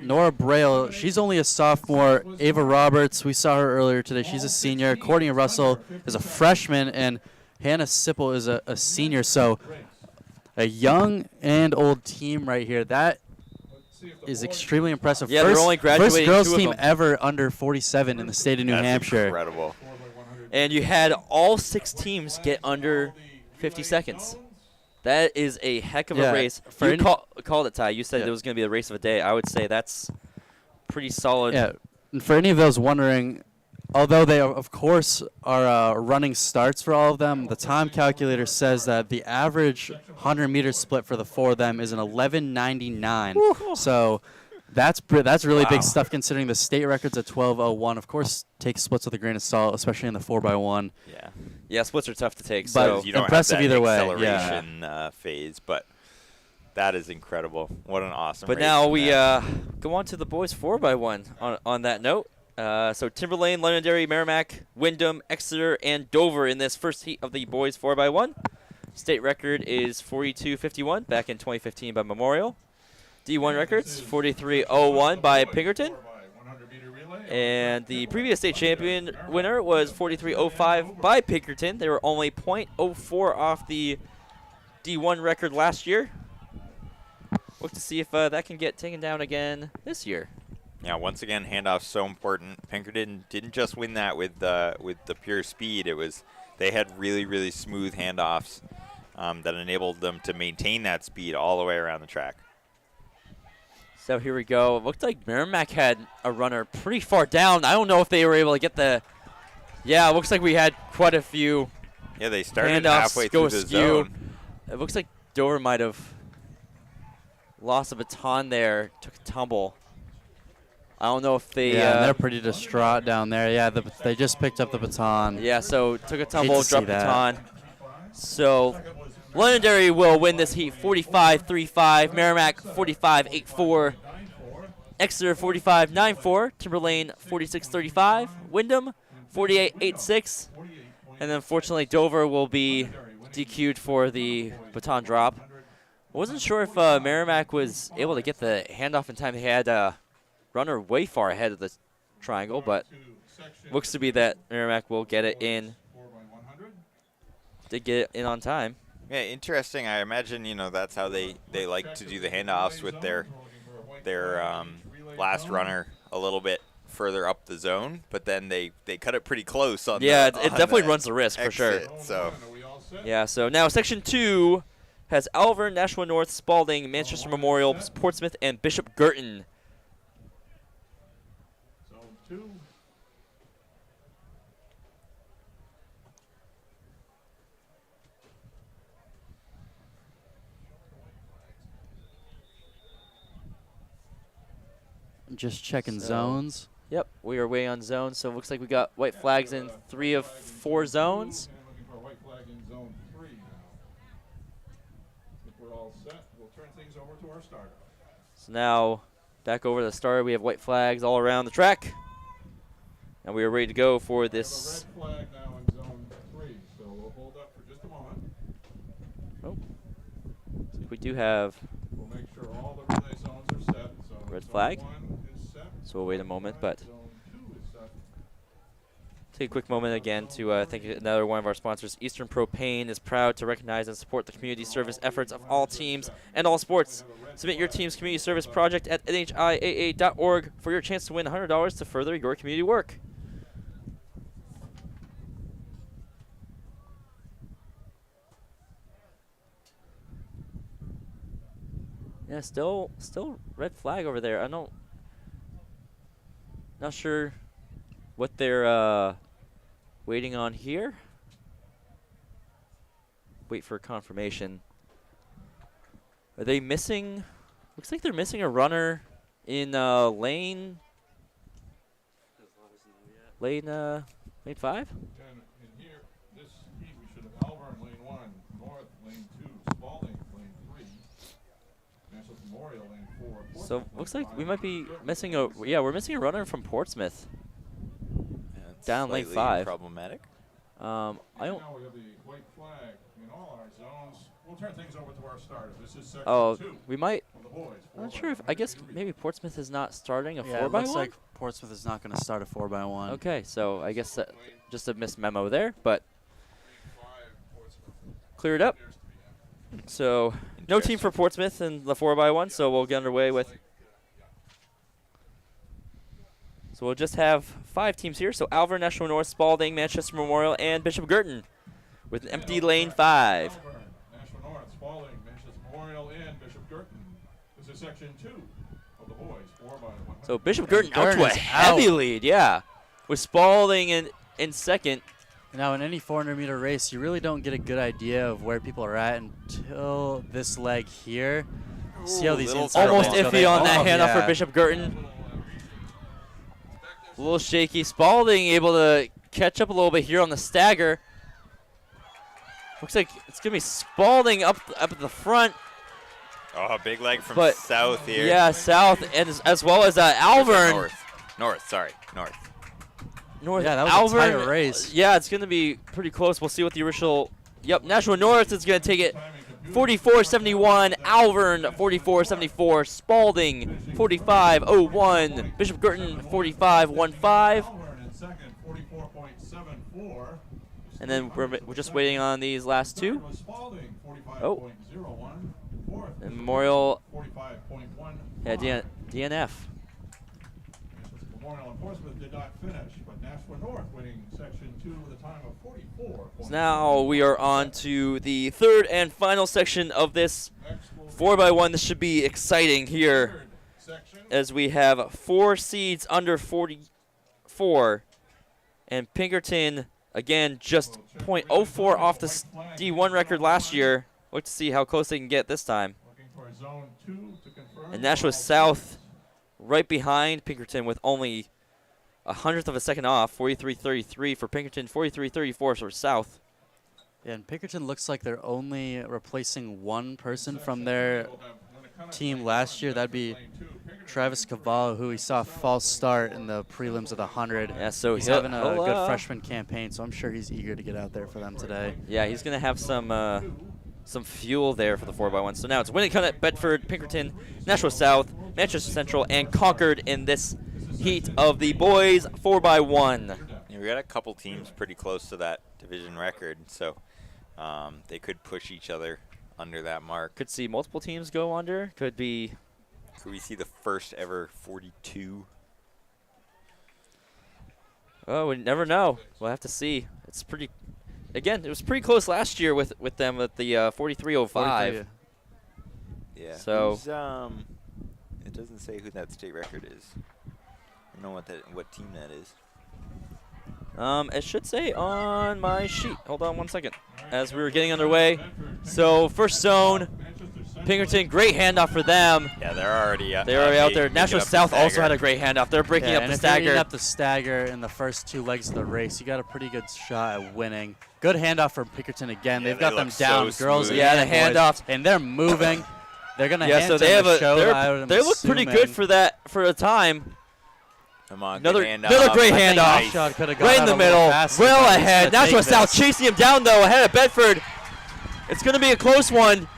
Nora Braille. She's only a sophomore. Ava Roberts, we saw her earlier today. She's a senior. Courtney Russell is a freshman, and Hannah Sipple is a senior. So a young and old team right here. That is extremely impressive. Yeah, they're only graduating first girls 2 of team them. ever under 47 in the state of New That's Hampshire. incredible. And you had all 6 teams get under 50 seconds. That is a heck of a Yeah, race. for You any- called it, Ty. You said Yeah. it was going to be the race of a day. I would say that's pretty solid. Yeah, and for any of those wondering, although they of course are running starts for all of them, the time calculator says that the average 100-meter split for the 4 of them is an 11:99. So that's really big stuff considering the state record's at 12:01. Of course, take splits with a grain of salt, especially in the 4x1. Yeah. Yeah, splits are tough to take. But So You don't impressive have that either way, acceleration phase, but that is incredible. What an awesome But race now from we that. go on to the boys 4x1 on that note. So Timberlane, Londonderry, Merrimack, Wyndham, Exeter, and Dover in this first heat of the boys 4x1. State record is 42.51 back in 2015 by Memorial. D1 records 43.01 by Pinkerton. And the previous state champion winner was 43.05 by Pinkerton. They were only .04 off the D1 record last year. Look to see if that can get taken down again this year. Yeah, once again, handoff's so important. Pinkerton didn't just win that with the pure speed. It was they had really, really smooth handoffs that enabled them to maintain that speed all the way around the track. So here we go. It looked like Merrimack had a runner pretty far down. I don't know if they were able to get the. Yeah, it looks like we had quite a few Yeah, they started handoffs halfway go through the askew. zone. It looks like Dover might have lost a baton there, took a tumble. I don't know if they. Yeah, they're pretty distraught down there. Yeah, they just picked up the baton. Yeah, so took a to tumble, see dropped the that. baton. So Londonderry will win this heat 45.35. Merrimack 45.84. Exeter 45.94. Timberlane 46.35. Wyndham 48.86. And then fortunately Dover will be DQ'd for the baton drop. I wasn't sure if Merrimack was able to get the handoff in time. They had runner way far ahead of the triangle, but looks to be that Merrimack will get it in. Did get it in on time. Yeah, interesting. I imagine that's how they like to do the handoffs with their last runner a little bit further up the zone, but then they cut it pretty close on. Yeah, the, it on definitely the runs the risk for sure. exit, So Yeah, so now Section 2 has Alvern, Nashua North, Spalding, Manchester Memorial, Portsmouth, and Bishop Girton. Just checking So- zones. Yep, we are way on zone, so it looks like we got white flags in 3 of 4 zones. Looking for a white flag in zone 3 now. If we're all set, we'll turn things over to our starter. So now, back over to the start, we have white flags all around the track. And we are ready to go for We this. have a red flag now in zone 3, so we'll hold up for just a moment. We do have, We'll make sure all the relay zones are set. So Red zone flag. 1 is set. so we'll wait a moment, but Zone 2 is set. take a quick moment again to thank another one of our sponsors. Eastern Propane is proud to recognize and support the community service efforts of all teams and all sports. Submit your team's community service project at NHIAA.org for your chance to win $100 to further your community work. Yeah, still red flag over there. Not sure what they're waiting on here. Wait for confirmation. Are they missing? Looks like they're missing a runner in lane 5. And in here, this heat, we should have Alvern lane 1, North lane 2, Spalding lane 3, National Memorial lane 4. So looks like we might be missing a we're missing a runner from Portsmouth. yeah, it's Down lane slightly 5. Problematic. I don't. Now we have the white flag in all our zones. We'll turn things over to our starter. This is section Oh, 2 we might. of the boys. I'm not sure if. I guess maybe Portsmouth is not starting a Yeah, 4x1. it looks like Portsmouth is not going to start a 4x1. Okay, so I guess just a missed memo there, but clear it up. So no team for Portsmouth in the 4x1, so we'll get underway with. So we'll just have 5 teams here. So Alvern, National North, Spalding, Manchester Memorial, and Bishop Girton with an empty lane 5. National North, Spalding section 2 of the boys 4x100. So Bishop Girton out Girton to a is heavy out. lead, yeah. With Spalding in second. Now, in any 400-meter race, you really don't get a good idea of where people are at until this leg here. See how these inside Almost lanes go. iffy They on that almost- handoff yeah. for Bishop Girton. A little shaky. Spalding able to catch up a little bit here on the stagger. Looks like it's going to be Spalding up at the front. Oh, a big leg from But, South here. Yeah, South, and as well as Alvern. North. North. Yeah, that was Alvern, a tight race. Yeah, it's going to be pretty close. We'll see what the original. Yep, Nashua North is going to take it 44.71. Alvern 44.74. Spalding 45.01. Bishop Girton 45.15. And then we're just waiting on these last two. Oh. And Memorial. Yeah, DNF. Memorial and Portsmouth did not finish, but Nashua North winning section 2 with a time of 44. So now we are on to the third and final section of this 4x1. This should be exciting here as we have 4 seeds under 44. And Pinkerton, again, just .04 off the D1 record last year. Look to see how close they can get this time. And Nashua South right behind Pinkerton with only a hundredth of a second off, 43.33 for Pinkerton, 43.34 for South. Yeah, and Pinkerton looks like they're only replacing one person from their team last year. That'd be Travis Cavallo, who we saw a false start in the prelims of the 100. Yeah, so he's having a good freshman campaign, so I'm sure he's eager to get out there for them today. Yeah, he's going to have some fuel there for the 4x1. So now it's Winnicott, Bedford, Pinkerton, Nashua South, Manchester Central, and Concord in this heat of the boys 4x1. Yeah, we got a couple teams pretty close to that division record, so they could push each other under that mark. Could see multiple teams go under. Could be. Could we see the first ever 42? Oh, we never know. We'll have to see. It's pretty. Again, it was pretty close last year with them at the 43.05. Yeah. So. It doesn't say who that state record is. I don't know what team that is. It should say on my sheet. Hold on 1 second. As we were getting underway. So first zone, Pinkerton, great handoff for them. Yeah, they're already out there. Nashua South also had a great handoff. They're breaking up and the if stagger. you're eating up the stagger in the first 2 legs of the race, you got a pretty good shot at winning. Good handoff from Pinkerton again. Yeah, They've got they them look down, so girls. smooth. Yeah, and the boys, handoffs. and they're moving. They're gonna Yeah, hand so it they to have the a. show. They look pretty good for that for a time. Come on, Another good handoff. great I think handoff. Offshot could have got Right in out the a little middle, faster, well but he's ahead. gonna Nashua take South this. chasing him down though, ahead of Bedford. It's going to be a close one.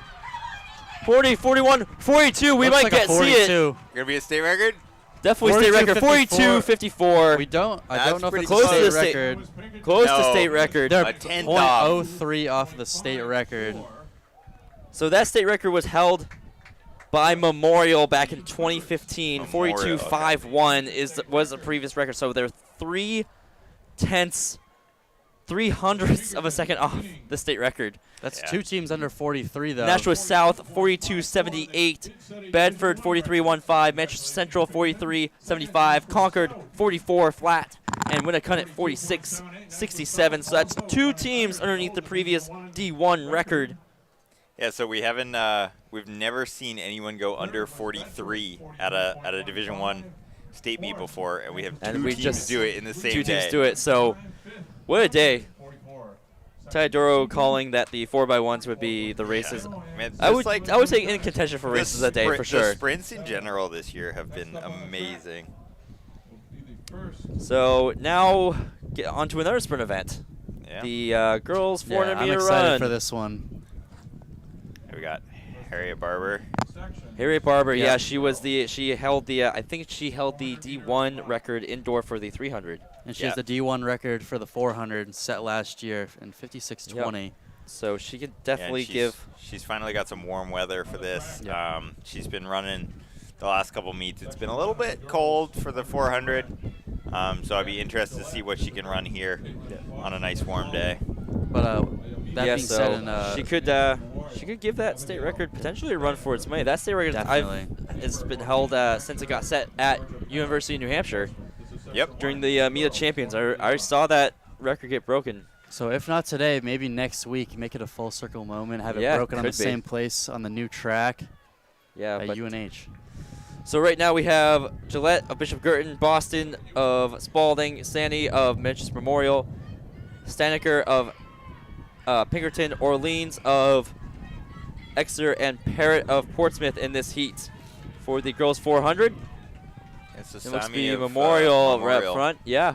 40, 41, 42. We Looks might like a see it. 42. Gonna be a state record? Definitely state record. 42, 54. We don't. I That's don't know if pretty it's a close to state the state- record. Close to No. state record. They're A 10th off. .03 off the state record. So that state record was held by Memorial back in 2015. Memorial, 42.51 was the previous record. So they're 3/100ths of a second off the state record. That's Yeah. 2 teams under 43, though. Nashua South 42.78, Bedford 43.15, Manchester Central 43.75, Concord 44 flat, and Winnicott 46.67. So that's 2 teams underneath the previous D1 record. Yeah, so we haven't we've never seen anyone go under 43 at a Division 1 state meet before, and we have 2 teams do it in the same day. 2 teams do it. So what a day. Teodoro calling that the 4x1s would be the races. Man, I would just say in contention for races the that day for sure. The sprints in general this year have been amazing. So now get on to another sprint event. Yeah. The girls 400 I'm meter excited run. for this one. Here we got Harriet Barber. Harriet Barber, Yeah. yeah, she held the I think she held the D1 record indoor for the 300. And she has the D1 record for the 400 set last year in 56.20. So she could Yeah, definitely and give. She's finally got some warm weather for this. Yeah. She's been running the last couple meets. It's been a little bit cold for the 400, so I'd be interested to see what she can run here on a nice warm day. But that yeah, being so said, she could give that state record potentially a run for its money. That state record, Definitely. has been held since it got set at University of New Hampshire. Yep. During the Meet of Champions. I saw that record get broken. So if not today, maybe next week, make it a full circle moment, have it Yeah, broken on the could be. same place on the new track Yeah, at but UNH. so right now we have Gillette of Bishop Girton, Boston of Spalding, Sandy of Manchester Memorial, Staniker of Pinkerton, Orleans of Exeter, and Parrott of Portsmouth in this heat. For the girls 400, It's it looks to be Memorial right up front. Yeah.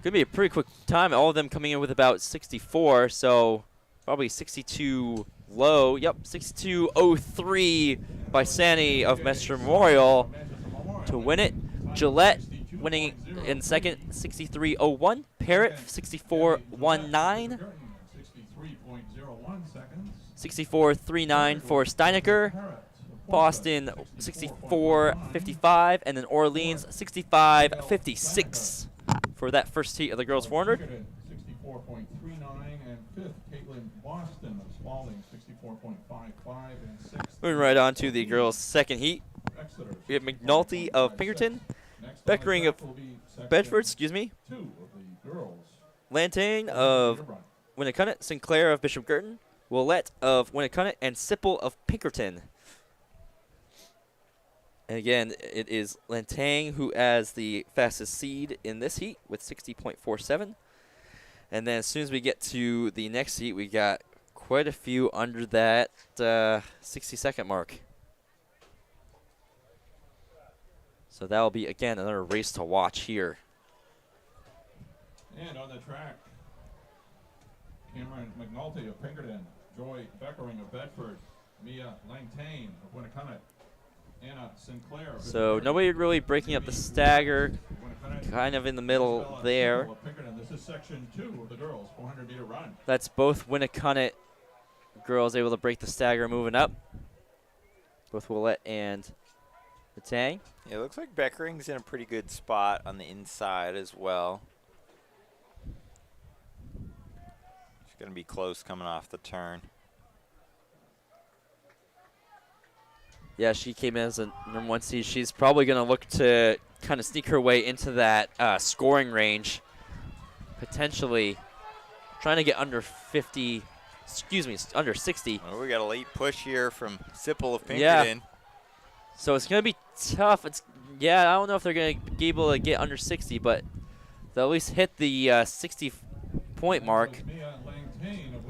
Could be a pretty quick time. All of them coming in with about 64, so probably 62 low. Yep, 62.03 by Sandy of Manchester Memorial to win it. Gillette winning in second, 63.01. Parrott, 64.19. 64.39 for Steinecker. Boston, 64.55. And then Orleans, 65.56 for that first heat of the girls 400. 64.39, and fifth, Caitlin Boston of Spalding, 64.55, and sixth. Moving right on to the girls' second heat. We have McNulty of Pinkerton, Beckering of Bedford, Lantain of Winnicott, Sinclair of Bishop Girton, Willette of Winnicott, and Sipple of Pinkerton. And again, it is Lantang who has the fastest seed in this heat with 60.47. And then as soon as we get to the next heat, we got quite a few under that 60-second mark. So that will be, again, another race to watch here. And on the track, Cameron McNulty of Pinkerton, Joy Beckering of Bedford, Mia Langtain of Winnicott, Anna Sinclair. So nobody really breaking up the stagger, kind of in the middle there. This is section 2 of the girls 400-meter run. That's both Winnicott girls able to break the stagger moving up. Both Willette and Tang. Yeah, it looks like Beckering's in a pretty good spot on the inside as well. She's going to be close coming off the turn. Yeah, she came in as a #1 seed. She's probably going to look to kind of sneak her way into that scoring range. Potentially trying to get under 50, under 60. Well, we got a late push here from Sipple of Pinkerton. Yeah. So it's going to be tough. I don't know if they're going to be able to get under 60, but they'll at least hit the 60-point mark.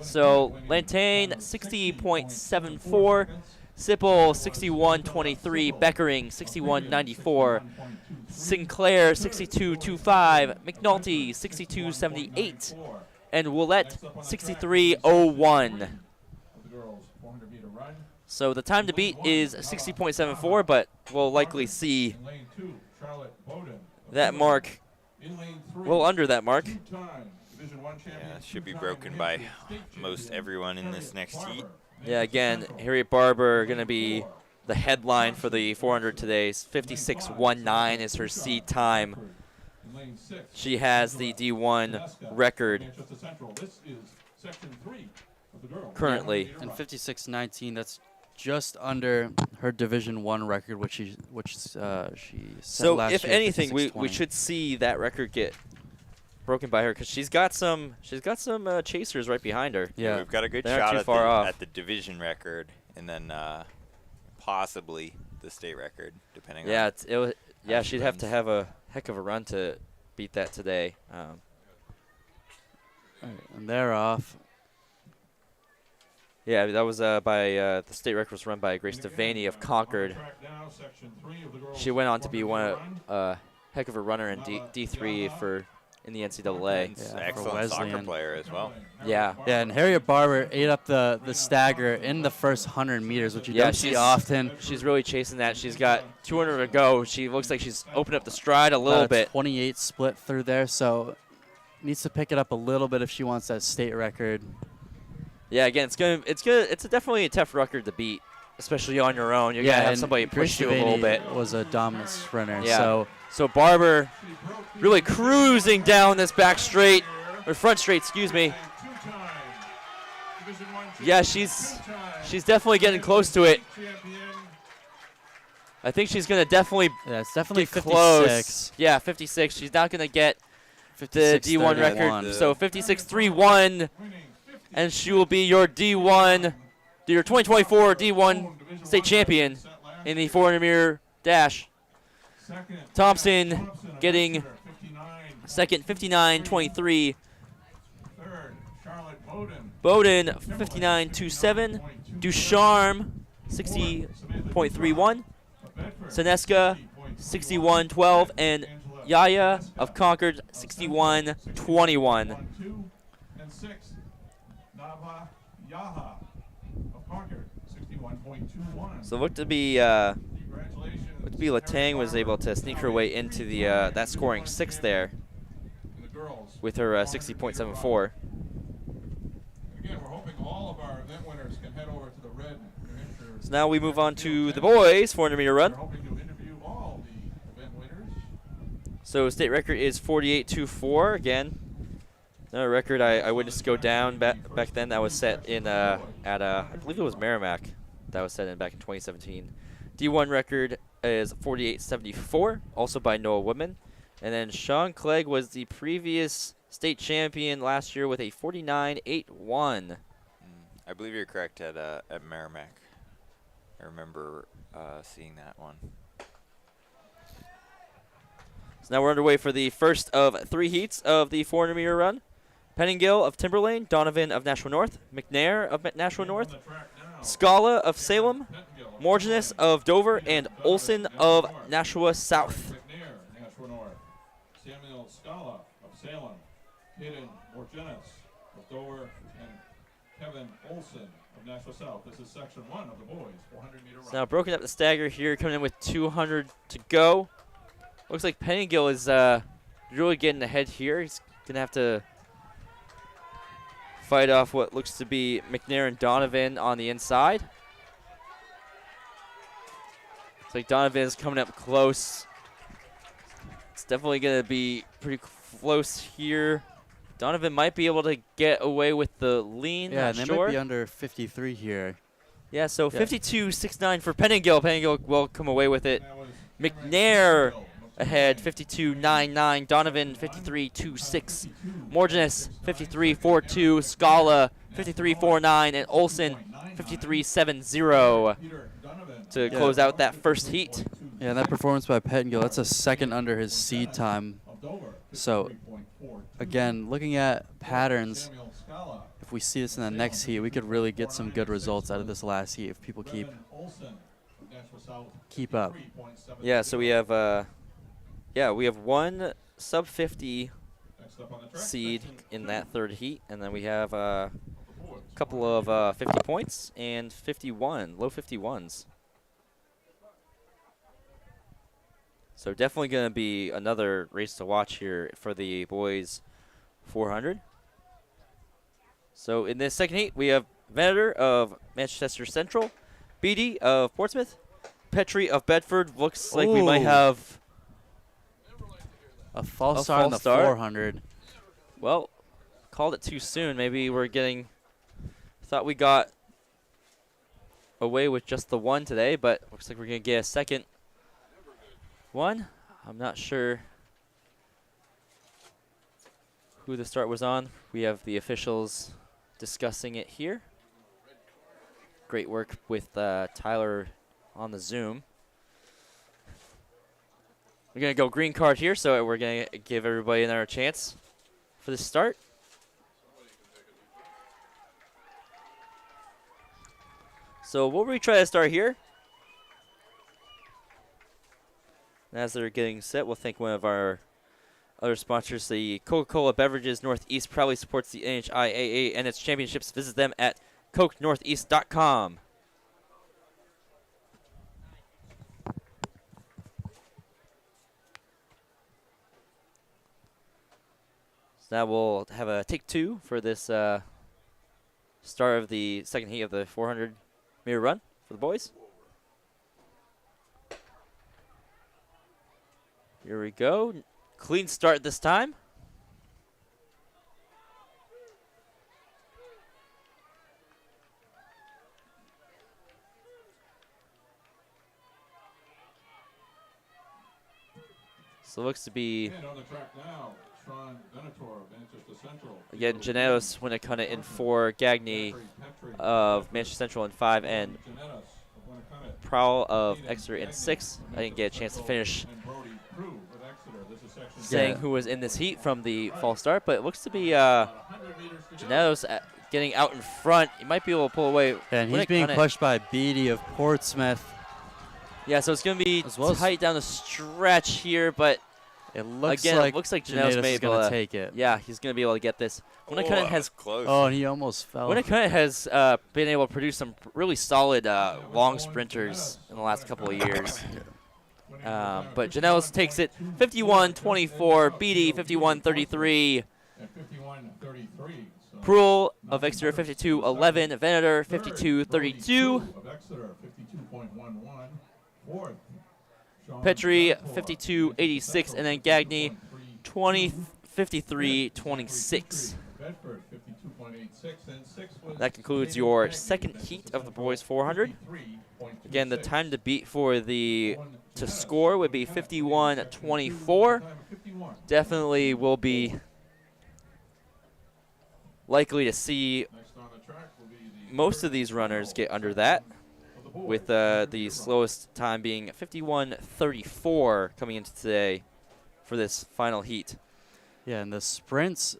So Lantain, 60.74. Sipple, 61.23. Beckering, 61.94. Sinclair, 62.25. McNulty, 62.78. And Willette, 63.01. So the time to beat is 60.74, but we'll likely see that mark, well under that mark. Yeah, it should be broken by most everyone in this next heat. Yeah, again, Harriet Barber going to be the headline for the 400 today. 56.19 is her seed time. She has the D1 record currently. And 56.19, that's just under her Division I record, which she set So last if year, anything, we 56.20. should see that record get broken by her because she's got some chasers right behind her. Yeah, We've got a good They're not shot too at far off. at the division record, and then possibly the state record, depending Yeah, on. she'd have to have a heck of a run to beat that today. And they're off. Yeah, that was by the state record was run by Grace Devaney of Concord. She went on to be heck of a runner in D3 in the NCAA. It's Yeah, an for excellent soccer Wesleyan. player as well. Yeah. Yeah, and Harriet Barber ate up the stagger in the first 100 meters, which you don't see often. She's really chasing that. She's got 200 to go. She looks like she's opened up the stride a little bit. 28 split through there, so needs to pick it up a little bit if she wants that state record. Yeah, again, it's definitely a tough record to beat, especially on your own. You're gonna have and somebody push Grace you a little Devaney bit. Was a dominant sprinter, Yeah. So Barber really cruising down this back straight, or front straight, excuse me. Yeah, she's definitely getting close to it. I think she's going to definitely Yeah, it's definitely get 56. close. Yeah, 56. She's not going to get the 56, D1 record. 31. So 56-3-1, and she will be your D1, your 2024 D1 state champion in the 400 meter dash. Thompson getting second, 59-23. Third, Charlotte Bowden, 59-27. Ducharme, 60.31. Seneska, 61-12. And Yaya of Concord, 61-21. And sixth, Nava Yaha of Concord, 61.21. So looked to be Latang was able to sneak her way into the that scoring six there with her 60.74. Again, we're hoping all of our event winners can head over to the red New Hampshire. So now we move on to the boys 400 meter run. We're hoping to interview all the event winners. So state record is 48.24 again. Another record I witnessed go down back then. That was set in I believe it was Merrimack. That was set in back in 2017. D1 record is 48.74, also by Noah Woodman. And then Sean Clegg was the previous state champion last year with a 49.81. I believe you're correct at Merrimack. I remember seeing that one. So now we're underway for the first of three heats of the 400 meter run. Penningill of Timberlane, Donovan of Nashua North, McNair of Nashua North, Scala of Salem, Morgenes of Dover, and Olson of Nashua South. McNair, Nashua North. Samuel Scala of Salem. Hayden Morgenes of Dover. And Kevin Olson of Nashua South. This is section 1 of the boys 400 meter run. So now broken up the stagger here, coming in with 200 to go. Looks like Penningill is really getting ahead here. He's going to have to fight off what looks to be McNair and Donovan on the inside. Looks like Donovan's coming up close. It's definitely going to be pretty close here. Donovan might be able to get away with the lean. Yeah, not and they sure. might be under 53 here. Yeah, so 52.69 for Penningill. Penningill will come away with it. McNair ahead, 52.99. Donovan, 53.26. Morgenes, 53.42. Scala, 53.49. And Olson, 53.70 to close out that first heat. Yeah, and that performance by Pettingill, that's a second under his seed time. So, again, looking at patterns, if we see this in the next heat, we could really get some good results out of this last heat if people keep up. Yeah, so we have one sub 50 seed in that third heat, and then we have a couple of 50 points and 51, low 51s. So definitely going to be another race to watch here for the boys 400. So in this second heat, we have Venator of Manchester Central, Beatty of Portsmouth, Petrie of Bedford. Looks like we might have a false start on the 400. Well, called it too soon. Maybe we're thought we got away with just the one today, but looks like we're going to get a second one. I'm not sure who the start was on. We have the officials discussing it here. Great work with Tyler on the Zoom. We're going to go green card here, so we're going to give everybody another chance for the start. So what were we trying to start here? As they're getting set, we'll thank one of our other sponsors. The Coca-Cola Beverages Northeast proudly supports the NHIAA and its championships. Visit them at cokenortheast.com. So now we'll have a take two for this start of the second heat of the 400 meter run for the boys. Here we go. Clean start this time. So it looks to be, And on the track now, Sean Venator of Manchester Central. again, Janetos Winnacunnet in 4, Gagny of Manchester Central in 5, and Prowl of Exeter in 6. I didn't get a chance to finish saying who was in this heat from the false start, but it looks to be Janetos getting out in front. He might be able to pull away. And he's being pushed by Beatty of Portsmouth. Yeah, so it's going to be tight down the stretch here, but it looks again, like it looks like Janetos is going to take it. Yeah, he's going to be able to get this. Winnacunnet has close. Oh, and he almost fell. Winnacunnet has been able to produce some really solid long sprinters in the last couple of years. But Janetos takes it 51-24, Beatty 51-33. Proul of Exeter 52-11, Venator 52-32. Petrie 52-86, and then Gagny 53-26. That concludes your second heat of the boys 400. Again, the time to beat for the to score would be 51-24. Definitely will be likely to see most of these runners get under that, with the slowest time being 51-34 coming into today for this final heat. Yeah, and the sprints,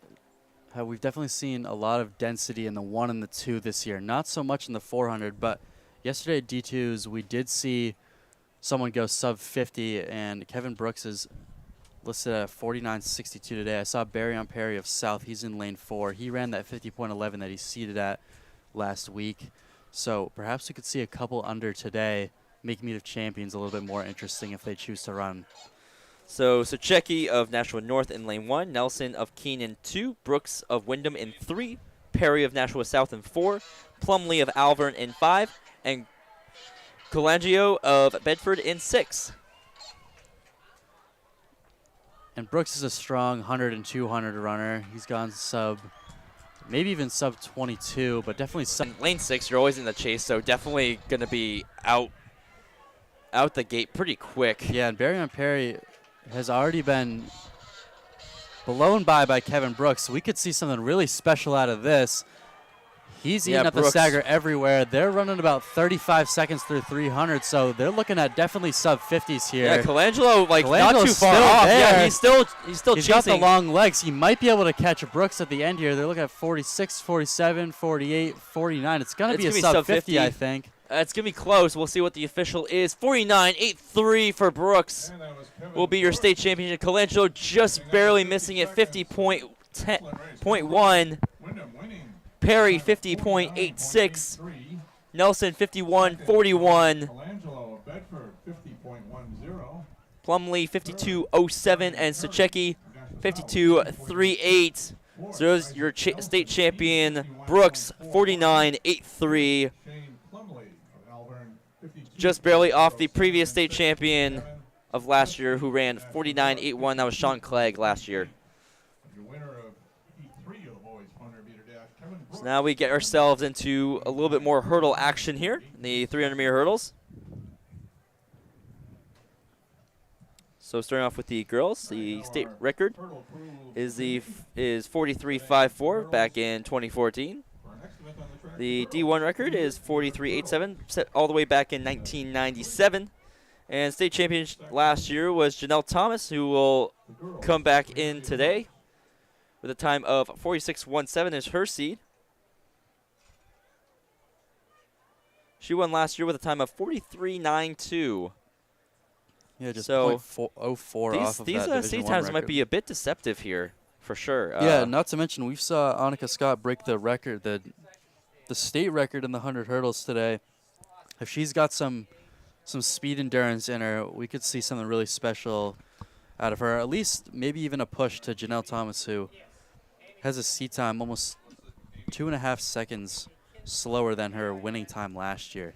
we've definitely seen a lot of density in the 1 and the 2 this year. Not so much in the 400, but yesterday at D2s we did see someone go sub 50, and Kevin Brooks is listed at 49.62 today. I saw Barry Perry of South. He's in lane 4. He ran that 50.11 that he seeded at last week. So perhaps we could see a couple under today, make Meet of Champions a little bit more interesting if they choose to run. So Sochecki of Nashua North in lane 1, Nelson of Keene in 2, Brooks of Wyndham in 3, Perry of Nashua South in 4, Plumley of Alvern in 5, and Colangio of Bedford in 6. And Brooks is a strong 100 and 200 runner. He's gone sub, maybe even sub 22, but definitely sub. In lane 6, you're always in the chase, so definitely going to be out the gate pretty quick. Yeah, and Barry Perry has already been blown by Kevin Brooks. So we could see something really special out of this. He's eating up the stagger everywhere. They're running about 35 seconds through 300, so they're looking at definitely sub 50s here. Yeah, Colangelo, not too far off. There. Yeah, he's still chasing. He's got the long legs. He might be able to catch Brooks at the end here. They're looking at 46, 47, 48, 49. It's going to be a sub 50, I think. It's going to be close. We'll see what the official is. 49.83 for Brooks will be your state champion. Colangelo just barely missing it, 50.1. Perry 50.86. Nelson 51.41. Plumley 52.07 and Sochecki 52.38. So there's your state champion Brooks 49.83. Just barely off the previous state champion of last year who ran 49.81. That was Sean Clegg last year. So now we get ourselves into a little bit more hurdle action here, the 300-meter hurdles. So starting off with the girls, the state record is 43.54 back in 2014. The D1 record is 43.87, set all the way back in 1997. And state champion last year was Janelle Thomas, who will come back in today with a time of 46.17 is her seed. She won last year with a time of 43.92. Yeah, just so 0.04 off of these that state times might be a bit deceptive here, for sure. Yeah, not to mention we saw Annika Scott break the record, the state record in the 100 hurdles today. If she's got some speed endurance in her, we could see something really special out of her. At least maybe even a push to Janelle Thomas, who has a seat time almost 2.5 seconds slower than her winning time last year.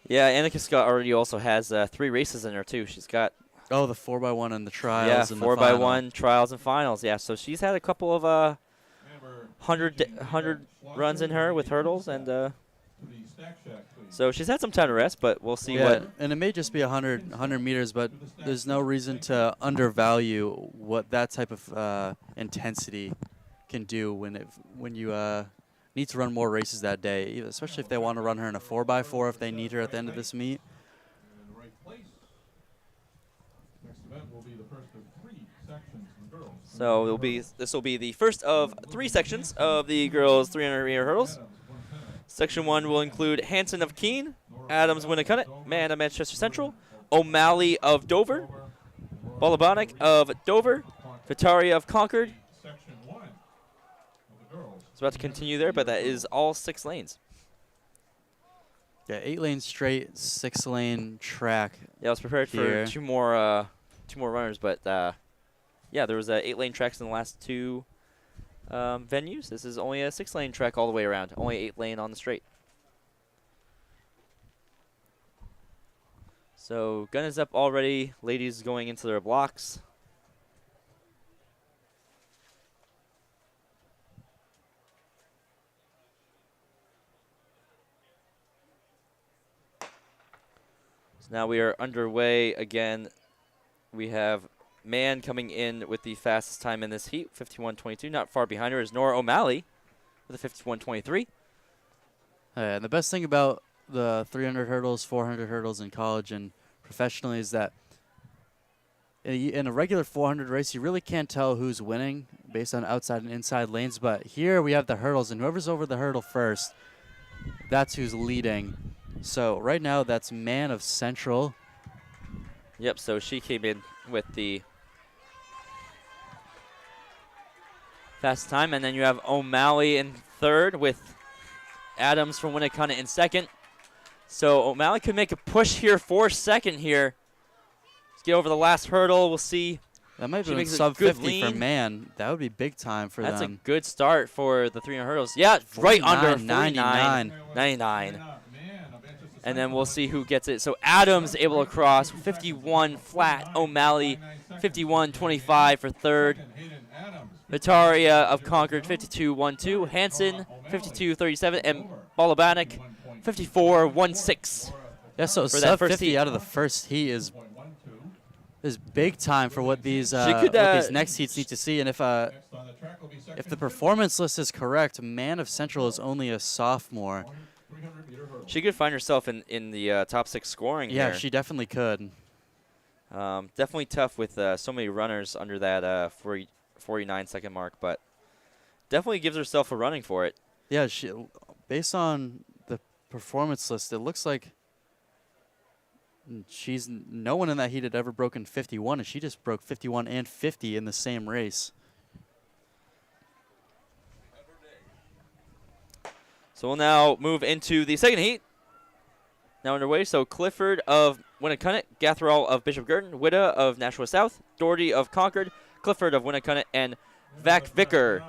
Yeah, Annika Scott already also has 3 races in her, too. She's got... Oh, the 4x1 and the trials. Yeah, and 4x1 trials and finals. Yeah, so she's had a couple of 100 runs in her with hurdles, and So she's had some time to rest, but we'll see Yeah, what. and it may just be 100 meters, but there's no reason to undervalue what that type of intensity can do when you need to run more races that day, especially if they want to run her in a 4x4 if they need her at the end of this meet. So this will be the first of 3 sections of the girls' 300-meter hurdles. Section 1 will include Hanson of Keene, Adams Winnicott, Man of Manchester Central, O'Malley of Dover, Balabanek of Dover, Vitaria of Concord. It's about to continue there, but that is all 6 lanes. Yeah, 8 lane straight, 6 lane track. Yeah, I was prepared here for two more runners, but yeah, there was 8 lane tracks in the last 2 venues. This is only a 6 lane track all the way around, only 8 lane on the straight. So gun is up already. Ladies going into their blocks. So now we are underway again. We have Man coming in with the fastest time in this heat, 51.22. Not far behind her is Nora O'Malley with a 51.23. And the best thing about the 300 hurdles, 400 hurdles in college and professionally is that in a regular 400 race, you really can't tell who's winning based on outside and inside lanes. But here we have the hurdles, and whoever's over the hurdle first, that's who's leading. So right now, that's Man of Central. Yep, so she came in with the fast time. And then you have O'Malley in third with Adams from Winnicott in second. So O'Malley could make a push here for second here. Let's get over the last hurdle. We'll see. That might She be makes a sub good 50 lean. for Man. That would be big time for That's them. a good start for the 300 hurdles. Yeah, right under 99. 99. And then we'll see who gets it. So Adams able to cross 51 flat. O'Malley 51.25 for third. Vitaria of Concord 52.12. Hanson 52.37. And Balabanek 54.16. Yeah, so for that sub first 50 heat. out of the first heat is big time for what these could, what these next heats need to see. And if the performance list is correct, Man of Central is only a sophomore. She could find herself in the top 6 scoring Yeah, here. she definitely could. Definitely tough with so many runners under that 49-second mark, but definitely gives herself a running for it. Yeah, based on the performance list, it looks like no one in that heat had ever broken 51, and she just broke 51 and 50 in the same race. So we'll now move into the second heat. Now underway. So Clifford of Winnicott, Gatherall of Bishop Girton, Witta of Nashua South, Doherty of Concord, Clifford of Winnicott, and Vac Vicker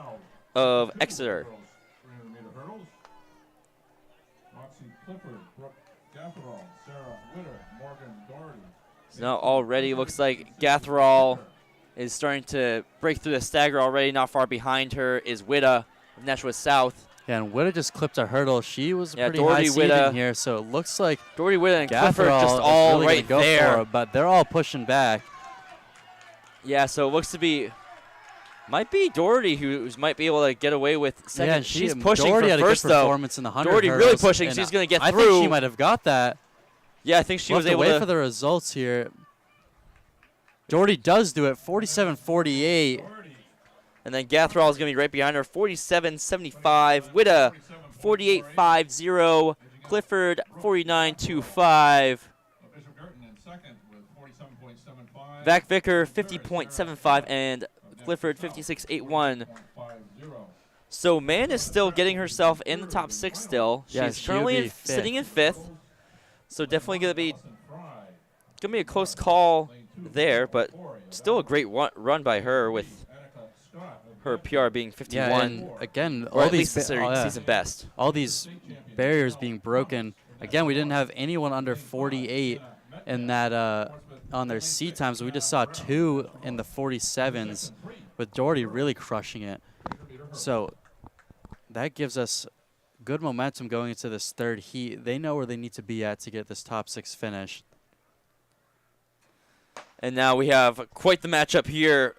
of Exeter. So now already looks like Gatherall is starting to break through the stagger already. Not far behind her is Witta of Nashua South. Yeah, and Witta just clipped a hurdle. She was pretty Doherty, high seed Witta. in here, so it looks like Doherty, Witta, and Clifford Gatherall just is all really right gonna go there. for it, but they're all pushing back. Yeah, so it looks to be, might be Doherty who might be able to get away with second. Yeah, she's pushing Doherty for had first a good though. performance in the 100 Doherty really hurdles, pushing. and She's going to get I through. think she might have got that. Yeah, I think she We'll was have to able wait to. for the results here. Doherty does do it, 47.48. And then Gatherall is going to be right behind her, 47.75. Witta, 48.50. Clifford, 49.25. Vac Vicker, 50.75. And Clifford, 56.81. So Man is still getting herself in the top 6 still. Yeah, She's she would currently be fifth. sitting in 5th. So definitely going to be a close call there, but still a great run by her with her PR being 51. Yeah, and again, or all at these least the season best. all these barriers being broken. Again, we didn't have anyone under 48 in that on their seat times. We just saw 2 in the 47s, with Doherty really crushing it. So that gives us good momentum going into this third heat. They know where they need to be at to get this top 6 finish. And now we have quite the matchup here.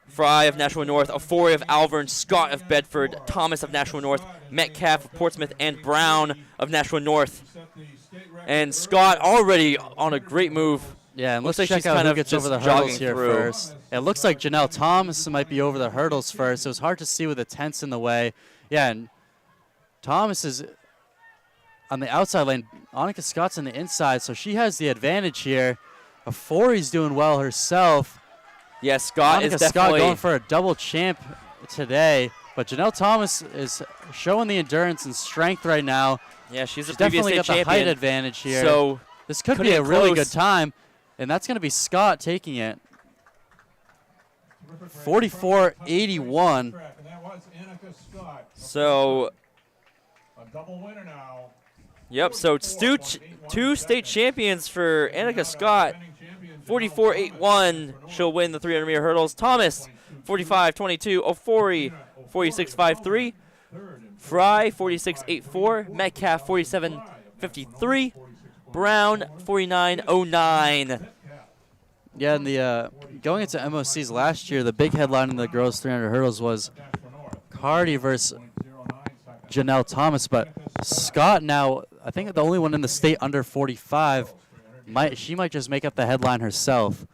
Fry of Nashua North, Ofori of Alvern, Scott of Bedford, Thomas of Nashua North, Metcalf of Portsmouth, and Brown of Nashua North. And Scott already on a great move. Yeah, and Looks let's like check she's out kind who of gets just over the jogging hurdles here through. first. It looks like Janelle Thomas might be over the hurdles first. It was hard to see with the tents in the way. Yeah, and Thomas is on the outside lane. Annika Scott's on the inside, so she has the advantage here. Ofori's doing well herself. Yeah, Scott is Annika definitely Scott going for a double champ today, but Janelle Thomas is showing the endurance and strength right now. Yeah, she's She's a previous definitely state got the champion. height advantage here. So this could could be get a really close. good time, and that's going to be Scott taking it. 44-81. And that was Annika Scott. So, A double winner now. yep, so it's two state champions for Annika Scott. 44-81, she'll win the 300-meter hurdles. Thomas, 45-22. Ofori, 46-53. Fry, 46-84. Metcalf, 47-53. Brown, 49-09. Yeah, and the going into MOCs last year, the big headline in the girls 300 hurdles was Cardi versus Janelle Thomas, but Scott now, I think the only one in the state under 45, she might just make up the headline herself.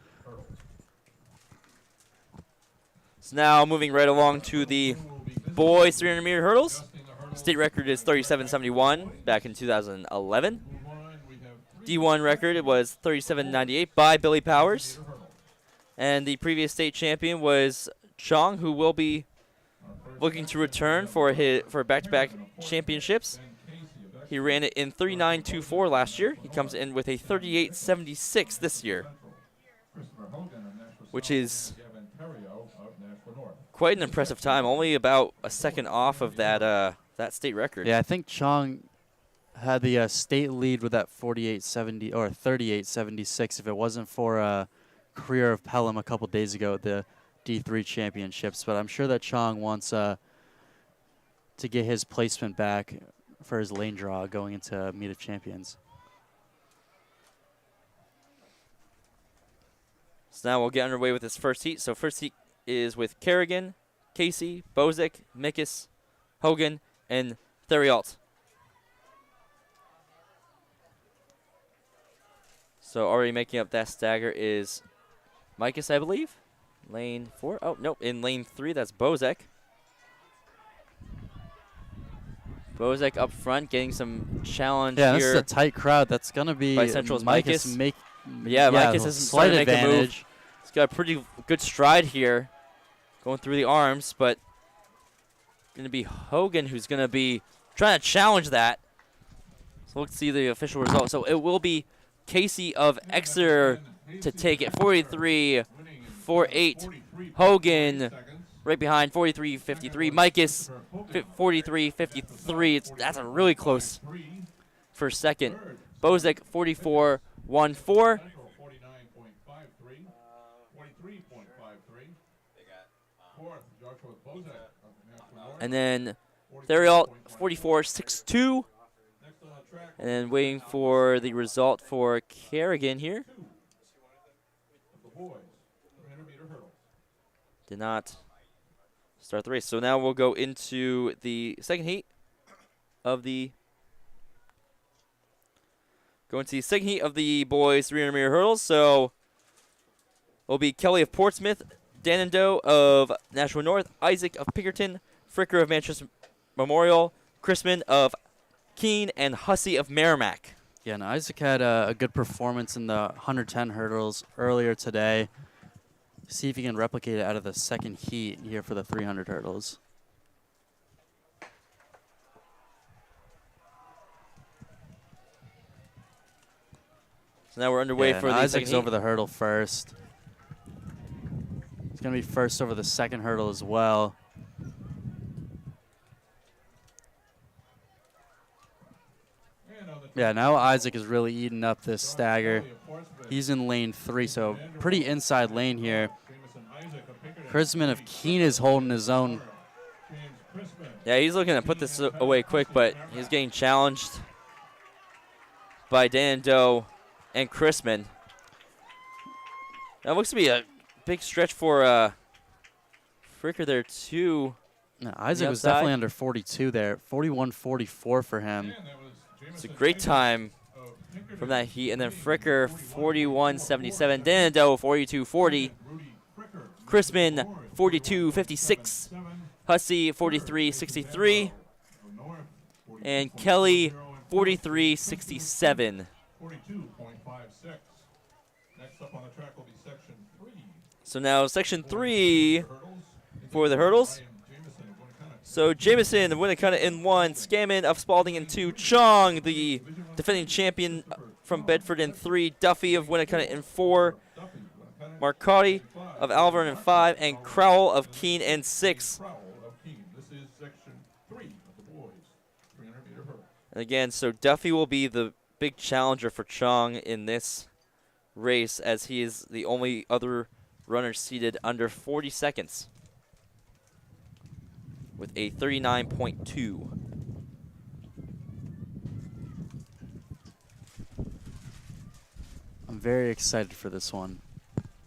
So now moving right along to the boys 300-meter hurdles. State record is 37.71 back in 2011. D1 record, it was 37.98 by Billy Powers. And the previous state champion was Chong, who will be looking to return for back-to-back championships. He ran it in 39.24 last year. He comes in with a 38.76 this year, which is quite an impressive time. Only about a second off of that state record. Yeah, I think Chong had the state lead with that 48.70 or 38.76 if it wasn't for Career of Pelham a couple days ago at the D3 championships. But I'm sure that Chong wants to get his placement back for his lane draw going into Meet of Champions. So now we'll get underway with this first heat. So first heat is with Kerrigan, Casey, Bozick, Mikus, Hogan, and Theriault. So already making up that stagger is Mikus, I believe. Lane 4. Oh, nope. In lane 3, that's Bozick. Bozick up front, getting some challenge Yeah, here. this is a tight crowd. That's going to be By Central's Mikus. Mikus Mikus is slight starting to make a move. advantage. He's got a pretty good stride here, going through the arms, but going to be Hogan who's going to be trying to challenge that. So let's see the official result. So it will be Casey of Exeter to take it, 43-48. Hogan right behind, 43-53. Mikus, 43-53. That's a really close first second. Bozick, 44-14. And then Theriault, 44-62. And then waiting for the result for Kerrigan here. Did not start the race. So now we'll go into the second heat of the boys 300-meter hurdles. So it'll be Kelly of Portsmouth, Danando of Nashua North, Isaac of Pinkerton, Fricker of Manchester Memorial, Chrisman of Keene, and Hussey of Merrimack. Yeah, and Isaac had a good performance in the 110 hurdles earlier today. See if he can replicate it out of the second heat here for the 300 hurdles. So now we're underway for the Isaac's second over the hurdle first. He's going to be first over the second hurdle as well. Yeah, now Isaac is really eating up this stagger. He's in lane 3, so pretty inside lane here. Chrisman of Keene is holding his own. Yeah, he's looking to put this away quick, but he's getting challenged by Dando and Chrisman. That looks to be a big stretch for Fricker there, too. No, Isaac was definitely under 42 there. 41.44 for him. It's a great time from that heat. And then Fricker, 41.77. Dando, 42.40. Chrisman, 42.56. Hussey, 43.63. And Kelly, 43.67. 42.56. Next up on the track will be section 3. So now section 3 for the hurdles. So Jameson of Winnacunnet in 1, Scammon of Spalding in 2, Chong, the defending champion from Bedford in 3, Duffy of Winnacunnet in 4, Marcotti of Alvern in 5, and Crowell of Keene in 6. This is section 3 of the boys 300-meter hurdle. And again, so Duffy will be the big challenger for Chong in this race, as he is the only other runner seated under 40 seconds with a 39.2. I'm very excited for this one.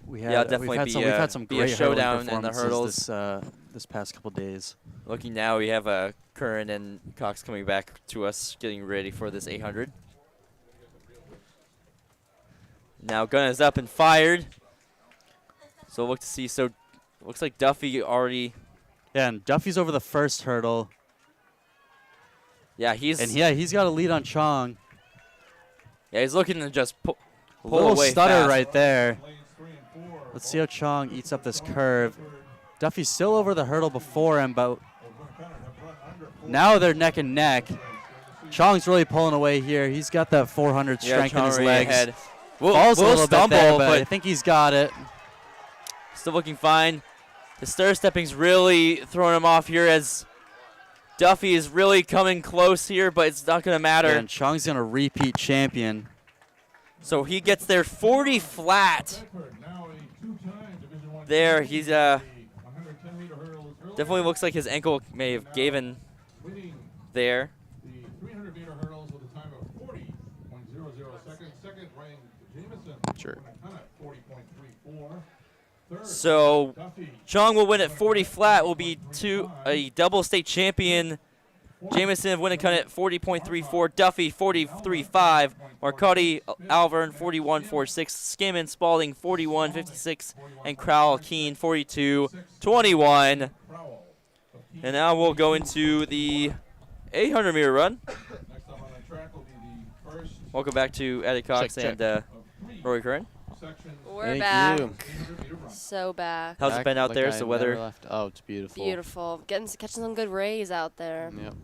We've Yeah, had some be a great showdown hurdling in the performances hurdles. this past couple days. Looking now, we have Curran and Cox coming back to us, getting ready for this 800. Now gun is up and fired. So look to see. So looks like Duffy already. Yeah, and Duffy's over the first hurdle. Yeah, he's got a lead on Chong. Yeah, he's looking to just pull A little away stutter fast. right there. Let's see how Chong eats up this curve. Duffy's still over the hurdle before him, but now they're neck and neck. Chong's really pulling away here. He's got that 400 strength in his legs. Ahead. Falls a little stumble, bit there, but I but think he's got it. still looking fine. The stir stepping's really throwing him off here, as Duffy is really coming close here, but it's not going to matter. And Chong's going to repeat champion. So he gets there 40 flat. There, he's definitely looks like his ankle may have given there. The 300-meter hurdles with a time of 40.00 seconds. Second ranked Jameson. Sure. 40.34. Third, So Duffy. Chong will win at 40 flat, will be a double state champion. Jameson of Winnacunnet 40.34, Duffy 43.5, Marcotti, Alvern 41.46, Scammon, Spalding 41.56, and Crowell Keene 42.21. And now we'll go into the 800-meter run. Next up on the track will be the first Welcome back to Eddie Cox Check. and Rory Curran. section. We're Thank back. you. 800-meter run. So back. How's it been out Like there? I So never weather left. Oh, it's beautiful. Beautiful. Catching some good rays out there. Yep.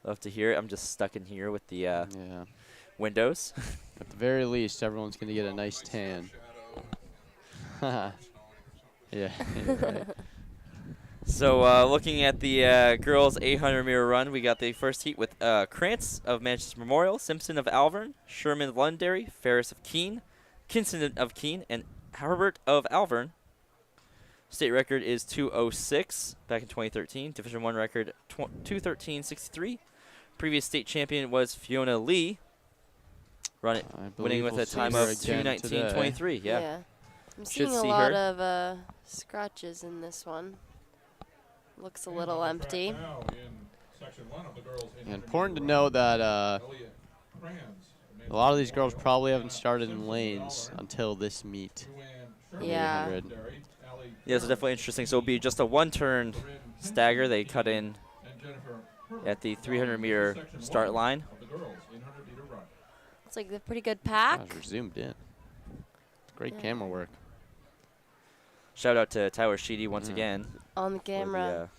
love to hear it. I'm just stuck in here with the Yeah. windows. At the very least, everyone's going to get a nice tan. Yeah. Right. So looking at the girls 800-meter run, we got the first heat with Krantz of Manchester Memorial, Simpson of Alvern, Sherman of Londonderry, Ferris of Keene, Kinson of Keene, and Herbert of Alvern. State record is 2:06 back in 2013. Division I record 2:13.63. Previous state champion was Fiona Lee, winning with we'll a see time her of again 2:19.23. Yeah. I'm Should seeing a see lot her. of scratches in this one. Looks a little empty. Now in section 1 of the girls' Yeah, important to know that Elliot Kranz made a lot of these girls probably haven't started in lanes until this meet. Yeah. 800. Yeah, so definitely interesting. So it'll be just a one-turn stagger. They cut in at the 300-meter start line. Looks like a pretty good pack. Gosh, we're zoomed in. Great camera work. Shout out to Tyler Sheedy once Yeah. again. On the for camera.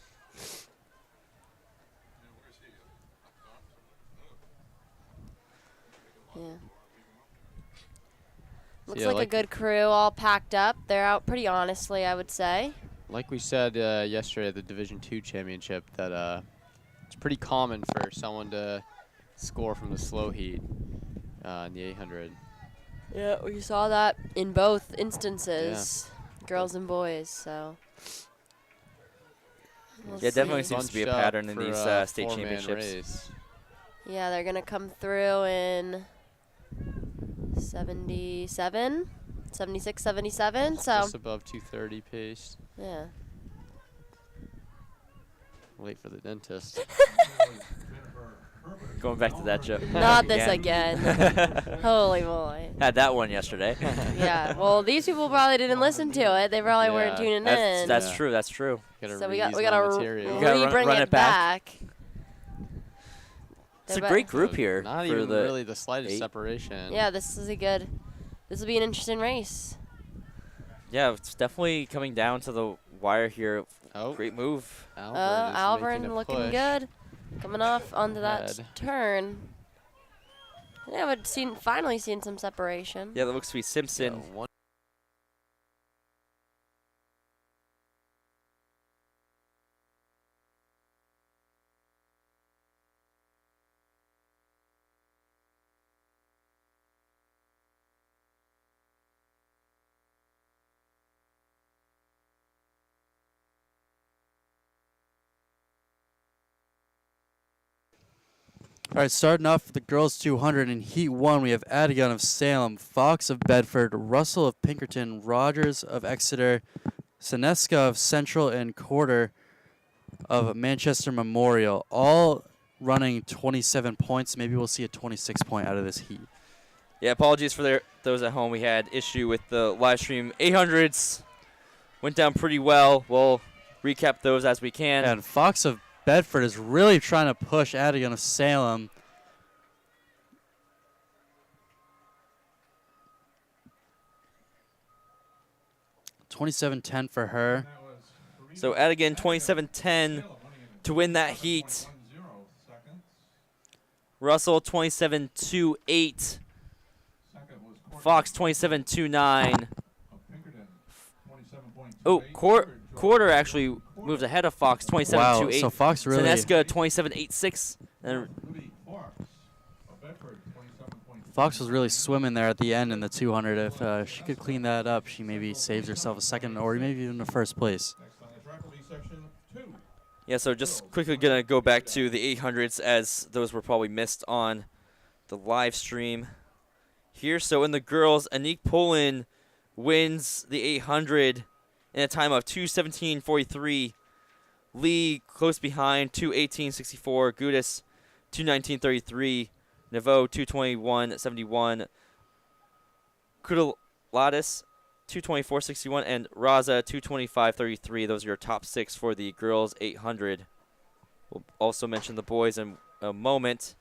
Yeah. Looks Yeah, like a like- good crew, all packed up. They're out pretty honestly, I would say. Like we said yesterday at the Division II championship, that it's pretty common for someone to score from the slow heat in the 800. Yeah, we saw that in both instances, girls and boys. So We'll Yeah, definitely see. seems to be a Bunched up pattern in for these a state four-man championships. race. Yeah, they're going to come through in 77, 76, 77. So, Just above 230 pace. yeah. Late for the dentist. Going back to that joke. Not this again. Holy moly. Had that one yesterday. Yeah, well, these people probably didn't listen to it. They probably weren't Yeah, tuning That's, in. that's Yeah. true. That's true. Gotta So we reuse gotta my material. You gotta re-bring run it it back. back. It's a They're great ba- group here Not for even the really the slightest 8. separation. Yeah, this will be an interesting race. Yeah, it's definitely coming down to the wire here. Oh, Great move. Alvin Looking good. Coming off onto that Ahead. turn. Yeah, but finally seen some separation. Yeah, that looks to be Simpson. All right, starting off with the girls 200 in Heat 1, we have Adigan of Salem, Fox of Bedford, Russell of Pinkerton, Rogers of Exeter, Seneska of Central, and Corder of Manchester Memorial, all running 27 points. Maybe we'll see a 26 point out of this heat. Yeah, apologies for those at home. We had issue with the live stream. 800s went down pretty well. We'll recap those as we can. And Fox of Bedford is really trying to push Adigan of Salem. $27.10 for her. So Adigan 27-10 to win that heat. Russell 27-2-8. Fox 27-2-9. Oh, Quarter actually moved ahead of Fox 27-2-8. Wow, so Fox really... Seneska 27-8-6. And Fox was really swimming there at the end in the 200. If she could clean that up, she maybe saves herself a second or maybe even a first place. yeah, so just quickly going to go back to the 800s as those were probably missed on the live stream here. So in the girls, Anik Polin wins the 800 in a time of 2:17.43. Lee close behind, 2:18.64. Gudis 2:19.33. Neveau 2:21.71. Kudalatis 2:24.61 and Raza 2:25.33. Those are your top 6 for the girls 800. We'll also mention the boys in a moment.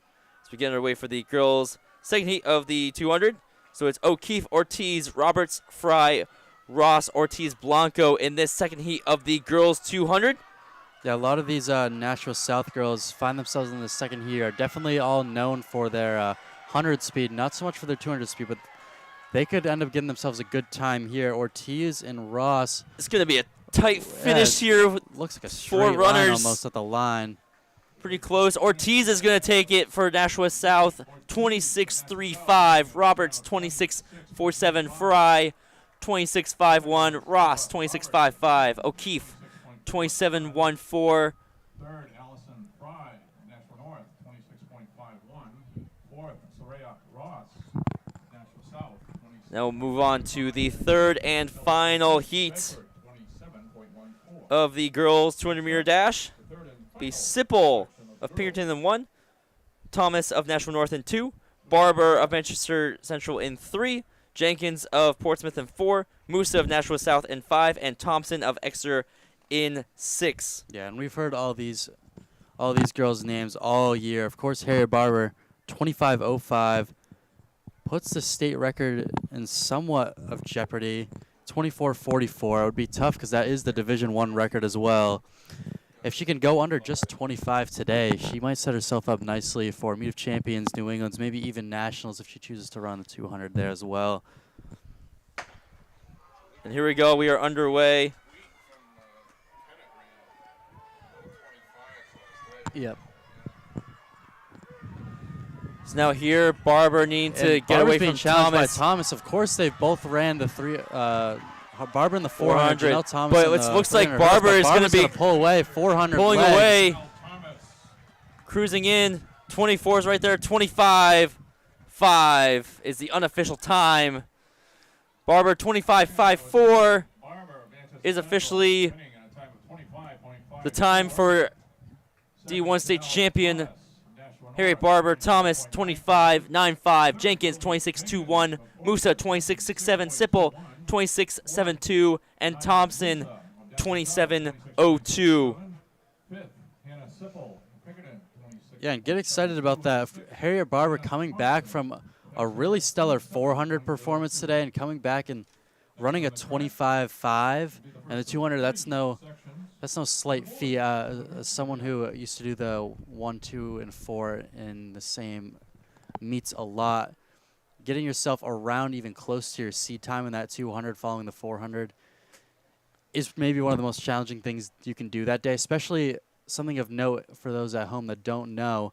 As we get underway for the girls second heat of the 200. So it's O'Keefe, Ortiz, Roberts, Fry, Ross, Ortiz, Blanco in this second heat of the girls 200. Yeah, a lot of these Nashville South girls find themselves in the second heat, are definitely all known for their 100 speed, not so much for their 200 speed, but they could end up getting themselves a good time here. Ortiz and Ross. It's going to be a tight finish here. Looks like a 4 straight line runners. almost at the line. Pretty close. Ortiz is going to take it for Nashua South, 26.35. Roberts, 26.47. Fry, 26.51. Ross, 26.55. O'Keefe, 27.14. Third, Allison Fry, Nashville North, 26.51. Fourth, Soraya Ross, Nashville South, 26. Now we'll move on to the third and final heat 27.14. of the girls 200-meter dash. Be Sipple of Pinkerton in 1, Thomas of Nashville North in 2, Barber of Manchester Central in 3, Jenkins of Portsmouth in 4, Musa of Nashville South in 5, and Thompson of Exeter in 6. Yeah, and we've heard all these girls' names all year. Of course, Harriet Barber, 25.05, puts the state record in somewhat of jeopardy. 24.44. It would be tough because that is the Division I record as well. If she can go under just 25 today, she might set herself up nicely for Meet of Champions, New England's, maybe even Nationals if she chooses to run the 200 there as well. And here we go. We are underway. Yep. So now here, Barber needing to And get Barber's away being from challenged Thomas. by Thomas. Of course, they both ran the Barber in the 400. 400. Janelle Thomas But in it the looks like 300. Barber is going to be pull away. 400 pulling legs. away. Cruising in. 24 is right there. 25.5 is the unofficial time. Barber 25.54 is officially the time for D1 state champion Harriet Barber. Thomas 25.95, Jenkins 26.21, Musa 26.67, Sipple 26.72, and Thompson 27.02. Yeah, and get excited about that. Harriet Barber coming back from a really stellar 400 performance today and coming back and running a 25.5 and the 200. That's no slight feat. As someone who used to do the 1, 2, and 4 in the same meets a lot, getting yourself around even close to your seed time in that 200 following the 400 is maybe one of the most challenging things you can do that day, especially something of note for those at home that don't know.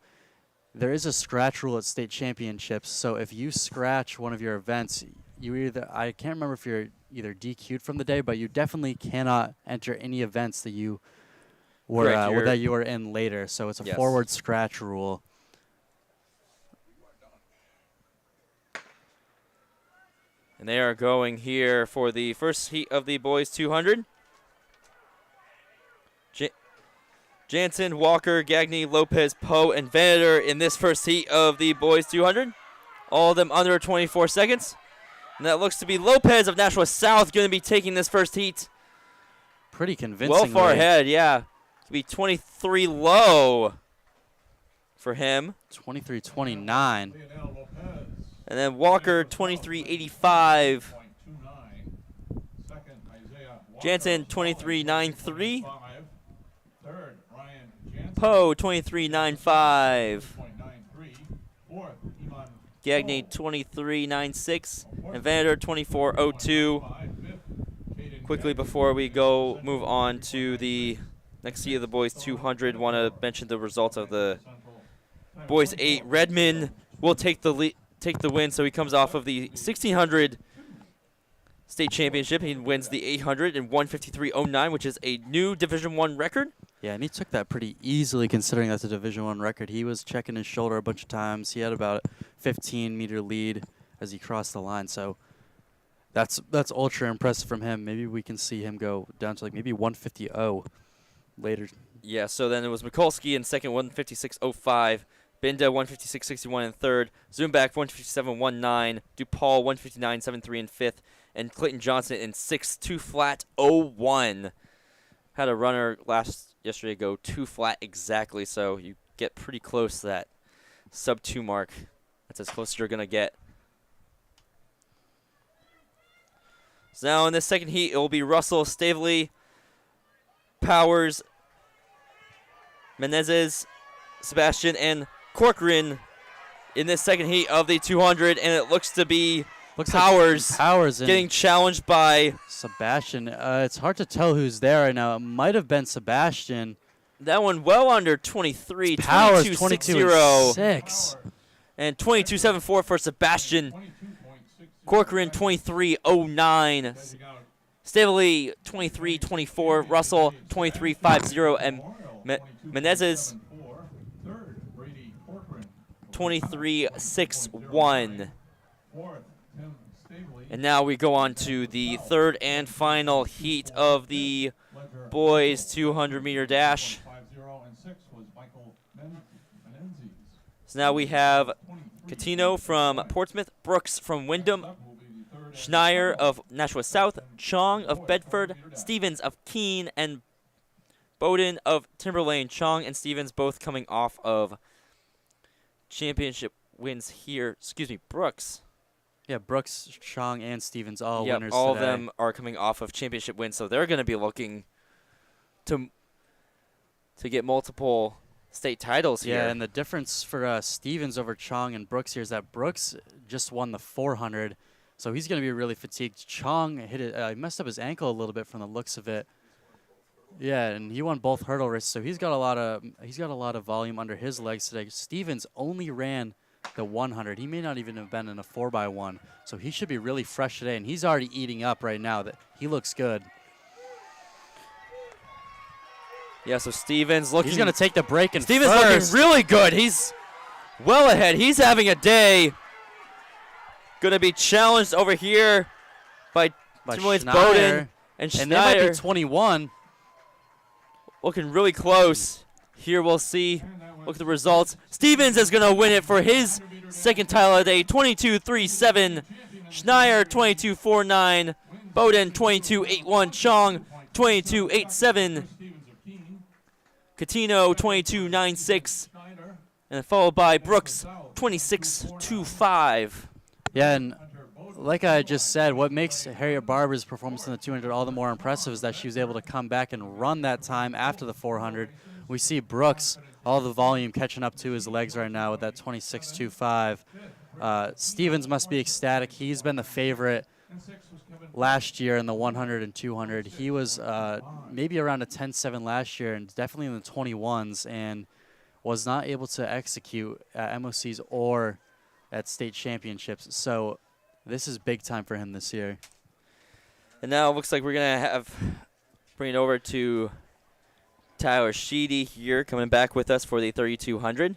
There is a scratch rule at state championships, so if you scratch one of your events, I can't remember if you're either DQ'd from the day, but you definitely cannot enter any events that you were that you were in later. So it's a forward scratch rule. And they are going here for the first heat of the boys 200. Jansen, Walker, Gagne, Lopez, Poe, and Venator in this first heat of the boys 200. All of them under 24 seconds. And that looks to be Lopez of Nashua South going to be taking this first heat. Pretty convincingly. Well far ahead, yeah. To be 23 low for him. 23.29. And then Walker, 23.85. Jansen, 23.93. Poe, 23.95. Gagne, 23.96. And Vander, 24.02. Quickly before we move on to the next heat of the boys 200, want to mention the results of the boys 8. Redmond will take the win, so he comes off of the 1600 state championship. He wins the 800 in 153.09, which is a new Division I record. Yeah, and he took that pretty easily considering that's a Division I record. He was checking his shoulder a bunch of times. He had about a 15-meter lead as he crossed the line, so that's ultra impressive from him. Maybe we can see him go down to like maybe 150.0 later. Yeah, so then it was Mikulski in second, 156.05. Binda, 156.61 in third. Zumbach, 157.19. DePaul, 159.73 in fifth. And Clayton Johnson in sixth, 2 flat 01. Had a runner yesterday go 2 flat exactly, so you get pretty close to that sub 2 mark. That's as close as you're going to get. So now in this second heat, it will be Russell, Stavely, Powers, Menezes, Sebastian, and Corcoran in this second heat of the 200, and it looks to be Powers getting challenged by Sebastian. It's hard to tell who's there right now. It might have been Sebastian. That one well under 23. Powers 22.6. And 22.74 for Sebastian. Corcoran 23.09. Stavely 23.24. Russell 23.50. And Menezes 23.61. And now we go on to the third and final heat of the boys 200-meter dash. So now we have Catino from Portsmouth, Brooks from Wyndham, Schneier of Nashua South, Chong of Bedford, Stevens of Keene, and Bowden of Timberlane. Chong and Stevens both coming off of championship wins here. Excuse me, Brooks. Yeah, Brooks, Chong, and Stevens all winners all today. of them are coming off of championship wins, so they're going to be looking to get multiple state titles here. Yeah, and the difference for Stevens over Chong and Brooks here is that Brooks just won the 400, so he's going to be really fatigued. Chong hit it, he messed up his ankle a little bit from the looks of it. Yeah, and he won both hurdle races, so he's got a lot of volume under his legs today. Stevens only ran the 100. He may not even have been in a 4x1. So he should be really fresh today, and he's already eating up right now. That he looks good. Yeah, so Stevens looking. He's going to take the break and Stevens first. looking really good. He's well ahead. He's having a day. Going to be challenged over here by Tim Williams, Bowden, and Schneider. And they might be 21. Looking really close. Here we'll see. Look at the results. Stevens is going to win it for his second title of the day. 22-3-7. Schneider 22-4-9. Bowden 22-8-1. Chong 22-8-7. Catino 22-9-6. And followed by Brooks 26-5. Yeah, and like I just said, what makes Harriet Barber's performance in the 200 all the more impressive is that she was able to come back and run that time after the 400. We see Brooks, all the volume catching up to his legs right now with that 26.25. Stevens must be ecstatic. He's been the favorite last year in the 100 and 200. He was maybe around a 10.7 last year and definitely in the 21s, and was not able to execute at MOCs or at state championships. So this is big time for him this year. And now it looks like we're going to bring it over to Tyler Sheedy here, coming back with us for the 3,200.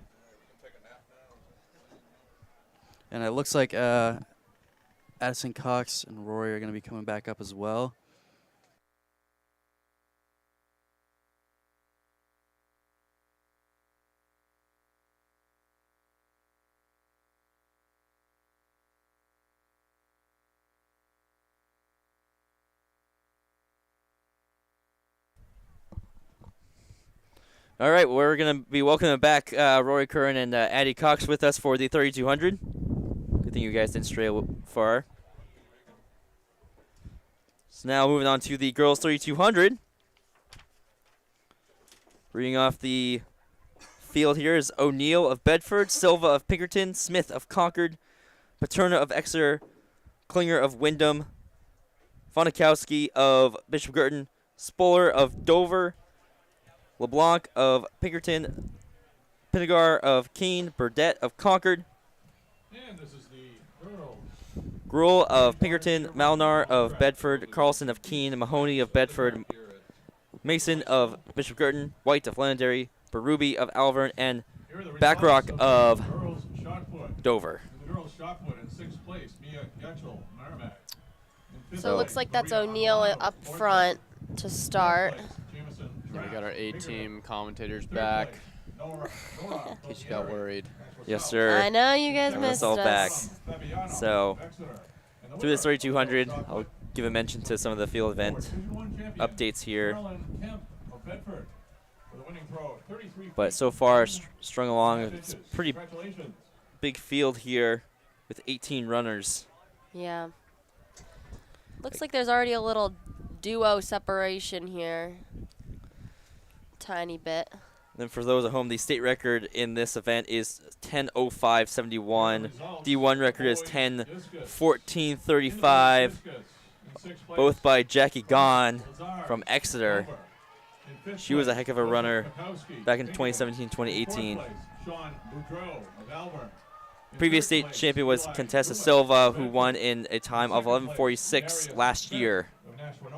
And it looks like Addison Cox and Rory are going to be coming back up as well. All right, we're going to be welcoming back Rory Curran and Addie Cox with us for the 3,200. Good thing you guys didn't stray far. So now moving on to the girls 3,200. Reading off the field here is O'Neill of Bedford, Silva of Pinkerton, Smith of Concord, Paterna of Exeter, Klinger of Wyndham, Fonikowski of Bishop Girton, Spoler of Dover, LeBlanc of Pinkerton, Pinnegar of Keene, Burdett of Concord, And this is the girls. Gruel of Pinkerton, Malnar of Bedford, Carlson of Keene, Mahoney of Bedford, Mason of Bishop Girton, White of Londonderry, Berube of Alvern, and Here are the Backrock results of the girls shot put. Dover. In the girls shot put in 6th place, Mia Getchell, Merrimack. In 5th So it looks place, like that's Maria O'Neill Alvarado, up fourth front place. to start. Fifth place, Jameson We Trapp. got our Bigger. A-team commentators Third back, place, Nora in case you got worried. Yes, sir. I know you guys We're missed all back. us. Fabiano So, of Exeter. And the through this winner 3,200, of the I'll give a mention to some of the field event Division I champion, updates here. Carolyn Kemp of Bedford with a winning throw of 33 But feet. so far, strung along. It's a pretty Congratulations. big field here with 18 runners. Yeah. Looks like there's already a little duo separation here. Tiny bit. Then for those at home, the state record in this event is 10:05.71. D1 record is 10:14.35. Both by Jackie Gahn from Exeter. She was a heck of a runner back in 2017-2018. Previous state champion was Contessa Silva, who won in a time of 11:46 last year.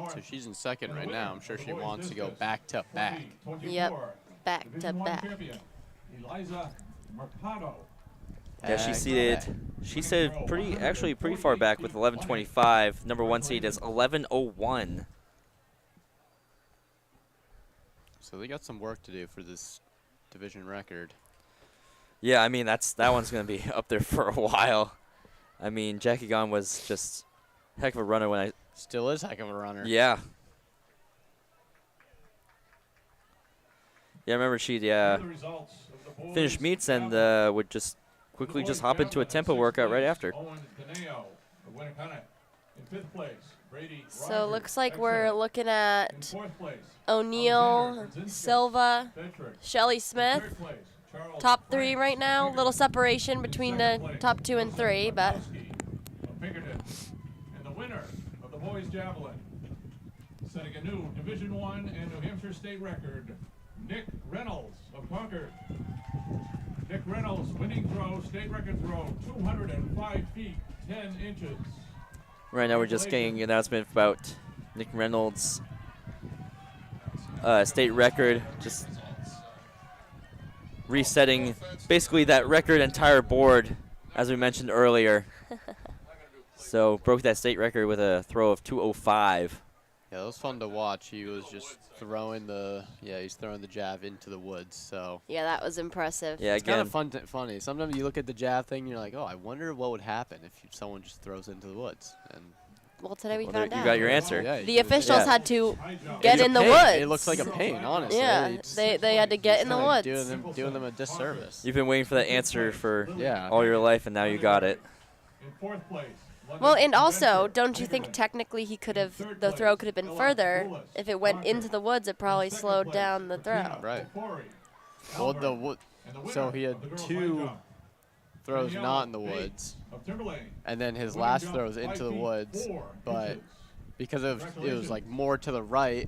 So she's in second right now. I'm sure she wants to go back to back. Yep. Back to back. Eliza Mercado. Yeah, she seated. She said actually pretty far back with 11:25. Number one seed is 11:01. So they got some work to do for this division record. Yeah, I mean that one's gonna be up there for a while. I mean Jackie Gahn was just a heck of a runner when I. Still is heck of a runner. Yeah. Yeah, I remember she'd finish meets and would just quickly just hop into a tempo workout right after. So it looks like we're looking at O'Neill, Silva, Shelly Smith. Top three right now. Little separation between the top 2 and 3, but And the winner of the boys javelin, setting a new Division I and New Hampshire state record, Nick Reynolds of Concord. Nick Reynolds, winning throw, state record throw, 205 feet, 10 inches. Right now we're just getting an announcement about Nick Reynolds' state record, just resetting basically that record entire board, as we mentioned earlier. So broke that state record with a throw of 205. Yeah, it was fun to watch. He was just throwing he's throwing the jab into the woods. So Yeah, that was impressive. Yeah, it's kind again, of funny. Sometimes you look at the jab thing, and you're like, oh, I wonder what would happen if someone just throws into the woods. And Well, today we well, found you out. got your answer. yeah, The officials Yeah. had to get It's a in the pain. woods. It looks like a pain, honestly. Yeah, It's they had to get in the kinda woods. doing them a disservice. You've been waiting for that answer for Yeah. all your life, and now you got it. In fourth place. Well, and also, don't you think technically the throw could have been further? If it went into the woods, it probably slowed down the throw. Right. Well, so he had two throws not in the woods, and then his last throws into the woods, but because it was like more to the right,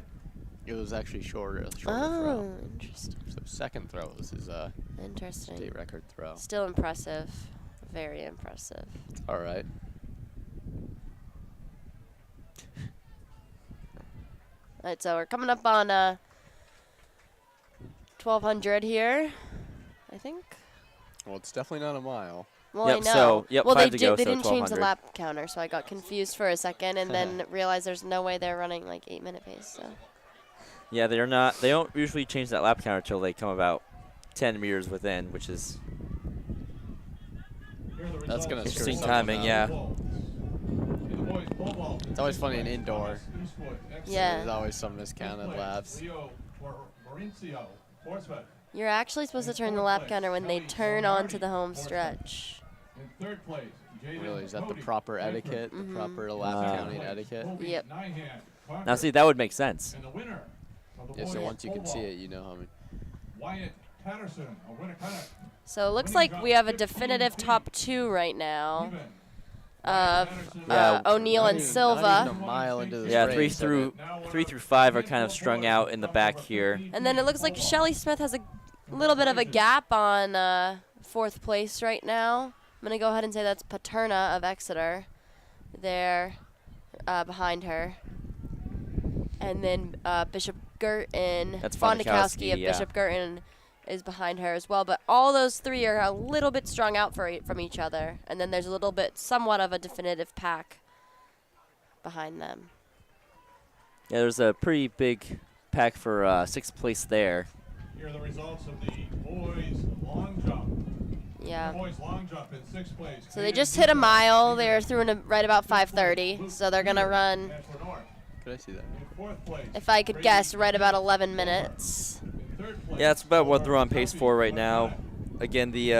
it was actually shorter throw. Oh, interesting. So second throw was his Interesting. state record throw. Still impressive. Very impressive. All right. All right, so we're coming up on 1,200 here, I think. Well, it's definitely not a mile. Well, Yep, I know. so, yep, well, 5 to go, they so didn't change the 1,200. lap counter, so I got confused for a second, and then realized there's no way they're running like 8-minute pace. So. Yeah, they're not. They don't usually change that lap counter until they come about 10 meters within, which is That's gonna screw interesting something timing. up. Yeah. It's always funny in indoor. Yeah. There's always some miscounted laps. You're actually supposed to turn the lap counter when they turn onto the home stretch. Really, is that the proper etiquette? The proper lap counting etiquette? Yep. Now, see, that would make sense. Yeah, so once you can see it, you know how many. Wyatt Patterson, a Winnicott. So it looks like we have a definitive top 2 right now of Yeah. O'Neill and Not Silva. even a mile into this Yeah, race, 3 through 5 are kind of strung out in the back here. And then it looks like Shelly Smith has a little bit of a gap on 4th place right now. I'm going to go ahead and say that's Paterna of Exeter there behind her. And then Bishop Girton, That's Fondakowski of yeah. Bishop Girton is behind her as well. But all those 3 are a little bit strung out from each other. And then there's a little bit, somewhat of a definitive pack behind them. Yeah, there's a pretty big pack for 6th place there. Here are the results of the boys long jump. Yeah. Boys long jump in 6th place. So they just hit a mile. They're through in right about 5:30. So they're going to run, Could I see that? In 4th place. if I could guess, right about 11 minutes. In 3rd place. Yeah, that's about what they're on pace for right now. Again, the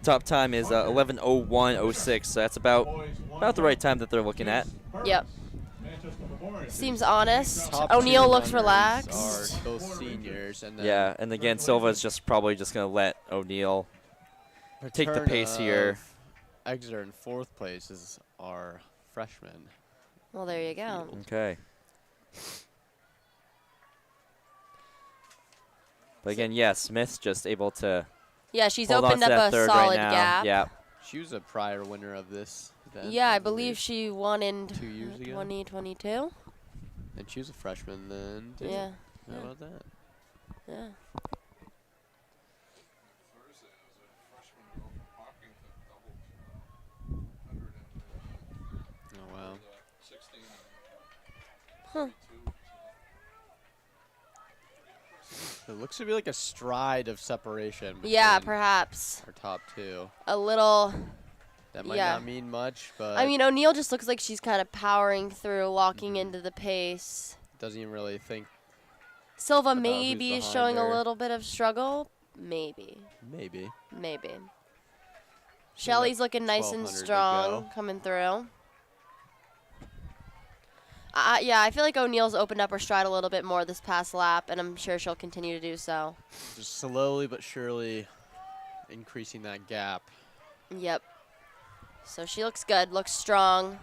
top time is 11:01:06, so that's about the right time that they're looking at. Yep. Seems honest. Top O'Neill two looks runners relaxed. Are both seniors, and then Yeah, and again, Silva's probably just going to let O'Neill take the pace Paterna here. of Exeter in 4th place is our freshman. Well, there you go. Okay. But again, yeah, Smith's just able to Yeah, she's hold on opened to up that a third solid right now. gap. Yeah. She was a prior winner of this event. Yeah, I believe she won in 2 years ago. 2022. And she was a freshman then. Too. Yeah. How about that? Yeah. Oh wow. Huh. It looks to be like a stride of separation. Yeah, between perhaps our top 2. a little. That might Yeah. not mean much, but I mean, O'Neill just looks like she's kind of powering through, locking into the pace. doesn't even really think. Silva About maybe who's is behind showing her. a little bit of struggle. Maybe. Maybe. Maybe. Shelly's looking nice and 1200 to strong go. coming through. Yeah, I feel like O'Neill's opened up her stride a little bit more this past lap, and I'm sure she'll continue to do so. Just slowly but surely increasing that gap. Yep. So she looks good, looks strong.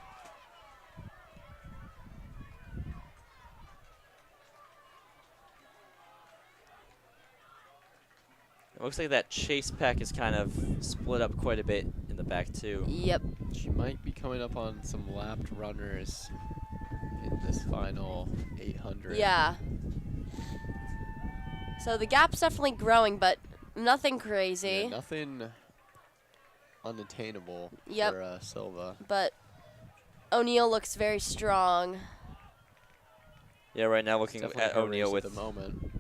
looks like that chase pack is kind of split up quite a bit in the back too. Yep. She might be coming up on some lapped runners in this final 800. Yeah. So the gap's definitely growing, but nothing crazy. Yeah, nothing unattainable Yep. for Silva. But O'Neill looks very strong. Yeah, right now looking Definitely at her O'Neill race with at the moment.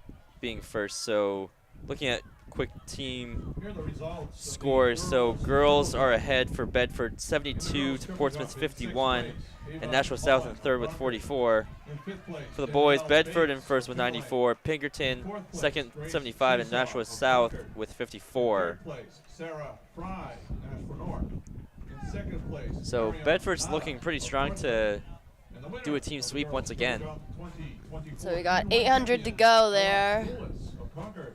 being first. So looking at quick team Here are the results of the scores. So girls' girls are ahead for Bedford 72 to Portsmouth 51, and Nashua South in third with 44. In fifth place, For the boys, Danielle Bedford in Bates, first with 94, Pinkerton second 75, and Nashua South with 54. Third place, Sarah Fry, Nashua North. In second place, So Mariam Bedford's Nada looking pretty of strong Portland. to And the winner do a team of the sweep girls' once again. jump 2024 So we got 800 to champion, go there. Lewis of Concord.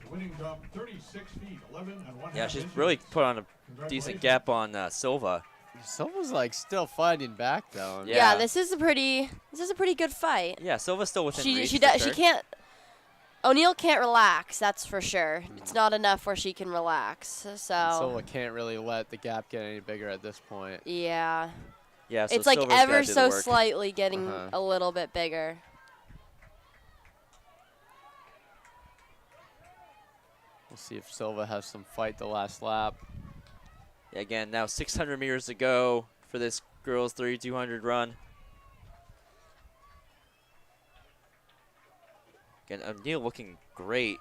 The winning jump 36 feet, 11 and 1/2 Yeah, she's inches. really put on a Congratulations. decent gap on Silva. Silva's like still fighting back though. Yeah. Yeah, this is a pretty good fight. Yeah, Silva's still within She reach she for does sure. she can't. O'Neill can't relax. That's for sure. It's not enough where she can relax. And So Silva can't really let the gap get any bigger at this point. yeah, Yeah, so it's like Silva's gotta ever do the so work. slightly getting Uh-huh. a little bit bigger. We'll see if Silva has some fight the last lap. Yeah, again, now 600 meters to go for this girls 3200 run. Again, O'Neill looking great.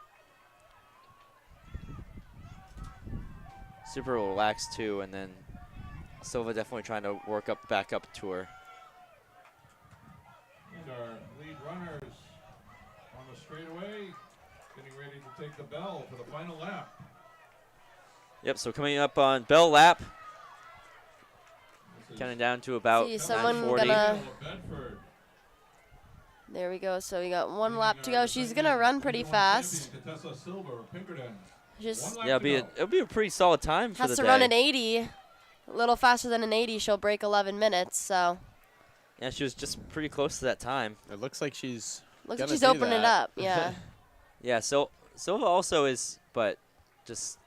Super relaxed too, and then Silva definitely trying to work up back up to her. And our lead runners on the straightaway, getting ready to take the bell for the final lap. Yep, so coming up on bell lap, This is counting down to about See, someone 940. gonna- Bedford. There we go. So we got one lap to go. She's gonna run pretty fast. Contessa Silver of Pinkerton. Just Yeah, it'll be a pretty solid time for has the to day. run an 80. A little faster than an 80. She'll break 11 minutes. So Yeah, she was just pretty close to that time. It looks like she's looks like gonna she's do opening it that. up. Yeah. Yeah, so Silva also is, but just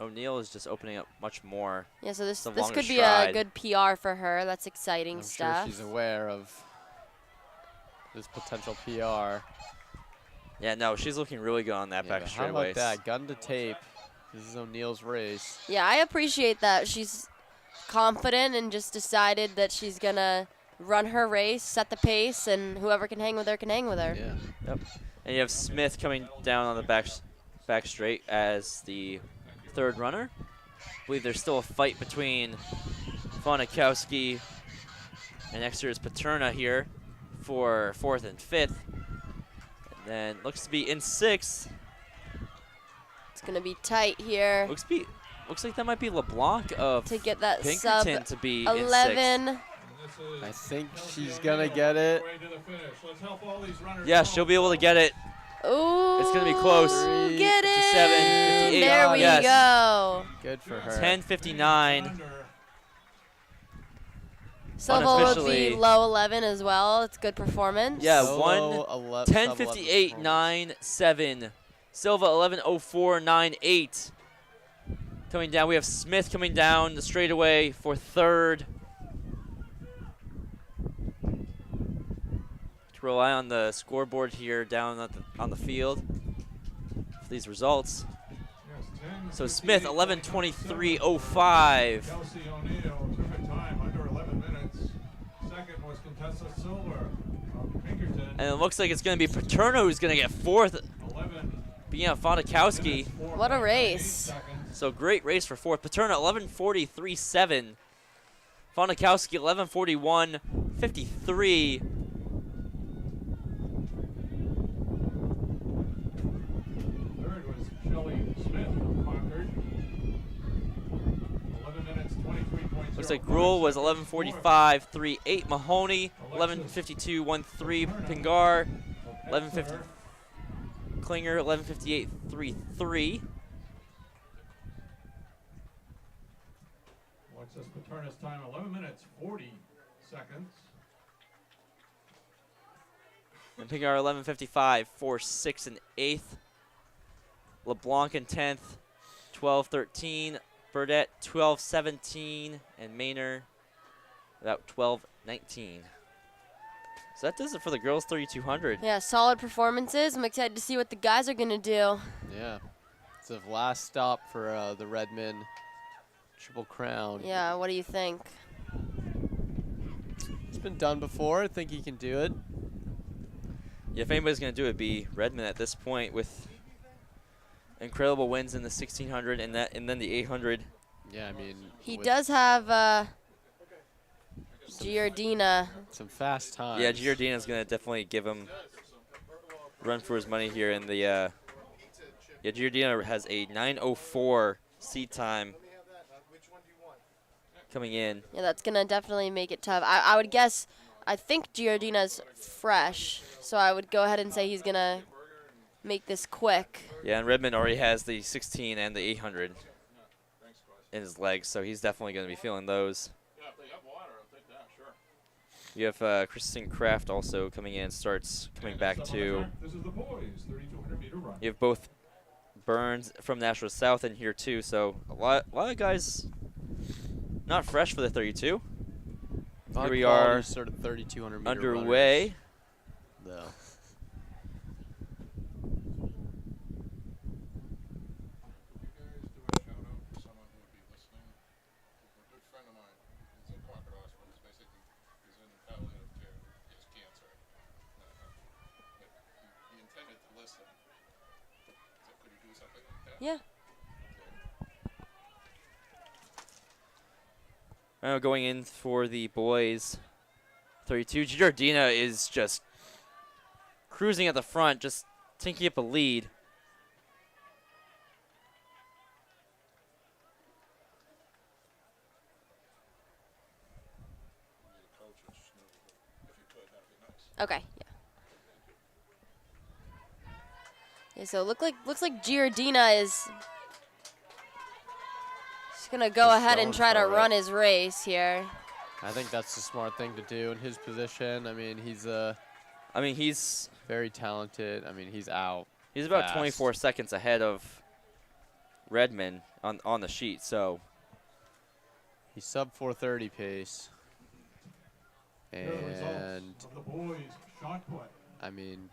O'Neill is just opening up much more. Yeah. So this The this could longest be a stride. good PR for her. That's exciting I'm stuff. sure she's aware of this potential PR. Yeah, no, she's looking really good on that Yeah, back but how straightaway. about that? Gun to tape. This is O'Neill's race. Yeah, I appreciate that. She's confident and just decided that she's gonna run her race, set the pace, and whoever can hang with her can hang with her. Yeah. And you have Smith coming down on the back straight as the third runner. I believe there's still a fight between Fonikowski and next year's Paterna here for fourth and fifth. And then looks to be in sixth. It's gonna be tight here Looks like that might be LeBlanc of to get that Pinkerton sub to be 11. in sixth. I think she's gonna get it. Yeah, she'll be able to get it. Ooh, It's gonna be close. Get 57, it! 58. There we Yes. go. Good for her. 10:59. Silva will be Unofficially- low 11 as well. It's good performance. Yeah, Solo 10:58.97. Silva 11:04.98. Coming down, we have Smith coming down the straightaway for third. To rely on the scoreboard here down on the field for these results. So Smith 11:23.05. Kelsey O'Neill took a time under 11 minutes. Second was Contessa Silver of Pinkerton. And it looks like it's going to be Paterno who's going to get fourth, 11 being out Fonikowski. minutes, 4 What a minutes, race. 8 seconds. So great race for fourth. Paterno 11:43.7. Fonikowski 11:41.53. Third was Shelley Smith of Concord. 11 minutes, 23.05. Looks like Gruel was 11:45.38. Mahoney 11:52.13. Pingar 11:50. Klinger 11:58.33. Alexis Paterna's time, 11 minutes, 40 seconds. And Pingar 11:55 for 6th and 8th. LeBlanc in 10th, 12-13. Burdette 12-17, and Maynard about 12-19. So that does it for the girls 3200. Yeah, solid performances. I'm excited to see what the guys are going to do. Yeah. It's the last stop for the Redmond Triple Crown. Yeah, what do you think? It's been done before. I think he can do it. Yeah, if anybody's going to do it, it'd be Redmond at this point with incredible wins in the 1600 and then the 800. Yeah, I mean. He does have Giardina. Some fast times. Yeah, Giardina's going to definitely give him run for his money here in the yeah, Giardina has a 9:04 seat time coming in. Yeah, that's going to definitely make it tough. I would guess, I think Giardina's fresh, so I would go ahead and say he's going to make this quick. Yeah, and Redmond already has the 16 and the 800 in his legs, so he's definitely going to be feeling those. You have Kristen Kraft also coming in, starts coming back too. This is the boys 3,200 meter run. You have both Burns from Nashville South in here too, so a lot of guys not fresh for the 32. Here we are, sort of 3,200 meter underway. Runners, though. Yeah. Going in for the boys 32. Giardina is just cruising at the front, just taking up a lead. Okay. Yeah. Yeah. So looks like Giardina is just gonna go Just ahead and going try to for it. run his race here. I think that's the smart thing to do in his position. I mean, he's He's very talented. I mean, he's out. he's about fast. 24 seconds ahead of Redmond on the sheet. So He's sub 430 pace. Here are the results And of the boys shot put. I mean,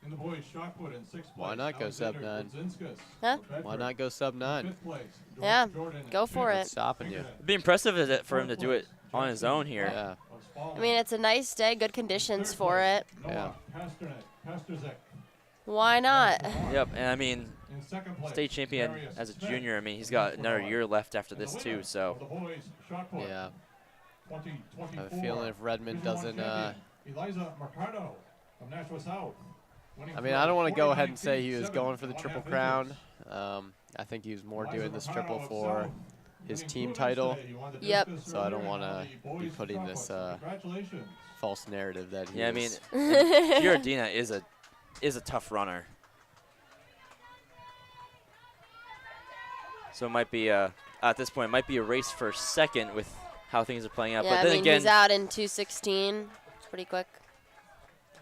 In the boys shot put in 6th place. Why not go sub Alexander 9? Gudzinskis Huh? of Bedford. why not go sub 9? 5th place. Yeah, Jordan go for Pickett it. What's stopping you? it'd be impressive for him to do it on his own here. Yeah. of Spalding. I mean, it's a nice day, good conditions 3rd for place, it. Noah Pasterzek. Why not? Yep, and I mean, In 2nd place, state champion Darius as a Smith. junior. I mean, he's got another year left after And the this winner too. So of the boys shot put, Yeah. 2024 I have a feeling if Redmond Division I doesn't, champion, Eliza Mercado from Nashville South. winning I mean, I don't want to go ahead and say 49 he was feet, going for the 7 Triple 1/2 Crown. inches. I think he was more Eliza doing this Mercado triple of for South, his winning team two events title. today. He won the Yep. discus So I don't earlier want and to now the be boys putting shot this put. Congratulations. false narrative that he yeah, I mean, is. Giardina is a tough runner. So it might be at this point, it might be a race for second with how things are playing out. Yeah, but I then mean, again, he's out in 2:16. It's pretty quick.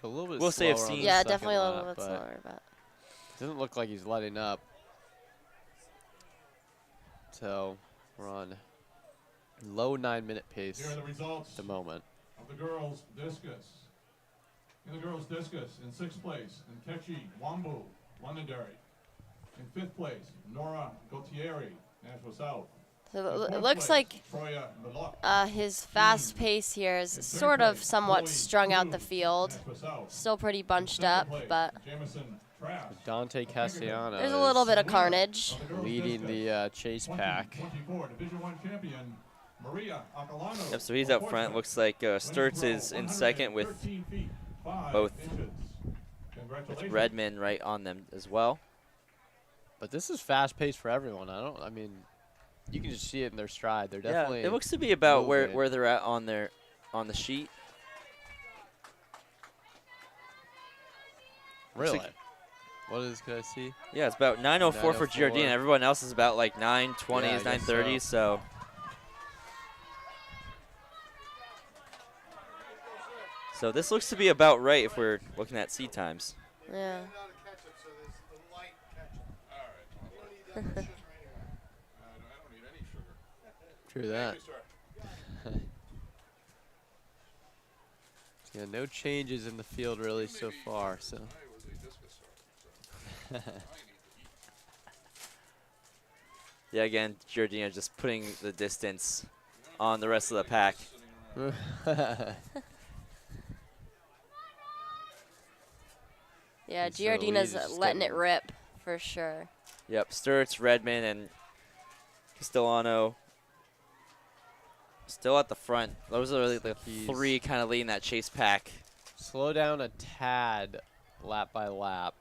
A little bit We'll say I've slower on seen- the Yeah, second definitely a little lap, bit but slower, but doesn't look like he's letting up. So we're on low 9-minute pace Here are the results at the moment. of the girls' discus. In the girls' discus, in 6th place, Nkechi Wambu, Londonderry. In 5th place, Nora Gautieri, Nashville South. so In it 4th looks place, like Troya Milok. his fast pace here is In 3rd sort of place, somewhat Chloe strung out the Cruz, field. Nashville South. Still pretty In bunched 2nd up, place, but Jamison Trask. Dante Castellano there's a little is bit of carnage. Of the girls' leading discus, the chase pack. 2024 Division I champion, Maria Acalano. yep, so he's of up front. Portsmouth. Looks like Winning Sturts throw, is in second with 113 feet, 5 both inches. Congratulations. Redmond right on them as well. But this is fast paced for everyone. I mean, you can just see it in their stride. They're Yeah, definitely. it looks to be about moving. where they're at on the sheet. Really. like- What is? Can I see? Yeah, it's about 9:04 for 9:04. Giardina. Everyone else is about like 9:20s, Yeah, I guess 9:30s. So. So this looks to be about right if we're looking at seat times. Yeah. True that. Yeah, no changes in the field really so far. So. Yeah, again, Giordino just putting the distance on the rest of the pack. Yeah, And so Giordino's Lee's just letting it getting- rip for sure. Yep, Sturts, Redmond, and Castellano still at the front. Those are really the He's- three kind of leading that chase pack. Slow down a tad, lap by lap.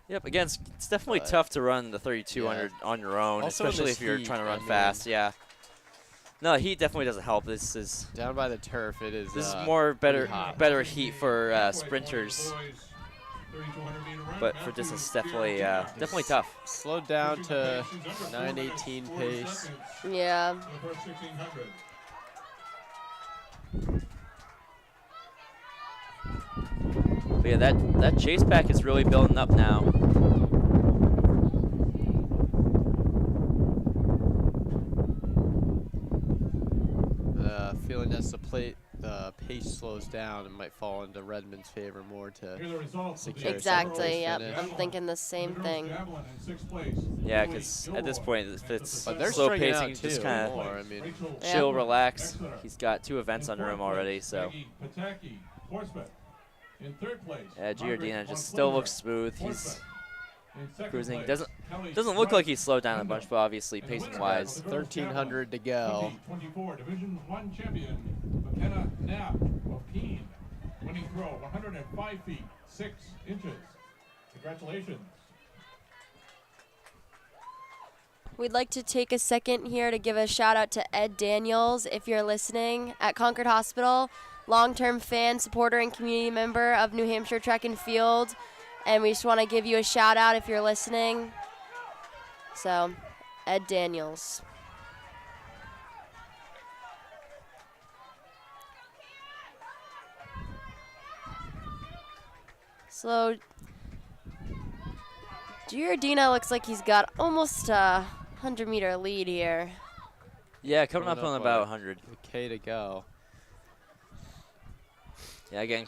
Yep, again, it's definitely But- tough to run the 3200 Yeah. on your own, Also in especially this if you're heat, trying to run I fast. mean- Yeah. No, heat definitely doesn't help. This is Down by the turf, it is. more better hot. better heat for sprinters, but for distance, definitely tough. Slowed down to 9:18 pace. Yeah. But yeah, that chase pack is really building up now. Feeling as the pace slows down, it might fall into Redmond's favor more to secure Exactly. second Yep. place I'm finish. thinking the same thing. Yeah, because at this point, if it's But they're slow striking pacing, out just too, kind more. of I mean, chill, relax. He's got 2 events under him already, so. Yeah, Giordino just still looks smooth. He's cruising. Doesn't look like he's slowed down a bunch, but obviously pacing wise. 1,300 to go. 2024 Division 1 champion McKenna Knapp of Keene, winning throw 105 feet 6 inches. Congratulations. We'd like to take a second here to give a shout out to Ed Daniels, if you're listening, at Concord Hospital, long-term fan, supporter, and community member of New Hampshire Track and Field. And we just want to give you a shout out if you're listening. So, Ed Daniels. So, Giordino looks like he's got almost a 100-meter lead here. Yeah, coming up Coming on up about on 100. A K to go. Yeah, again,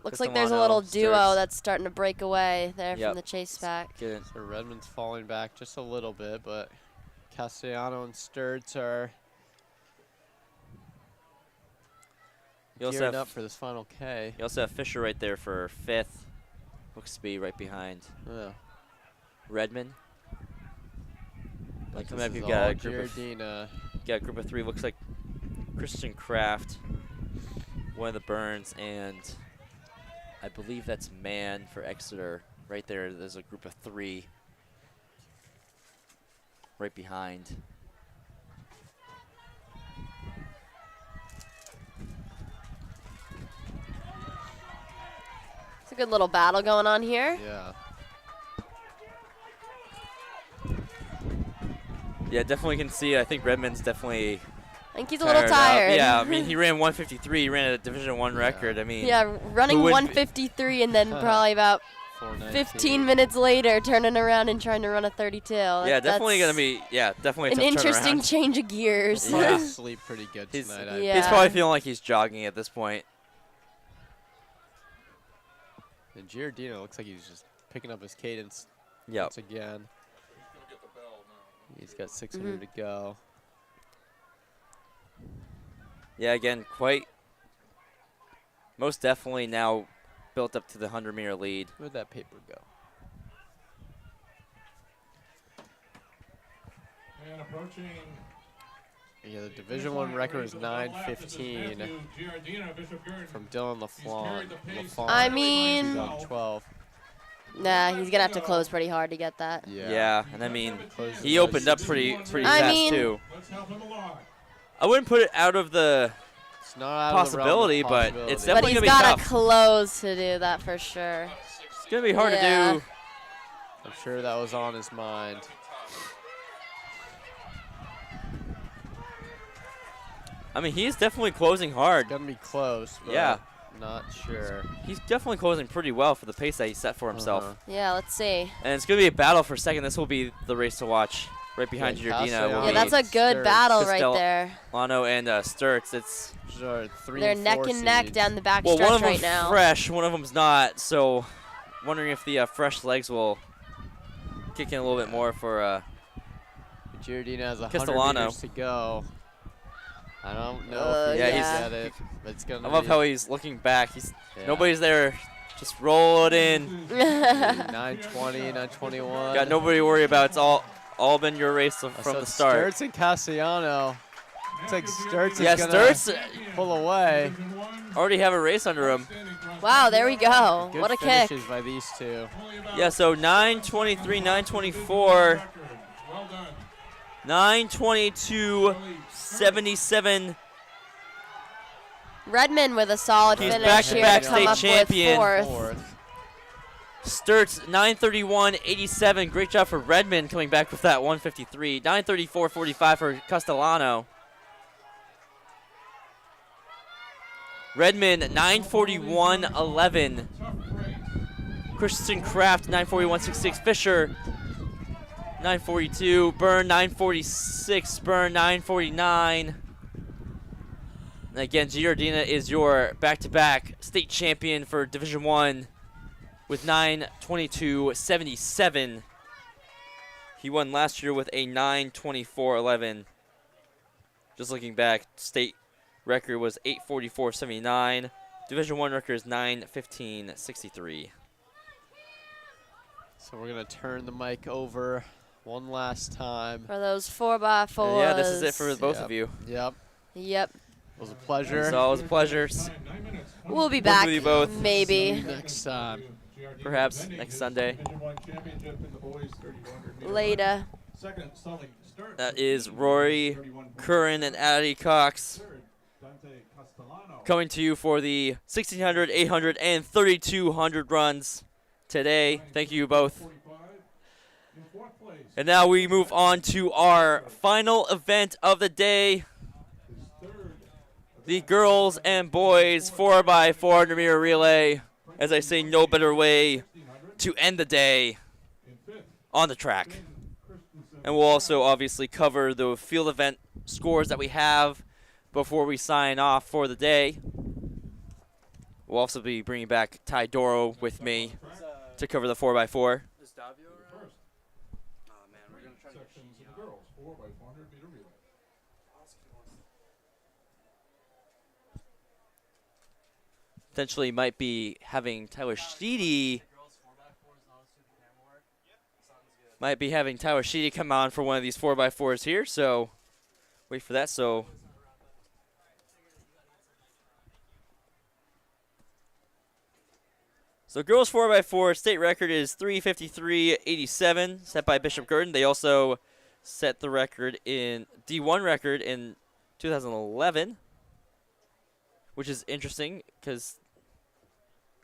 Looks like there's a little Castellano, duo Sturts. that's starting to break away there Yep. from the chase pack. Get it. So Redmond's falling back just a little bit, but Castellano and Sturts are You also gearing have up for this final K. You also have Fisher right there for 5th. Looks to be right behind Yeah. Redmond. But Like coming this up, is you've got all a group Giordino. got a group of 3. Looks like Christian Kraft, one of the Burns, and I believe that's Mann for Exeter. Right there, there's a group of 3 right behind. It's a good little battle going on here. Yeah. Yeah, definitely can see. I think Redmond's definitely I think he's a little up. tired. Yeah, I mean, he ran 153. He ran a Division 1 record. I mean, Yeah, running who would be- 153 and then probably about 419. 15 minutes later turning around and trying to run a 32. yeah, definitely That's gonna be. Yeah, definitely a an tough interesting turnaround. change of gears. He'll Yeah. probably sleep pretty good He's- tonight. I Yeah. He's probably feeling like he's jogging at this point. And Giordino looks like he's just picking up his cadence Yep. once again. He's got 600 to go. Yeah, again, quite. Most definitely now built up to the 100-meter lead. Where'd that paper go? And approaching. Yeah, the Division 1 record is 9:15 from Dylan LaFlaunt. I mean- 2012. Nah, he's gonna have to close pretty hard to get that. Yeah, and I mean, Closes he by opened up 16. pretty I fast mean- too. Let's help him along. I wouldn't put it out of the. It's not out of the realm of possibility, but possibility. it's But definitely he's gonna be gotta tough. close to do that for sure. It's gonna be hard Yeah. to do. I'm sure that was on his mind. I mean, he's definitely closing hard. Gonna be close. But Yeah. Not sure. He's definitely closing pretty well for the pace that he set for himself. Yeah, let's see. And it's going to be a battle for second. This will be the race to watch. Right behind Yeah, Giordina. Castellano. will Yeah, be that's a good battle right Castellano there. and Sturts. It's They're neck and neck down the back well, stretch one of right them's now. fresh, one of them's not. So, wondering if the fresh legs will kick in a little bit more for Giordina has 100 Castellano. meters to go. I don't know if yeah, he's he's- get it. But it's gonna I love be how he's looking back. He's yeah. nobody's there. Just roll it in. 920, 921. Got nobody to worry about. It's all been your race from the start. Sturts and Castellano. Looks like Sturts Yeah, is gonna Sturts pull away. already have a race under him. Wow, there we go. Good What a kick. finishes by these two. Yeah, so 9:23, 9:24, 9:22, 77. Redmond with a solid He's finish back-to-back here to come state up champion. with fourth. Sturts 9:31.87. Great job for Redmond coming back with that 153. 9:34.45 for Castellano. Redmond 9:41.11. Christensen Kraft 9:41.66. Fisher 9:42. Byrne 9:46. Byrne 9:49. And again, Giordina is your back-to-back state champion for Division I with 9:22.77. He won last year with a 9:24.11. Just looking back, state record was 8:44.79. Division I record is 9:15.63. So we're gonna turn the mic over one last time. For those 4x4s. Yeah, this is it for both of you. Yep. Yep. It was a pleasure. So it was a pleasure. We'll be Work back with you both. maybe Next time. Perhaps next Sunday. later. That is Rory Curran and Addie Cox coming to you for the 1600, 800, and 3200 runs today. Thank you both. And now we move on to our final event of the day. The girls and boys 4x400 meter relay. As I say, no better way to end the day on the track. And we'll also obviously cover the field event scores that we have before we sign off for the day. We'll also be bringing back Ty Doro with me to cover the 4x4. Potentially might be having Tyler Sheedy. Might be having Tyler Sheedy come on for one of these 4x4s here, so wait for that. So girls 4x4 state record is 3:53.87, set by Bishop Gurdon. They also set the record in D1 record in 2011, which is interesting because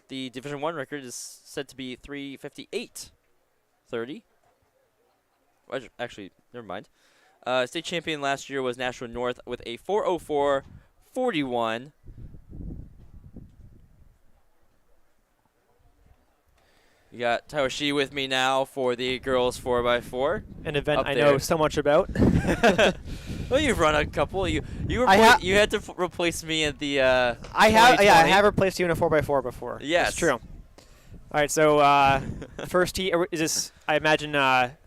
the Division I record is said to be 3:58.30. Actually, never mind. State champion last year was Nashua North with a 4:04.41. You got Tyler Shee with me now for the girls 4x4. An event Up I there. know so much about. Well, you've run a couple. You had to replace me at the. I have 2020. replaced you in a 4x4 before. Yes. That's true. All right, so first heat, is this, I imagine,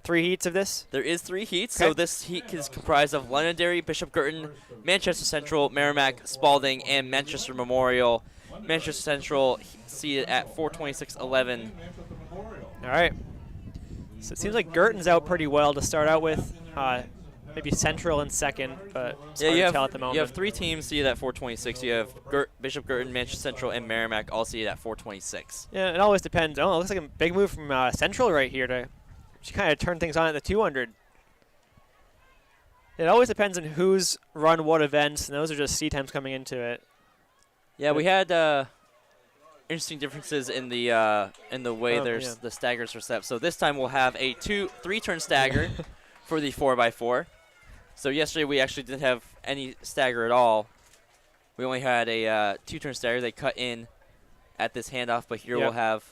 3 heats of this? There is 3 heats, Okay. so this heat is comprised of Londonderry, Bishop Gurton, Manchester Central, Merrimack, Spalding, and Manchester Memorial. Manchester Central seated at 426.11. All right. So it seems like Gurton's out pretty well to start out with. Maybe Central in second, but it's hard to tell at the moment. You have 3 teams seated at 426. You have Bishop Gurton, Manchester Central, and Merrimack all seated at 426. Yeah, it always depends. Oh, it looks like a big move from Central right here to kind of turn things on at the 200. It always depends on who's run what events, and those are just seat times coming into it. Yeah, we had interesting differences in the way the staggers are set up. So this time we'll have a 3-turn stagger for the 4x4. So yesterday we actually didn't have any stagger at all. We only had a 2-turn stagger. They cut in at this handoff, but here Yep. we'll have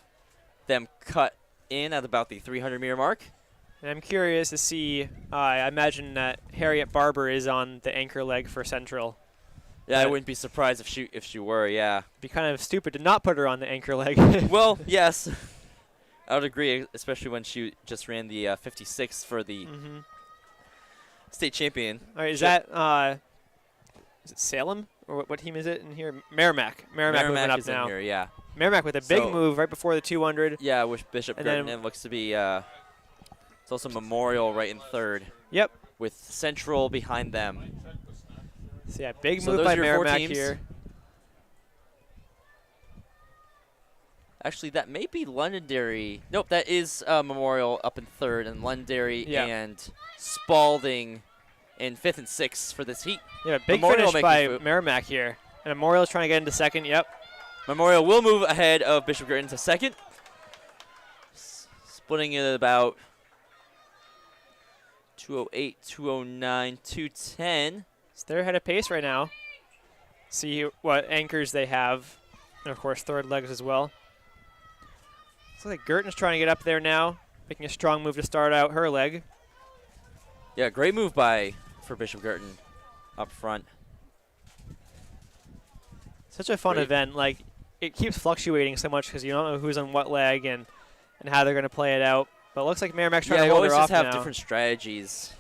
them cut in at about the 300-meter mark. And I'm curious to see, I imagine that Harriet Barber is on the anchor leg for Central. Yeah, I But- wouldn't be surprised if she were, yeah. Be kind of stupid to not put her on the anchor leg. Well, yes. I would agree, especially when she just ran the 56 for the state champion. All right, is it Salem? Or what team is it in here? Merrimack. Merrimack moving up is now. in here, yeah. Merrimack with a big So- move right before the 200. Yeah, with Bishop And Girton, then- it looks to be it's also Memorial right in third. Yep. With Central behind them. So yeah, big So move those by are your 4 Merrimack teams. here. Actually, that may be Londonderry. Nope, that is Memorial up in third, and Londonderry Yeah. and Spalding in 5th and 6th for this heat. Yeah, big Memorial finish making by foot. Merrimack here. And Memorial's trying to get into second. Yep. Memorial will move ahead of Bishop Girton to second. Splitting it at about 208, 209, 210. So they're ahead of pace right now. See what anchors they have. And of course, third legs as well. Looks like Girton's trying to get up there now, making a strong move to start out her leg. Yeah, great move for Bishop Girton up front. Such a fun Great. event. Like, it keeps fluctuating so much because you don't know who's on what leg and how they're going to play it out. But it looks like Merrimack's trying Yeah, to you hold always her off just have now. different strategies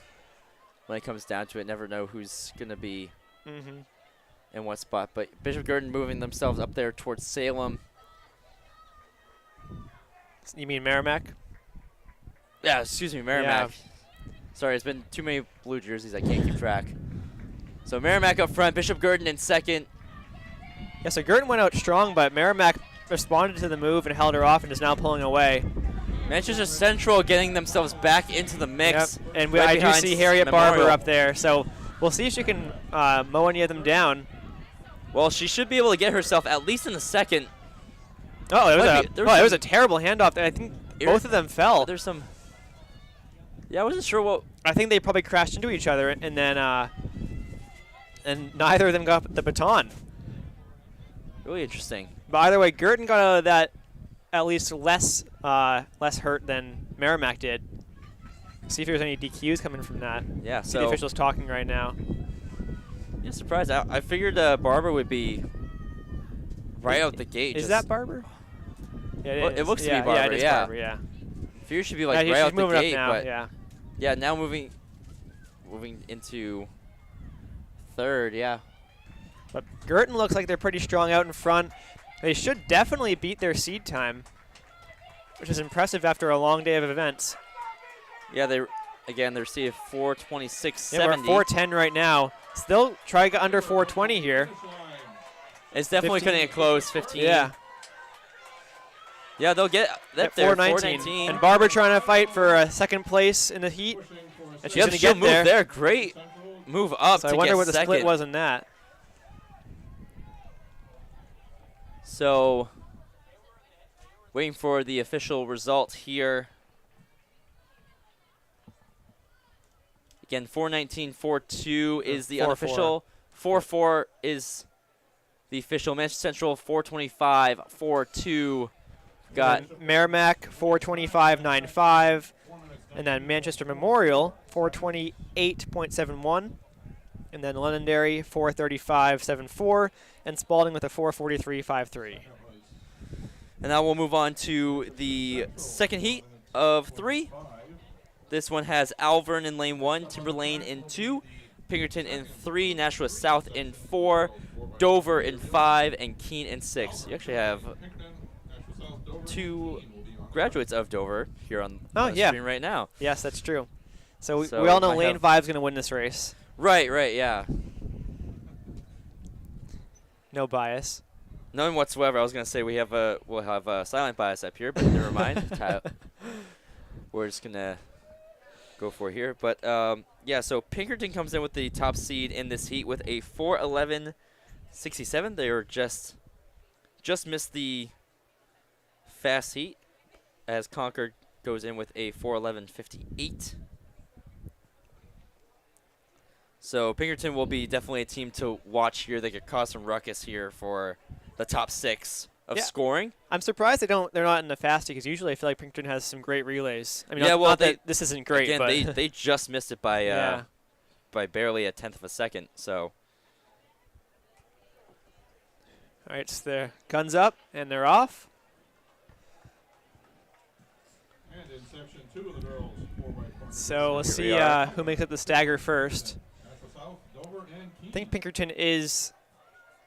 when it comes down to it. Never know who's going to be in what spot. But Bishop Girton moving themselves up there towards Salem. You mean Merrimack? Yeah, excuse me, Merrimack. Sorry, it's been too many blue jerseys. I can't keep track. So Merrimack up front, Bishop Girton in second. Yeah, so Girton went out strong, but Merrimack responded to the move and held her off and is now pulling away. Manchester Central getting themselves back into the mix. Yep. And right I do behind see Harriet Barber Memorial. up there, so we'll see if she can mow any of them down. Well, she should be able to get herself at least in the second. Oh, it was, Might be- it was a terrible handoff there. I think both of them fell. There's some. Yeah, I wasn't sure what. I think they probably crashed into each other, and then and neither of them got the baton. Really interesting. But either way, Girton got out of that at least less hurt than Merrimack did. See if there's any DQs coming from that. Yeah, See the so. officials talking right now. Yeah, surprised. I figured Barber would be right out the gate. Is just- that Barber? Yeah, Well, it it is. looks to be Yeah, Barber, Yeah, it is yeah. Barber, yeah. Figured should be like Yeah, right she's out the moving gate, up now, but yeah. now moving into third. Yeah. But Girton looks like they're pretty strong out in front. They should definitely beat their seed time, which is impressive after a long day of events. Yeah, they're seated 426.70. Yeah, we're at 410 right now. Still try to get under 420 here. It's definitely 15. cutting it close. 15. Yeah. Yeah, they'll get that At there. 419. And Barber trying to fight for second place in the heat. And she's Yep, going to she'll get move there. Great move up So to I wonder get what the second. split was in that. So, waiting for the official result here. Again, 419.42 is the 4-4. unofficial. 4-4 is the official. Manchester Central 425.42. Got And Merrimack 425.95. And then Manchester Memorial 428.71. And then Londonderry 435.74. And Spalding with a 443.53. And now we'll move on to the second heat of 3. This one has Alvern in lane 1, Timberlane in 2, Pinkerton in 3, Nashua South in 4, Dover in 5, and Keene in 6. You actually have 2 graduates of Dover here on the screen right now. Yes, that's true. So we So all know I Lane have- 5 is going to win this race. Right, yeah. No bias. None whatsoever. I was gonna say we'll have a silent bias up here, but never mind. We're just gonna go for it here. But yeah, so Pinkerton comes in with the top seed in this heat with a 4:11.67. They were just missed the fast heat, as Concord goes in with a 4:11.58. So Pinkerton will be definitely a team to watch here. They could cause some ruckus here for the top 6. of Yeah. scoring. I'm surprised they're not in the fast because usually I feel like Pinkerton has some great relays. I mean, Yeah, not, well, not that this isn't great, Again, but they just missed it by yeah. by barely a tenth of a second. So All right, so their guns up and they're off. And in section 2 of the girls 4x400. So let's Here we see are. who makes up the stagger first. National South, Dover, and I Keene. think Pinkerton is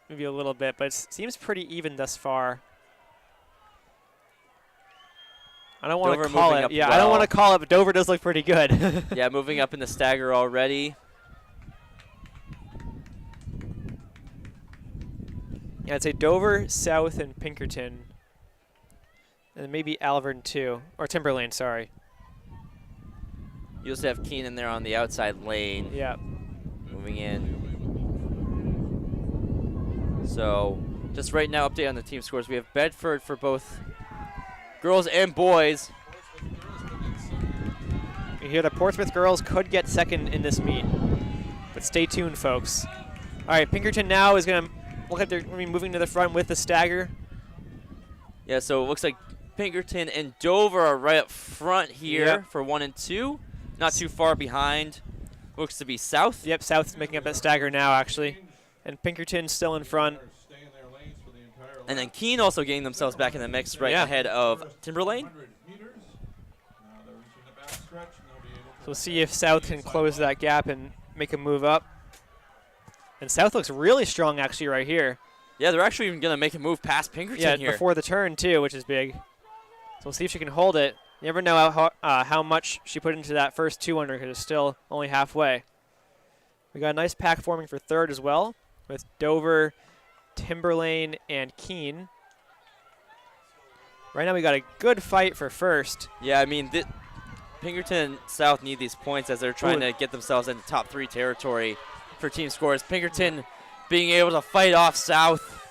maybe a little bit, but it seems pretty even thus far. I don't want Dover to call moving it. up Yeah, I don't well. want to call it, but Dover does look pretty good. yeah, moving up in the stagger already. Yeah, I'd say Dover, South, and Pinkerton. And then maybe Alvern too. Or Timberlane, sorry. You also have Keene in there on the outside lane. Yeah. Moving in. So, just right now, update on the team scores. We have Bedford for both girls and boys. You hear the Portsmouth girls could get second in this meet. But stay tuned, folks. All right, Pinkerton now is going to look like they're going to be moving to the front with the stagger. Yeah, so it looks like Pinkerton and Dover are right up front here Yep. for 1 and 2. Not too far behind. Looks to be South. Yep, South's making up that stagger now, actually. And Pinkerton still in front. Stay in their lanes for the entire And then Keene also getting themselves back in the mix right Yeah. ahead of Timberlane. 100 meters. Now they're reaching the back stretch, and they'll be able to So we'll see if South can close that gap and make a move up. And South looks really strong, actually, right here. Yeah, they're actually even going to make a move past Pinkerton Yeah, here. before the turn, too, which is big. So we'll see if she can hold it. You never know how much she put into that first 200 because it's still only halfway. We got a nice pack forming for third as well with Dover, Timberlane, and Keene. Right now we got a good fight for first. Yeah, I mean, Pinkerton and South need these points as they're trying Ooh. to get themselves into top 3 territory for team scores. Pinkerton being able to fight off South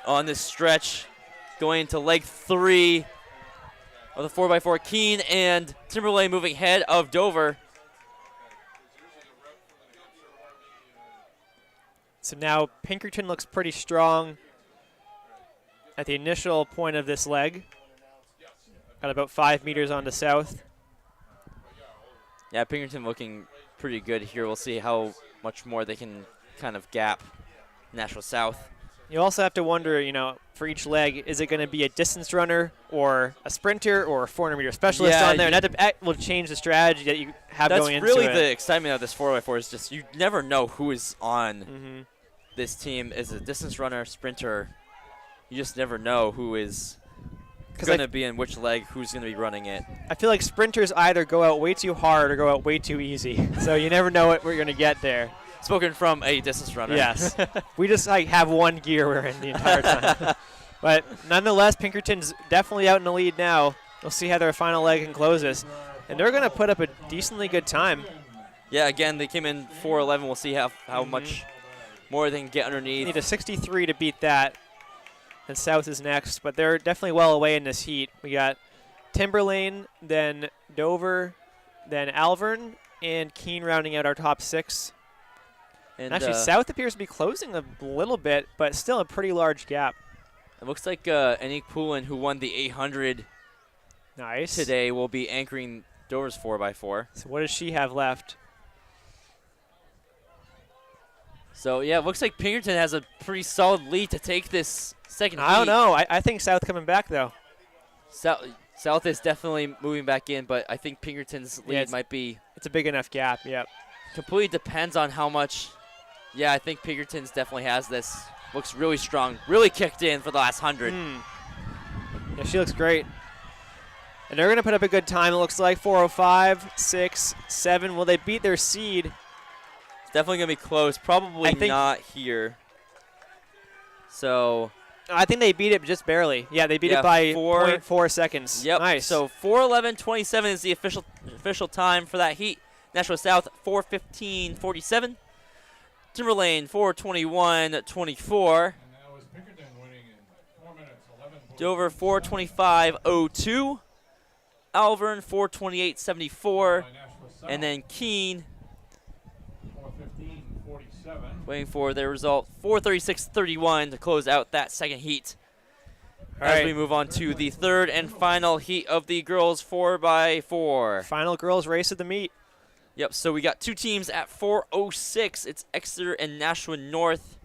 on this stretch, going into leg 3 of the 4x4. Keene and Timberlane moving ahead of Dover. So now Pinkerton looks pretty strong at the initial point of this leg. Got about 5 meters onto South. Yeah, Pinkerton looking pretty good here. We'll see how much more they can kind of gap National South. You also have to wonder, you know, for each leg, is it going to be a distance runner or a sprinter or a 400-meter specialist Yeah, on there? And that will change the strategy that you have That's going into really it. the excitement of this 4x4 is just you never know who is on Mm-hmm. this team. Is a distance runner, sprinter. You just never know who is going to be in which leg, who's going to be running it. I feel like sprinters either go out way too hard or go out way too easy. So you never know what we're going to get there. Spoken from a distance runner. Yes. We just like have one gear we're in the entire time. But nonetheless, Pinkerton's definitely out in the lead now. We'll see how their final leg can close this. And they're going to put up a decently good time. Yeah, again, they came in 4:11. We'll see how much more they can get underneath. Need a 63 to beat that. And South is next, but they're definitely well away in this heat. We got Timberlane, then Dover, then Alvern, and Keene rounding out our top 6. And Actually, South appears to be closing a little bit, but still a pretty large gap. it looks like Anik Poulin, who won the 800 Nice. today, will be anchoring Dover's 4x4. So what does she have left? So, yeah, it looks like Pinkerton has a pretty solid lead to take this second I don't heat. know. I think South coming back, though. South is definitely moving back in, but I think Pinkerton's lead it's- might be It's a big enough gap, yep. completely depends on how much. Yeah, I think Pinkerton's definitely has this. Looks really strong. Really kicked in for the last 100. Yeah, she looks great. And they're going to put up a good time, it looks like. 4:05, 6, 7. Will they beat their seed? It's definitely going to be close. Probably I think- not here. So, I think they beat it just barely. Yeah, they beat Yeah, it by 4 0.4 seconds. yep. Nice. So 4:11:27 is the official time for that heat. National South 4:15:47. Timberlane 4:21:24. And that was Pinkerton winning in 4 minutes, 11. Dover 4:25:02. Alvern 4:28:74. By Nashville South, And then Keene 4:15:47. waiting for their result 4:36:31 to close out that second heat. As right. we move on to the third and final heat of the girls 4x4. Final girls race of the meet. Yep, so we got 2 teams at 4:06. It's Exeter and Nashua North.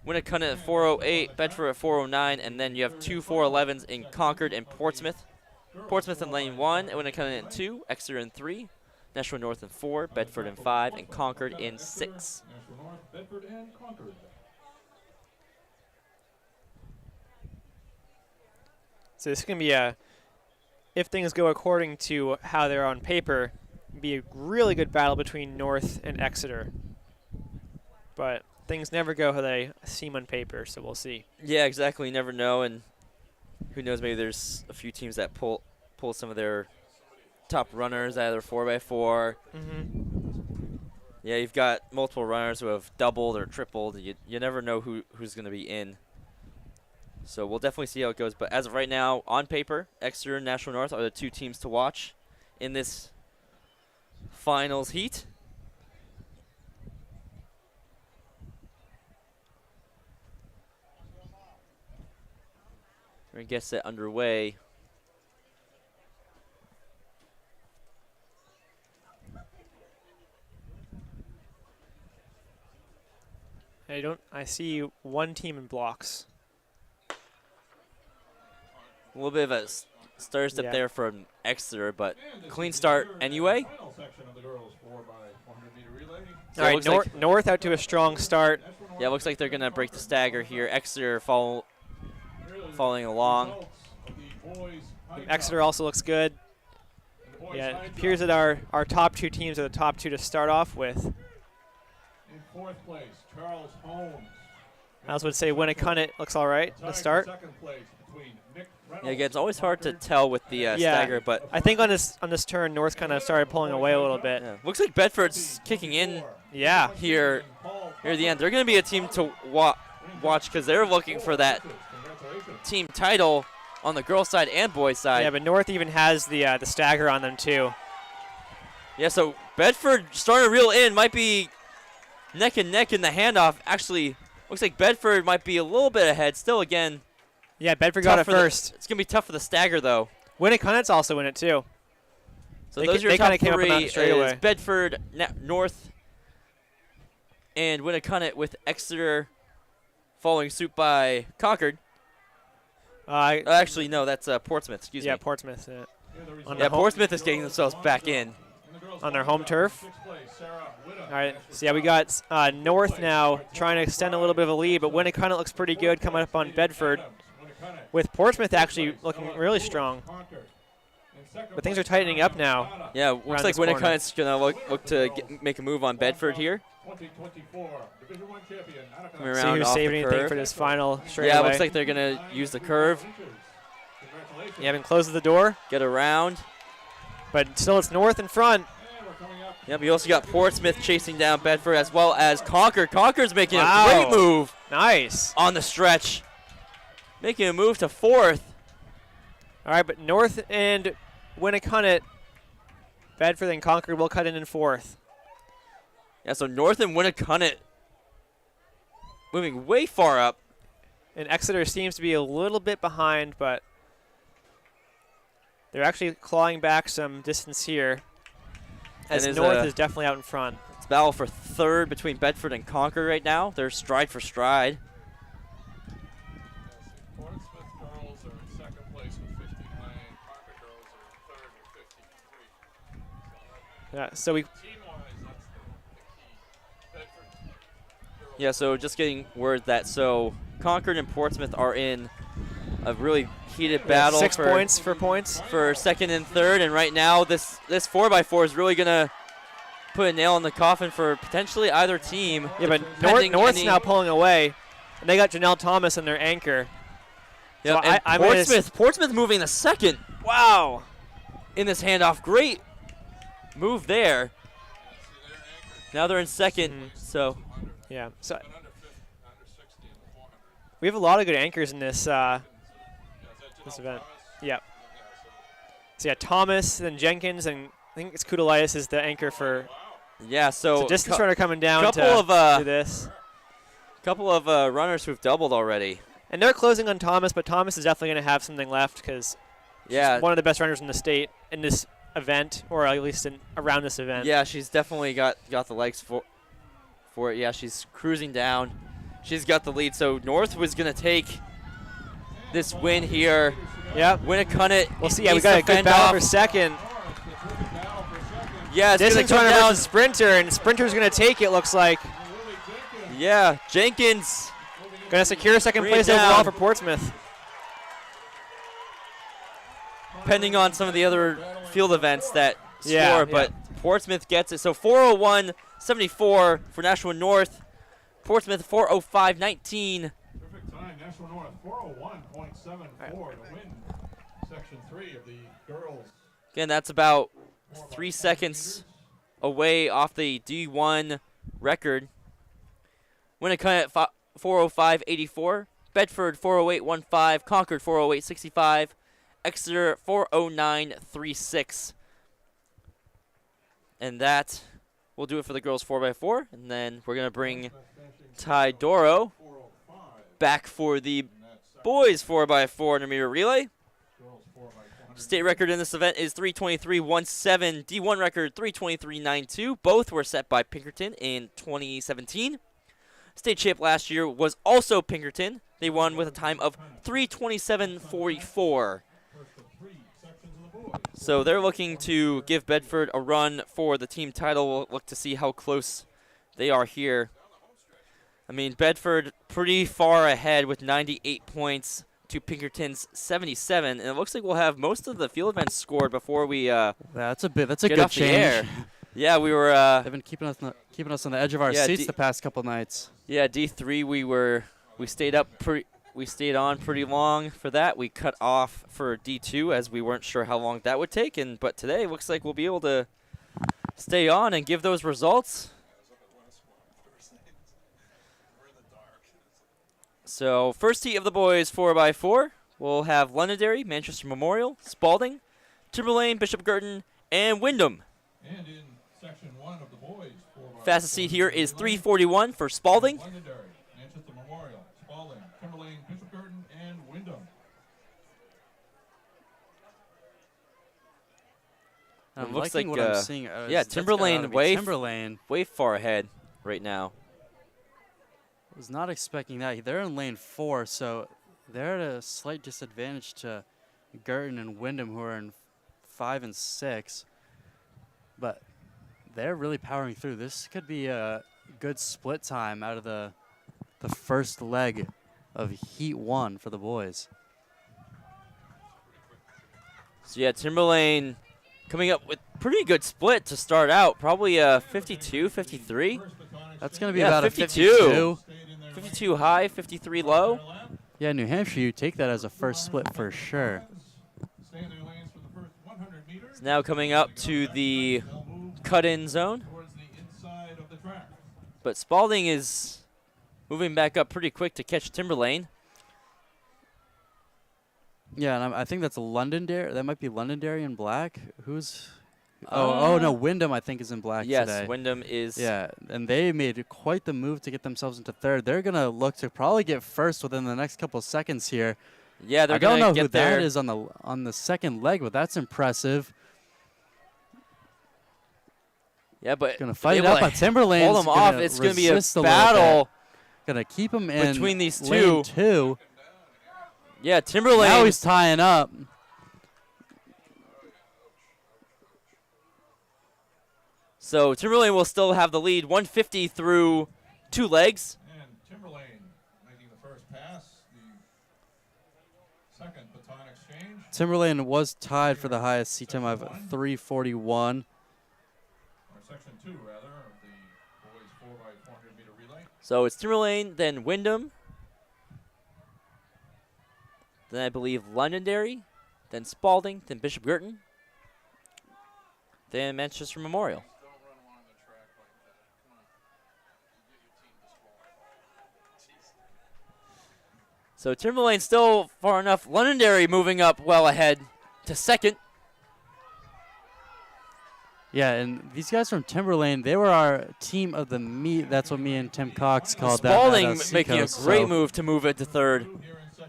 Winnicott at 4:08, Bedford at 4:09, and then you have 2 4:11s in Concord and Portsmouth. Portsmouth in lane 1, Winnicott in 2, Exeter in 3, Nashua North in 4, Bedford in 5, and Concord in 6. Nashua North, Bedford, and Concord. So this is going to be if things go according to how they're on paper, be a really good battle between North and Exeter. But things never go how they seem on paper, so we'll see. Yeah, exactly. You never know, and who knows, maybe there's a few teams that pull some of their top runners out of their 4x4. Yeah, you've got multiple runners who have doubled or tripled. You never know who's going to be in. So we'll definitely see how it goes. But as of right now, on paper, Exeter and Nashua North are the 2 teams to watch in this finals heat. We're going to get set underway. I see one team in blocks. A little bit of a stir step Yeah. there from Exeter, but clean start anyway. Final section of the girls 4x400 meter relay. So All it right, looks like- North out to a strong start. Yeah, it looks like they're going to break the stagger here. Exeter following along. Exeter also looks good. Yeah, it appears that our top 2 teams are the top 2 to start off with. In 4th place, Charles Holmes. I also would say Winnicott looks all right to start. Second place between Nick Reynolds. Yeah, again, it's always hard to tell with the stagger, but I think on this turn, North kind of started pulling away a little bit. yeah. Looks like Bedford's kicking in Yeah. here at the end. They're going to be a team to watch because they're looking for that team title on the girls' side and boys' side. Yeah, but North even has the stagger on them too. Yeah, so Bedford starting to reel in, might be neck and neck in the handoff. Actually, looks like Bedford might be a little bit ahead. Still, again, Yeah, Bedford got it tough for first. it's going to be tough for the stagger, though. Winnicott's also in it too. So They those ca- are your they top kinda came up on 3 that straight is away. Bedford, North, and Winnicott with Exeter following suit by Concord. Actually, no, that's Portsmouth. Excuse yeah, me. Portsmouth. Yeah. On Yeah, the home- Portsmouth is getting themselves back in. on their home turf. All right, so yeah, we got North now trying to extend a little bit of a lead, but Winnicott looks pretty good coming up on Bedford, with Portsmouth actually looking really strong. But things are tightening up now. Yeah, looks around like this corner. Winnicott's going to look to make a move on Bedford here. 2024 Division 1 champion. Coming See around who's off the saving anything curve. for this final straightaway. Yeah, looks like they're going to use the curve, You haven't closed the door, get around. but still it's North in front. Yep, you also got Portsmouth chasing down Bedford as well as Concord. Concord's making Wow. a great move Nice. on the stretch. Making a move to 4th. All right, but North and Winnicott, Bedford and Concord will cut in 4th. Yeah, so North and Winnicott moving way far up. And Exeter seems to be a little bit behind, but they're actually clawing back some distance here, as And North is definitely out in front. It's a battle for 3rd between Bedford and Concord right now. They're stride for stride. Portsmouth girls are in second place with 59. Concord girls are in 3rd with 53. Yeah, so we Team-wise, that's the key. Bedford. Yeah, so just getting word that Concord and Portsmouth are in a really heated battle 6 for points for points. for 2nd and 3rd, and right now this 4x4 is really gonna put a nail in the coffin for potentially either team. Yeah, but depending North's any- now pulling away, and they got Janelle Thomas in their anchor. Yeah, So and I'm gonna Portsmouth moving the 2nd Wow. in this handoff. Great move there. Now they're in 2nd, Mhm. so Yeah. So And under 60 in the 400. we have a lot of good anchors in this this event. Yeah. So yeah, Thomas, then Jenkins, and I think it's Kudalias is the anchor for. yeah, so So distance runner coming down couple to of do this. couple of runners who've doubled already. And they're closing on Thomas, but Thomas is definitely going to have something left because Yeah. she's one of the best runners in the state in this event, or at least around this event. Yeah, she's definitely got the legs for it. Yeah, she's cruising down. She's got the lead. So North was going to take this win here. Yeah. Winnicott. We'll see. Yeah, we got a good battle for second. Yeah, it's going to Distance come runner down. versus sprinter, and sprinter's going to take it, looks like. Yeah, Jenkins. Going to secure second Bring it place down. overall for Portsmouth. Depending on some of the other field events that score, Yeah, but Portsmouth gets it. So 4:01.74 for Nashua North. Portsmouth 4:05.19. Perfect time, National North, 401.74 to win Section 3 of the girls. Again, that's about 3 seconds away off the D1 record. Winnicott at 4:05.84. Bedford 4:08.15. Concord 4:08.65. Exeter 4:09.36. And that will do it for the girls 4x4. And then we're going to bring Ty Doro back for the boys 4x4 100-meter relay. State record in this event is 3:23.17. D1 record 3:23.92. Both were set by Pinkerton in 2017. State champ last year was also Pinkerton. They won with a time of 3:27.44. So they're looking to give Bedford a run for the team title. We'll look to see how close they are here. I mean, Bedford pretty far ahead with 98 points to Pinkerton's 77, and it looks like we'll have most of the field events scored before we That's a get good off the air. change. Yeah, we were. They've been keeping us on the edge of our Yeah, seats the past couple nights. Yeah, D3 we stayed up we stayed on pretty long for that. We cut off for D2 as we weren't sure how long that would take, but today it looks like we'll be able to stay on and give those results. So first heat of the boys 4x4, we'll have Londonderry, Manchester Memorial, Spalding, Timberlane, Bishop Girton, and Wyndham. And in Section 1 of the boys, 4x4. Fastest seat here is 3:41 for Spalding. Londonderry, Manchester Memorial, Spalding, Timberlane, Bishop Girton, and Wyndham. I'm looks liking like, what I'm seeing. yeah, That's gotta Timberlane be way Timberlane. way far ahead right now. Was not expecting that. They're in lane 4, so they're at a slight disadvantage to Girton and Wyndham, who are in 5 and 6. But they're really powering through. This could be a good split time out of the first leg of Heat 1 for the boys. So yeah, Timberlane coming up with pretty good split to start out. Probably 52, 53. That's going to be Yeah, about 52. a 52. 52 high, 53 low. Yeah, New Hampshire, you take that as a first split for sure. Stay in their lanes for the first 100 meters. It's now coming up to the cut-in zone. Towards the inside of the track. But Spalding is moving back up pretty quick to catch Timberlane. Yeah, and I think that's a Londonderry. That might be Londonderry in black. Who's? Oh no, Wyndham I think is in black Yes, today. Wyndham is. Yeah, and they made quite the move to get themselves into third. They're gonna look to probably get first within the next couple seconds here. Yeah, they're I don't gonna know get who there. that is on the second leg, but that's impressive. Yeah, but Gonna if fight they it out, able but to Timberlane's hold them off. gonna It's gonna be a resist little battle. bit. Gonna keep him in between these lane two. 2. Yeah, Timberlane. Now he's tying up. So Timberlane will still have the lead, 150 through 2 legs. And Timberlane making the first pass. The second baton exchange. Timberlane was tied for the highest seat time of 3:41. Or Section 2, rather, of the boys 4x400 meter relay. So it's Timberlane, then Wyndham, then I believe Londonderry, then Spalding, then Bishop Girton, then Manchester Memorial. Don't run along the track like that. Come on. You get your team disqualified. So Timberlane still far enough. Londonderry moving up well ahead to second. Yeah, and these guys from Timberlane, they were our team of the meet. That's what me and Tim Cox called that. Spalding making a great move to move it to third.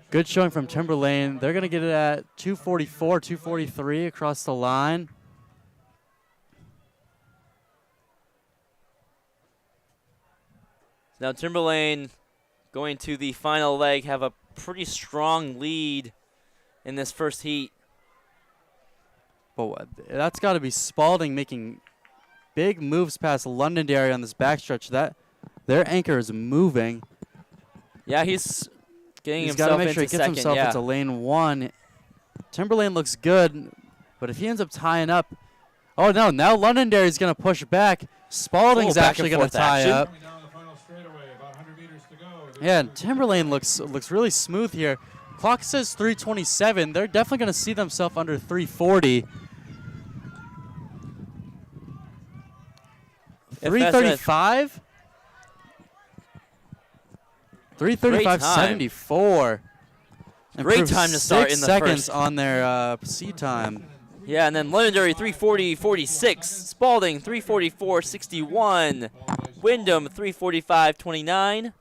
Good showing from Timberlane. They're going to get it at 244, 243 across the line. Now Timberlane going to the final leg have a pretty strong lead in this first heat. But that's got to be Spalding making big moves past Londonderry on this backstretch. That their anchor is moving. Yeah, he's getting He's got to himself make into sure he gets second. himself Yeah. into lane 1. Timberlane looks good, but if he ends up tying up, oh no! Now Londonderry's going to push back. Spalding's back actually and going to forth tie action. up. Coming down the final straightaway, about 100 meters to go. Yeah, and Timberlane looks really smooth here. Clock says 327. They're definitely going to see themselves under 340. If that's 335? 335.74. Great time to start in the 6 seconds first. on their seat time. Yeah, and then Londonderry 340.46, Spalding 344.61, Wyndham 345.29,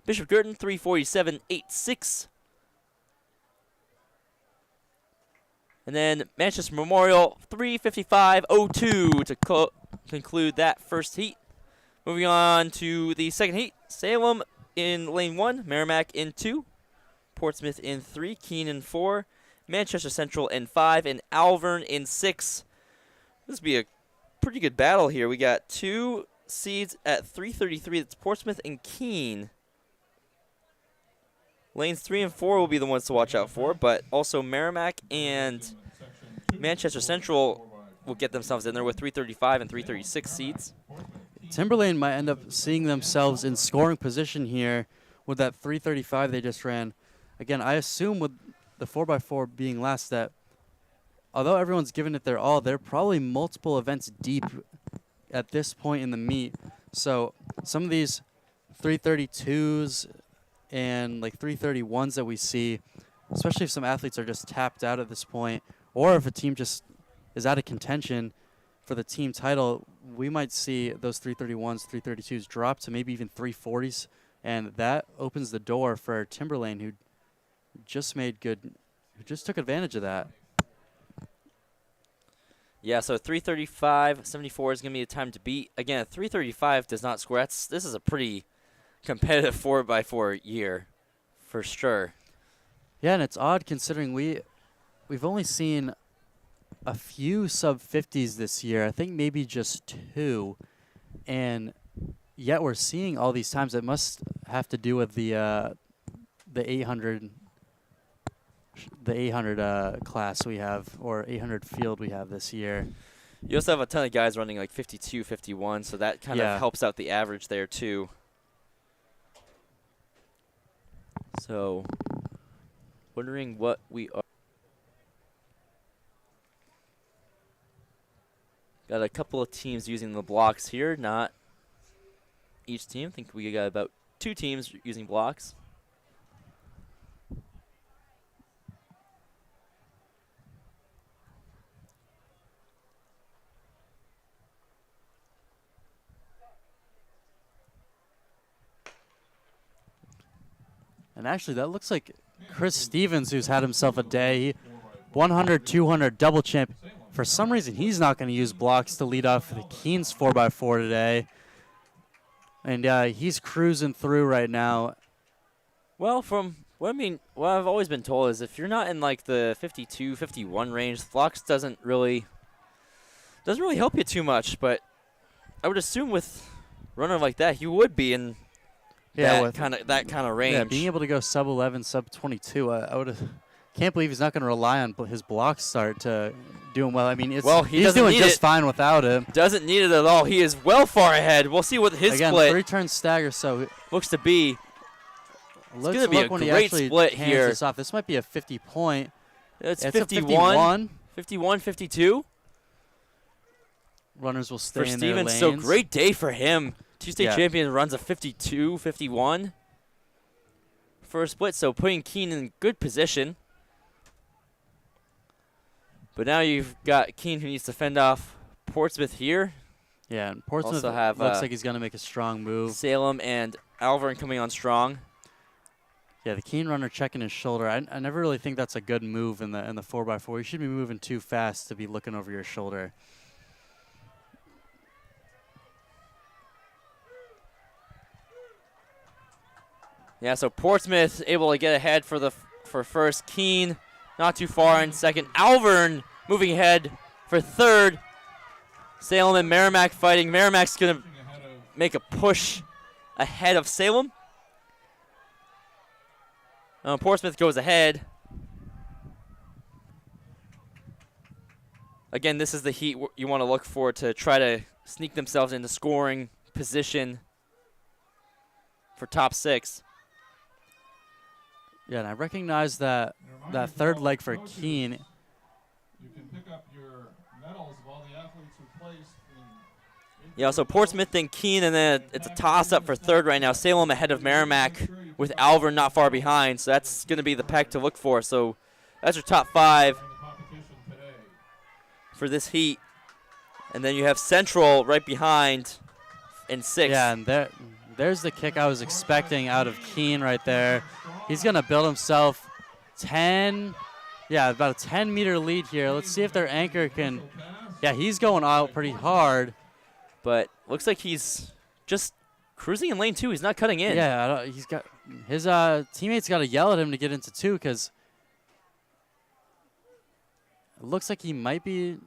Bishop Girton 347.86, and then Manchester Memorial 355.02 to conclude that first heat. Moving on to the second heat, Salem in lane 1, Merrimack in 2, Portsmouth in 3, Keene in 4, Manchester Central in 5, and Alvern in 6. This will be a pretty good battle here. We got 2 seeds at 333. That's Portsmouth and Keene. Lanes 3 and 4 will be the ones to watch out for, but also Merrimack and Manchester Central will get themselves in there with 335 and 336 seeds. Timberlane might end up seeing themselves in scoring position here with that 335 they just ran. Again, I assume with the 4x4 being last that although everyone's given it their all, they're probably multiple events deep at this point in the meet. So some of these 332s and like 331s that we see, especially if some athletes are just tapped out at this point, or if a team just is out of contention for the team title, we might see those 331s, 332s drop to maybe even 340s, and that opens the door for Timberlane, who just took advantage of that. Yeah, so 335.74 is going to be the time to beat. Again, 335 does not score. This is a pretty competitive 4x4 year, for sure. Yeah, and it's odd considering we've only seen a few sub-50s this year. I think maybe just 2, and yet we're seeing all these times. It must have to do with the 800 class we have, or 800 field we have this year. You also have a ton of guys running like 52, 51, so that kind of helps out the average there too. So, wondering what we are. Got a couple of teams using the blocks here, not each team. I think we got about 2 teams using blocks. And actually, that looks like Chris Stevens, who's had himself a day. 100, 200 double champ. For some reason, he's not going to use blocks to lead off the Keene's 4x4 today. And he's cruising through right now. Well, from what I've always been told is if you're not in like the 52, 51 range, blocks doesn't really help you too much. But I would assume with runner like that, he would be in that kind of range. Yeah, being able to go sub 11, sub 22, can't believe he's not going to rely on his block start to do him well. I mean, he's doing just fine without him. Doesn't need it at all. He is well far ahead. We'll see what his split 3-turn stagger, so looks to be. It's going to be a when he great actually split hands here. This off. This might be a 50-point. It's a 51, 51, 52. Runners will stay For in their Stevens, lanes. so great day for him. Two-state Yeah. champion runs a 52, 51 for a split, so putting Keene in good position. But now you've got Keene who needs to fend off Portsmouth here. Yeah, and Portsmouth Also have, looks like he's going to make a strong move. Salem and Alvern coming on strong. Yeah, the Keene runner checking his shoulder. I never really think that's a good move in the 4x4. You should be moving too fast to be looking over your shoulder. Yeah, so Portsmouth able to get ahead for first. Keene not too far in second. Alvern moving ahead for third. Salem and Merrimack fighting. Merrimack's going to make a push ahead of Salem. Portsmouth goes ahead. Again, this is the heat you want to look for to try to sneak themselves into scoring position for top 6. Yeah, and I recognize that third leg for Keene. You can pick up your medals of all the athletes who placed. Yeah, so Portsmouth and Keene, and then it's a toss-up for third right now. Salem ahead of Merrimack with Alvern not far behind, so that's going to be the pack to look for. So that's your top 5 for this heat. And then you have Central right behind in 6th. Yeah, and there's the kick I was expecting out of Keene right there. He's going to build himself about a 10-meter lead here. Let's see if their anchor can. Yeah, he's going out pretty hard. But looks like he's just cruising in lane 2. He's not cutting in. Yeah, he's got his teammates got to yell at him to get into 2 because it looks like he might be.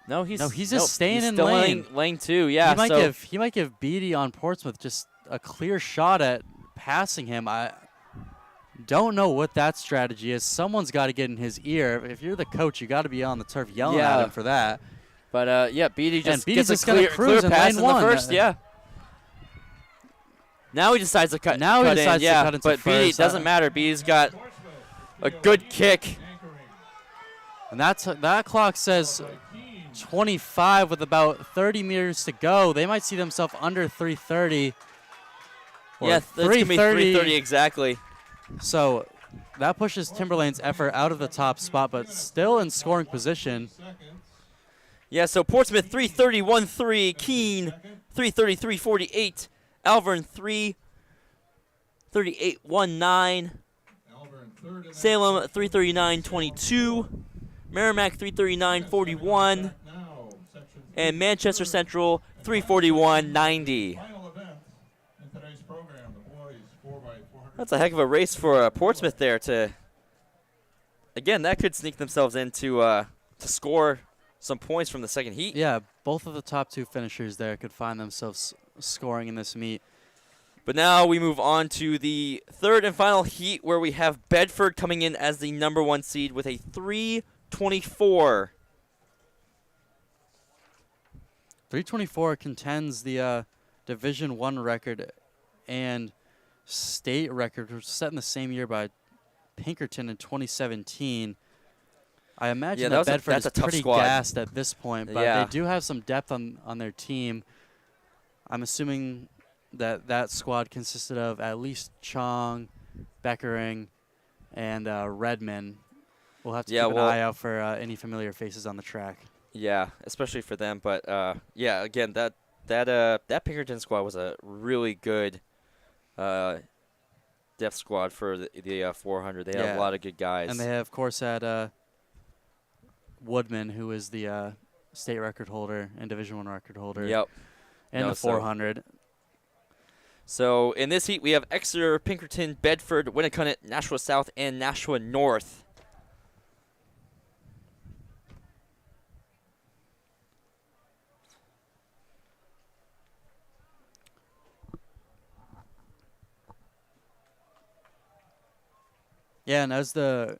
No, he's just staying in still lane. Lane 2. Yeah, he might give Beatty on Portsmouth just a clear shot at passing him. I don't know what that strategy is. Someone's got to get in his ear. If you're the coach, you got to be on the turf yelling at him for that. But Beatty just gets a clear pass in the one. first. Yeah. Now he decides to cut. Now he decides to cut into but first. Beatty doesn't matter. Beatty's got a good kick. And that clock says 25 with about 30 meters to go. They might see themselves under 3:30. Yeah, it's going to be 3:30 exactly. So that pushes Timberlane's effort out of the top spot, but still in scoring position. Yeah, so Portsmouth 3:31.3, Keene 3:33.48, Alvern 3:38.19, Salem 3:39.22, Merrimack 3:39.41, and Manchester Central 3:41.90. That's a heck of a race for Portsmouth there to. Again, that could sneak themselves into to score some points from the second heat. Yeah, both of the top 2 finishers there could find themselves scoring in this meet. But now we move on to the third and final heat where we have Bedford coming in as the number 1 seed with a 3:24. 3:24 contends the Division 1 record and state record, which was set in the same year by Pinkerton in 2017. I imagine that Bedford is pretty gassed at this point, but they do have some depth on their team. I'm assuming that squad consisted of at least Chong, Beckering, and Redmond. We'll have to keep an eye out for any familiar faces on the track. Yeah, especially for them. But again, that Pinkerton squad was a really good depth squad for the 400. They have a lot of good guys. And they, of course, had Woodman, who is the state record holder and Division 1 record holder. Yep. And the 400. So in this heat, we have Exeter, Pinkerton, Bedford, Winnacunnet, Nashua South, and Nashua North. Yeah, and as the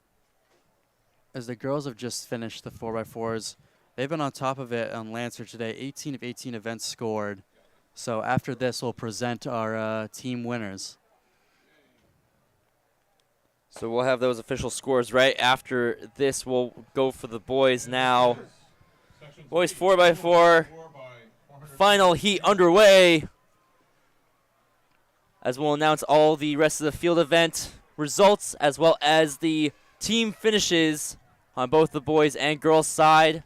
girls have just finished the 4x4s, they've been on top of it on Lancer today. 18 of 18 events scored. So after this, we'll present our team winners. So we'll have those official scores right after this. We'll go for the boys now. Boys 4x4. Final heat underway. As we'll announce all the rest of the field event results as well as the team finishes on both the boys and girls side.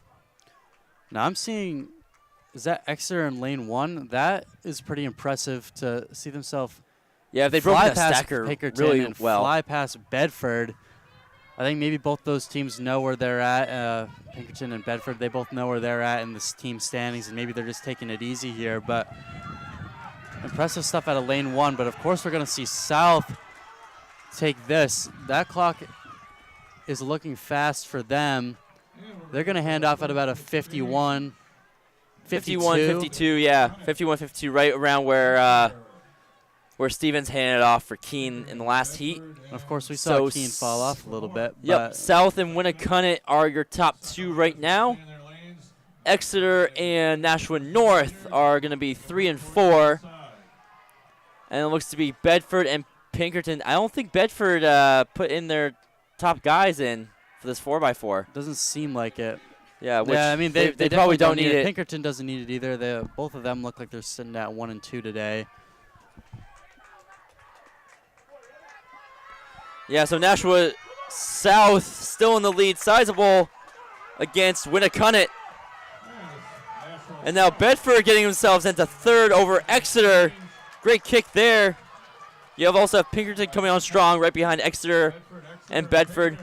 Now I'm seeing is that Exeter in lane 1? That is pretty impressive to see themselves Yeah, they broke fly that past stacker Pinkerton really and well. fly past Bedford. I think maybe both those teams know where they're at. Pinkerton and Bedford, they both know where they're at in this team standings, and maybe they're just taking it easy here. But impressive stuff out of lane 1. But, of course, we're going to see South take this. That clock is looking fast for them. They're going to hand off at about a 51. 51-52, yeah. 51-52, right around where Stevens handed off for Keene in the last heat. Of course, we saw So Keene fall off a little bit. Yep, But South and Winnicott are your top 2 right now. Exeter and Nashua North are going to be 3 and 4. And it looks to be Bedford and Pinkerton. I don't think Bedford put in their top guys in for this 4x4. doesn't seem like it. Yeah, which I mean, they probably definitely don't need it. Pinkerton doesn't need it either. Both of them look like they're sitting at 1 and 2 today. Yeah, so Nashua South still in the lead, sizable against Winnicott. And now Bedford getting themselves into 3rd over Exeter. Great kick there. You also have Pinkerton coming on strong right behind Exeter and Bedford.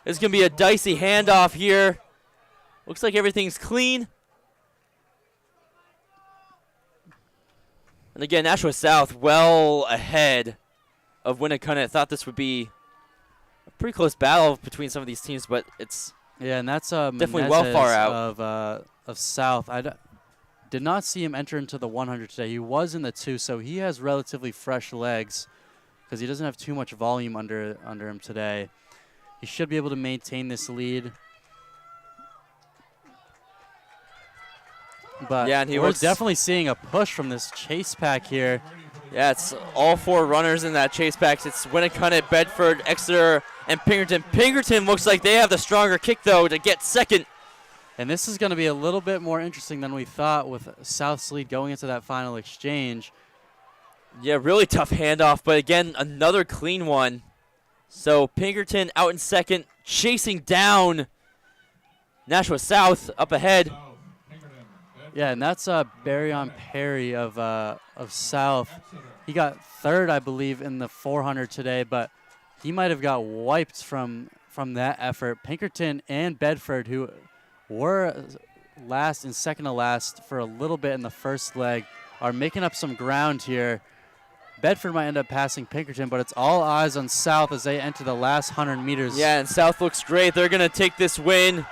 It's going to be a dicey handoff here. Looks like everything's clean. And again, Nashua South well ahead of Winnicott. Thought this would be a pretty close battle between some of these teams, but it's and that's definitely well far out of South. Did not see him enter into the 100 today. He was in the 2, so he has relatively fresh legs because he doesn't have too much volume under him today. He should be able to maintain this lead. But yeah, and we're definitely seeing a push from this chase pack here. Yeah, it's all 4 runners in that chase pack. It's Winnicott, Bedford, Exeter, and Pinkerton. Pinkerton looks like they have the stronger kick, though, to get 2nd. And this is going to be a little bit more interesting than we thought with South's lead going into that final exchange. Yeah, really tough handoff, but again, another clean one. So Pinkerton out in 2nd, chasing down Nashua South up ahead. Yeah, and that's Barryon Perry of South. He got 3rd, I believe, in the 400 today, but he might have got wiped from that effort. Pinkerton and Bedford, who were last and second to last for a little bit in the first leg, are making up some ground here. Bedford might end up passing Pinkerton, but it's all eyes on South as they enter the last 100 meters. Yeah, and South looks great. They're going to take this win.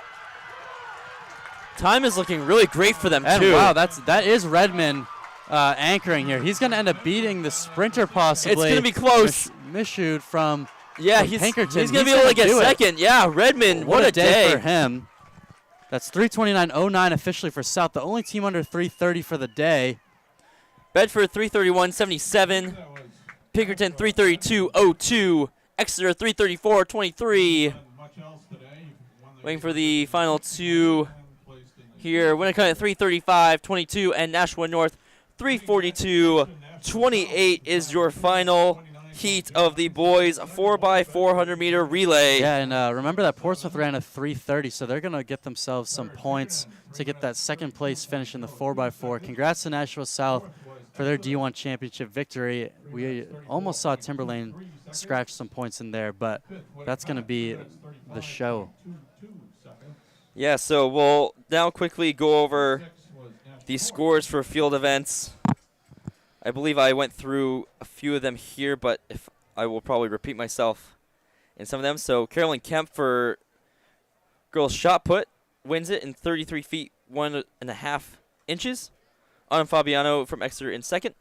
Time is looking really great for them, too. Wow, that is Redmond anchoring here. He's going to end up beating the sprinter possibly. It's going to be close. Mishued from Pinkerton. Pinkerton. He's going to be able to get 2nd. Yeah, Redmond, what a day for him. That's 3:29.09 officially for South, the only team under 3:30 for the day. Bedford 3:31.77. Pinkerton 3:32.02. Exeter 3:34.23. Waiting for the final 2 here. Winnicott at 3:35.22 and Nashua North 3:42.28 is your final heat of the boys 4x400 meter relay. Yeah, and remember that Portsmouth ran a 3:30, so they're going to get themselves some points to get that 2nd place finish in the 4x4. Congrats to Nashua South for their D1 championship victory. We almost saw Timberlane scratch some points in there, but that's going to be the show. Yeah, so we'll now quickly go over the scores for field events. I believe I went through a few of them here, but if I will probably repeat myself in some of them. So Carolyn Kemp for girls shot put wins it in 33 feet 1.5 inches. Autumn Fabiano from Exeter in 2nd.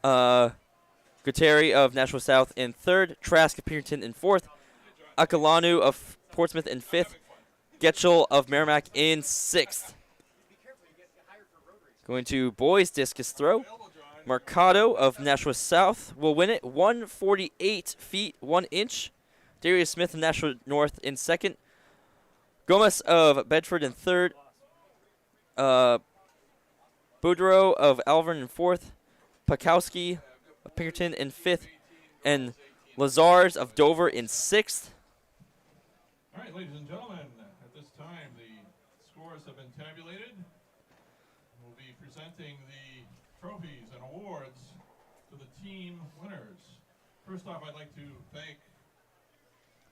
Guterri of Nashua South in 3rd. Trask of Pinkerton in 4th. Akalanu of Portsmouth in 5th. Getchell of Merrimack in 6th. Going to boys discus throw. Mercado of Nashua South will win it. 148 feet 1 inch. Darius Smith of Nashua North in 2nd. Gomez of Bedford in 3rd. Boudreau of Alvern in 4th. Pakowski of Pinkerton in 5th. And Lazars of Dover in 6th. All right, ladies and gentlemen, at this time, the scores scores have been tabulated. We'll be presenting the trophies and awards to the team winners. First off, I'd like to thank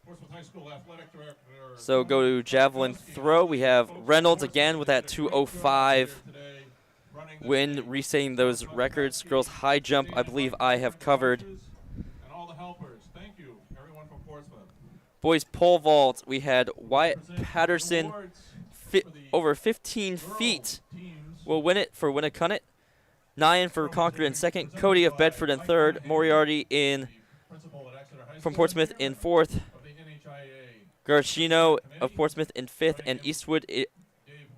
Portsmouth High School Athletic Director. So go to javelin throw. We have Reynolds again with that 205 win, resetting those records. Girls high jump, I believe I have covered. And all the helpers. Thank you, everyone from Portsmouth. Boys pole vault, we had Wyatt Present Patterson, awards for the over 15 girl feet. teams. Will win it for Winnicott. Nyan for Concord in second. Cody of Bedford in third. Moriarty in Principal at Exeter High from School, Portsmouth in fourth. of the NHIAA. Garcino of Portsmouth in fifth. And Eastwood Dave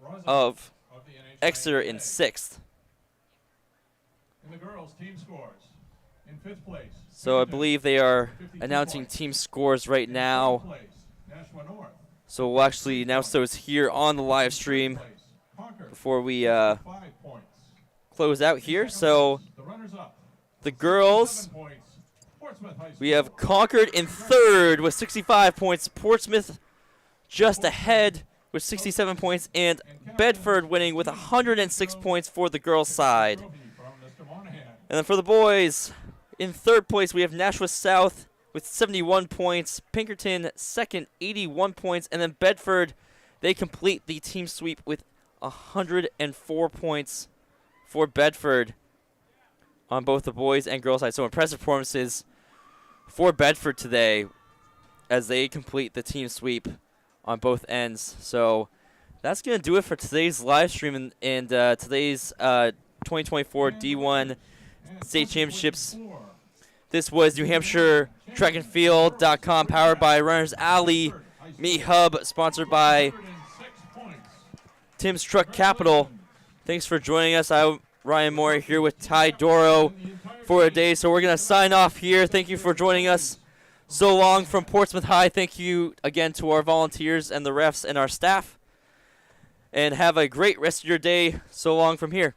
Rosa of the NHIAA. Exeter in sixth. In the girls' team scores. In fifth place. So I believe they are announcing team scores right now. Fourth place, Nashua North. So we'll actually announce those here on the live stream Place, Concord, before we 5 points. close out here. So The runners-up. the girls, 7 points. Portsmouth High School. we have Concord in third with 65 points. Portsmouth just ahead with 67 points. And Bedford winning with 106 points for the girls' side. Trophy from Mr. Monahan. And then for the boys, in third place, we have Nashua South with 71 points. Pinkerton second, 81 points. And then Bedford, they complete the team sweep with 104 points for Bedford on both the boys and girls side. So impressive performances for Bedford today as they complete the team sweep on both ends. So that's going to do it for today's live stream and today's 2024 D1 State Championships. This was New Hampshire Trackandfield.com, powered by Runners Alley Meet Hub, sponsored by 106 points. Tim's Truck Capital. Thanks for joining us. I'm Ryan Moore here with Ty Doro for a day. So we're going to sign off here. Thank you for joining us. So long from Portsmouth High. Thank you again to our volunteers and the refs and our staff. And have a great rest of your day. So long from here.